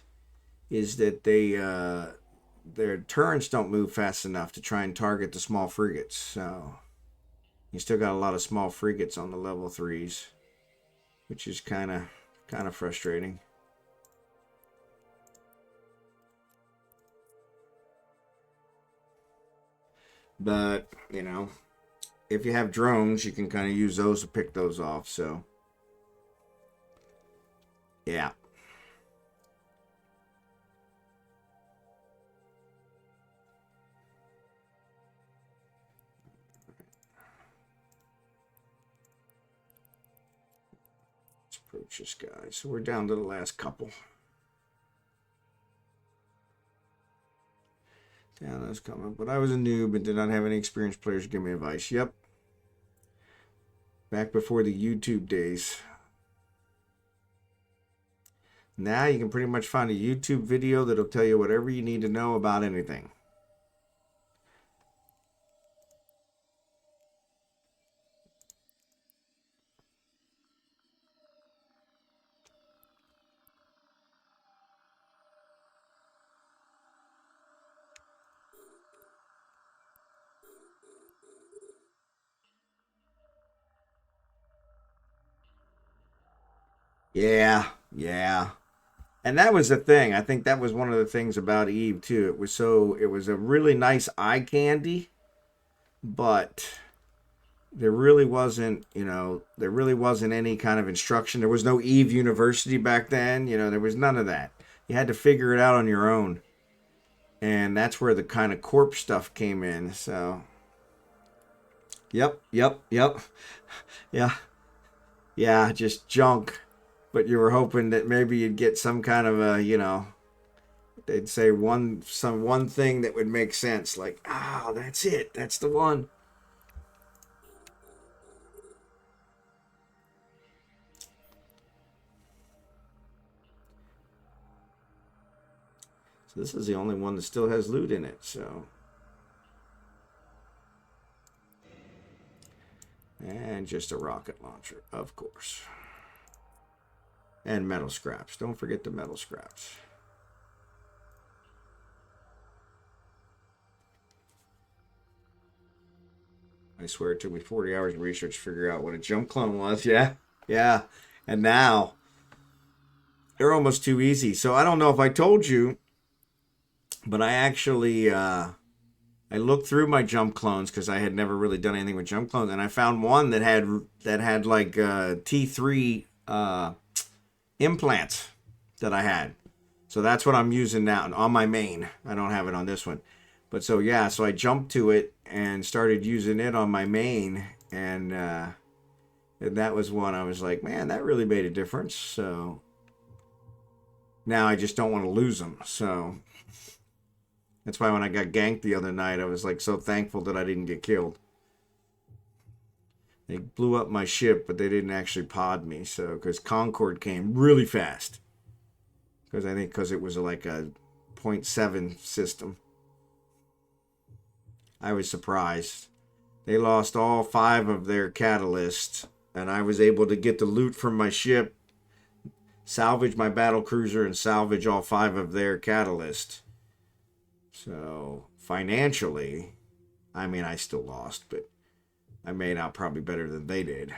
is that their turrets don't move fast enough to try and target the small frigates, so you still got a lot of small frigates on the level 3s, which is kind of frustrating. But, you know, if you have drones, you can kind of use those to pick those off, so yeah. Let's approach this guy. So we're down to the last couple. Yeah, that's coming. But I was a noob and did not have any experienced players to give me advice. Yep. Back before the YouTube days. Now you can pretty much find a YouTube video that'll tell you whatever you need to know about anything. Yeah, yeah. And that was the thing. I think that was one of the things about Eve too. It was a really nice eye candy, but there really wasn't, there really wasn't any kind of instruction. There was no Eve University back then, there was none of that. You had to figure it out on your own. And that's where the kind of corp stuff came in. So, yep. Yeah. Yeah, just junk. But you were hoping that maybe you'd get some kind of they'd say one thing that would make sense, like, that's it, that's the one. So this is the only one that still has loot in it, so. And just a rocket launcher, of course. And metal scraps. Don't forget the metal scraps. I swear it took me 40 hours of research to figure out what a jump clone was. Yeah. Yeah. And now they're almost too easy. So I don't know if I told you, but I actually I looked through my jump clones because I had never really done anything with jump clones, and I found one that had like T3 implants that I had. So that's what I'm using now on my main. I don't have it on this one. But so yeah, so I jumped to it and started using it on my main, and that was one I was like, man, that really made a difference. So now I just don't want to lose them. So that's why when I got ganked the other night, I was like so thankful that I didn't get killed. They blew up my ship, but they didn't actually pod me. So because Concorde came really fast, because it was like a 0.7 system. I was surprised. They lost all 5 of their catalysts, and I was able to get the loot from my ship, salvage my battle cruiser, and salvage all 5 of their catalysts. So financially, I mean, I still lost, but I made out probably better than they did.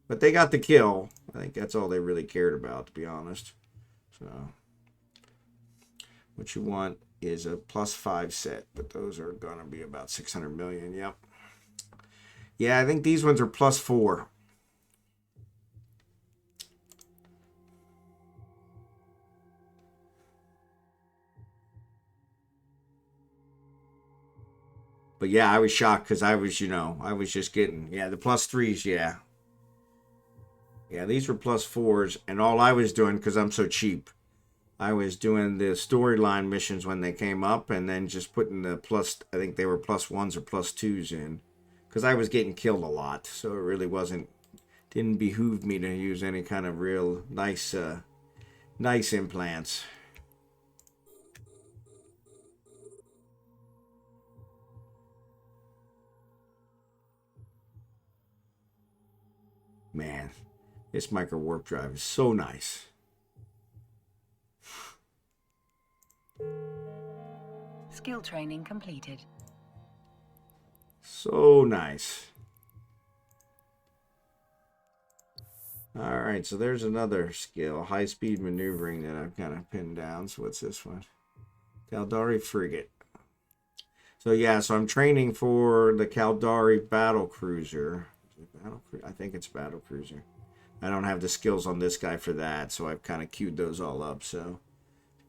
But they got the kill. I think that's all they really cared about, to be honest. So what you want is a +5 set, but those are going to be about 600 million. Yep. Yeah, I think these ones are +4. But yeah, I was shocked because I was, I was just getting, the +3s, yeah. Yeah, these were +4s, and all I was doing, because I'm so cheap, I was doing the storyline missions when they came up, and then just putting the I think they were +1s or +2s in, because I was getting killed a lot, so it really didn't behoove me to use any kind of real nice implants. Man, this micro warp drive is so nice. Skill training completed. So nice. All right, so there's another skill, high-speed maneuvering, that I've kind of pinned down. So what's this one? Caldari frigate. So yeah, so I'm training for the Caldari battle cruiser. I think it's battle cruiser. I don't have the skills on this guy for that, so I've kind of queued those all up. So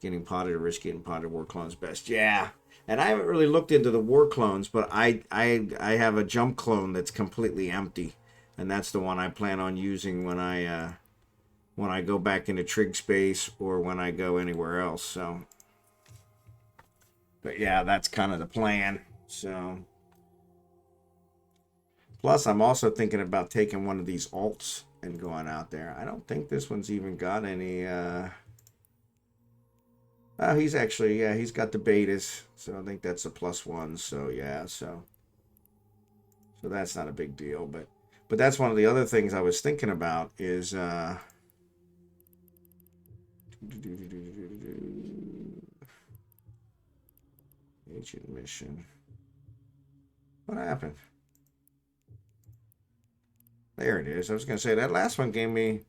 getting potted or risk getting potted, war clones best. Yeah, and I haven't really looked into the war clones, but I have a jump clone that's completely empty, and that's the one I plan on using when I go back into trig space or when I go anywhere else. So, but yeah, that's kind of the plan. So, plus I'm also thinking about taking one of these alts and going out there. I don't think this one's even got any. Oh, he's actually, he's got the betas, so I think that's a +1. So yeah, so that's not a big deal. But that's one of the other things I was thinking about is agent mission. What happened? There it is. I was gonna say that last one gave me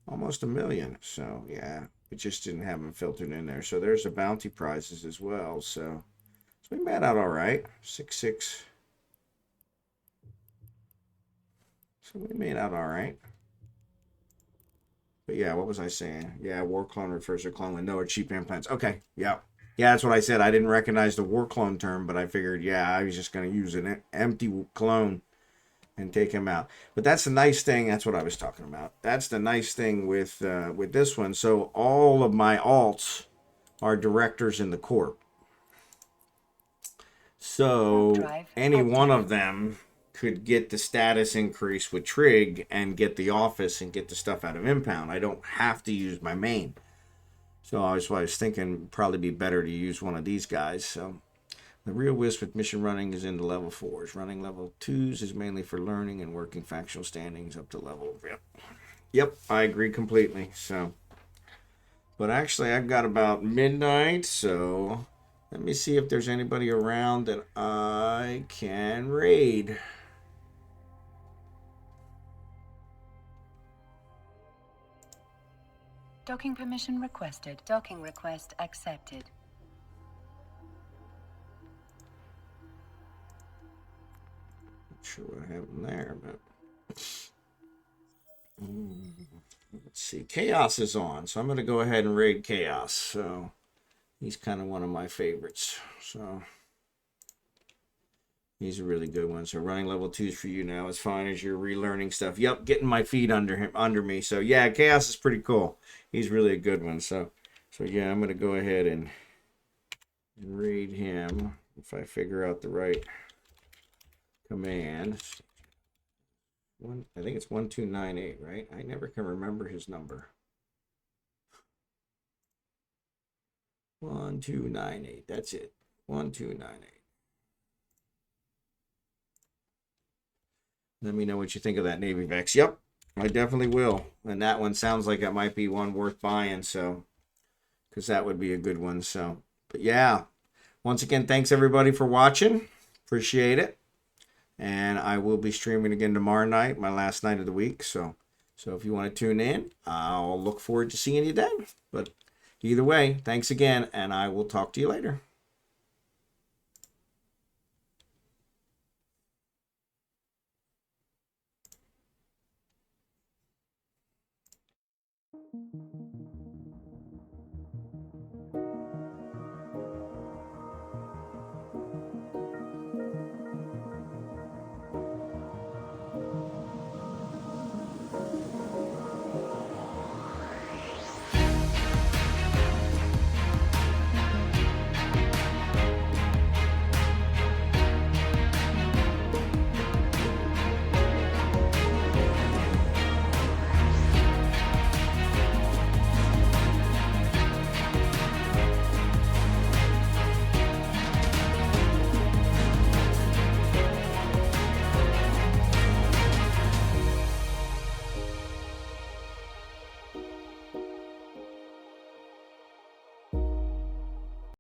almost 1 million. So yeah, it just didn't have them filtered in there. So there's the bounty prizes as well. So we made out all right. 6-6. So we made out all right. But yeah, what was I saying? Yeah, war clone refers to a clone with no or cheap implants. Okay, yeah. Yeah, that's what I said. I didn't recognize the war clone term, but I figured, yeah, I was just going to use an empty clone and take him out. But that's the nice thing. That's what I was talking about. That's the nice thing with this one. So all of my alts are directors in the corp. So any one of them could get the status increase with trig and get the office and get the stuff out of impound. I don't have to use my main. So I was thinking probably be better to use one of these guys. So the real wisp with mission running is into level 4s. Running level 2s is mainly for learning and working factional standings up to level. Yep, I agree completely. So, but actually I've got about midnight, so let me see if there's anybody around that I can raid. Docking permission requested. Docking request accepted. Not sure what happened there, but let's see. Chaos is on, so I'm going to go ahead and raid Chaos. So he's kind of one of my favorites. So he's a really good one. So running level 2s for you now as fine as you're relearning stuff. Yep, getting my feet under me. So yeah, Chaos is pretty cool. He's really a good one. So yeah, I'm gonna go ahead and raid him if I figure out the right command. I think it's 1298, right? I never can remember his number. 1298. That's it. 1298. Let me know what you think of that Navy Vex. Yep, I definitely will. And that one sounds like it might be one worth buying. So, because that would be a good one. So, but yeah, once again, thanks everybody for watching. Appreciate it. And I will be streaming again tomorrow night, my last night of the week. So if you want to tune in, I'll look forward to seeing you then. But either way, thanks again, and I will talk to you later.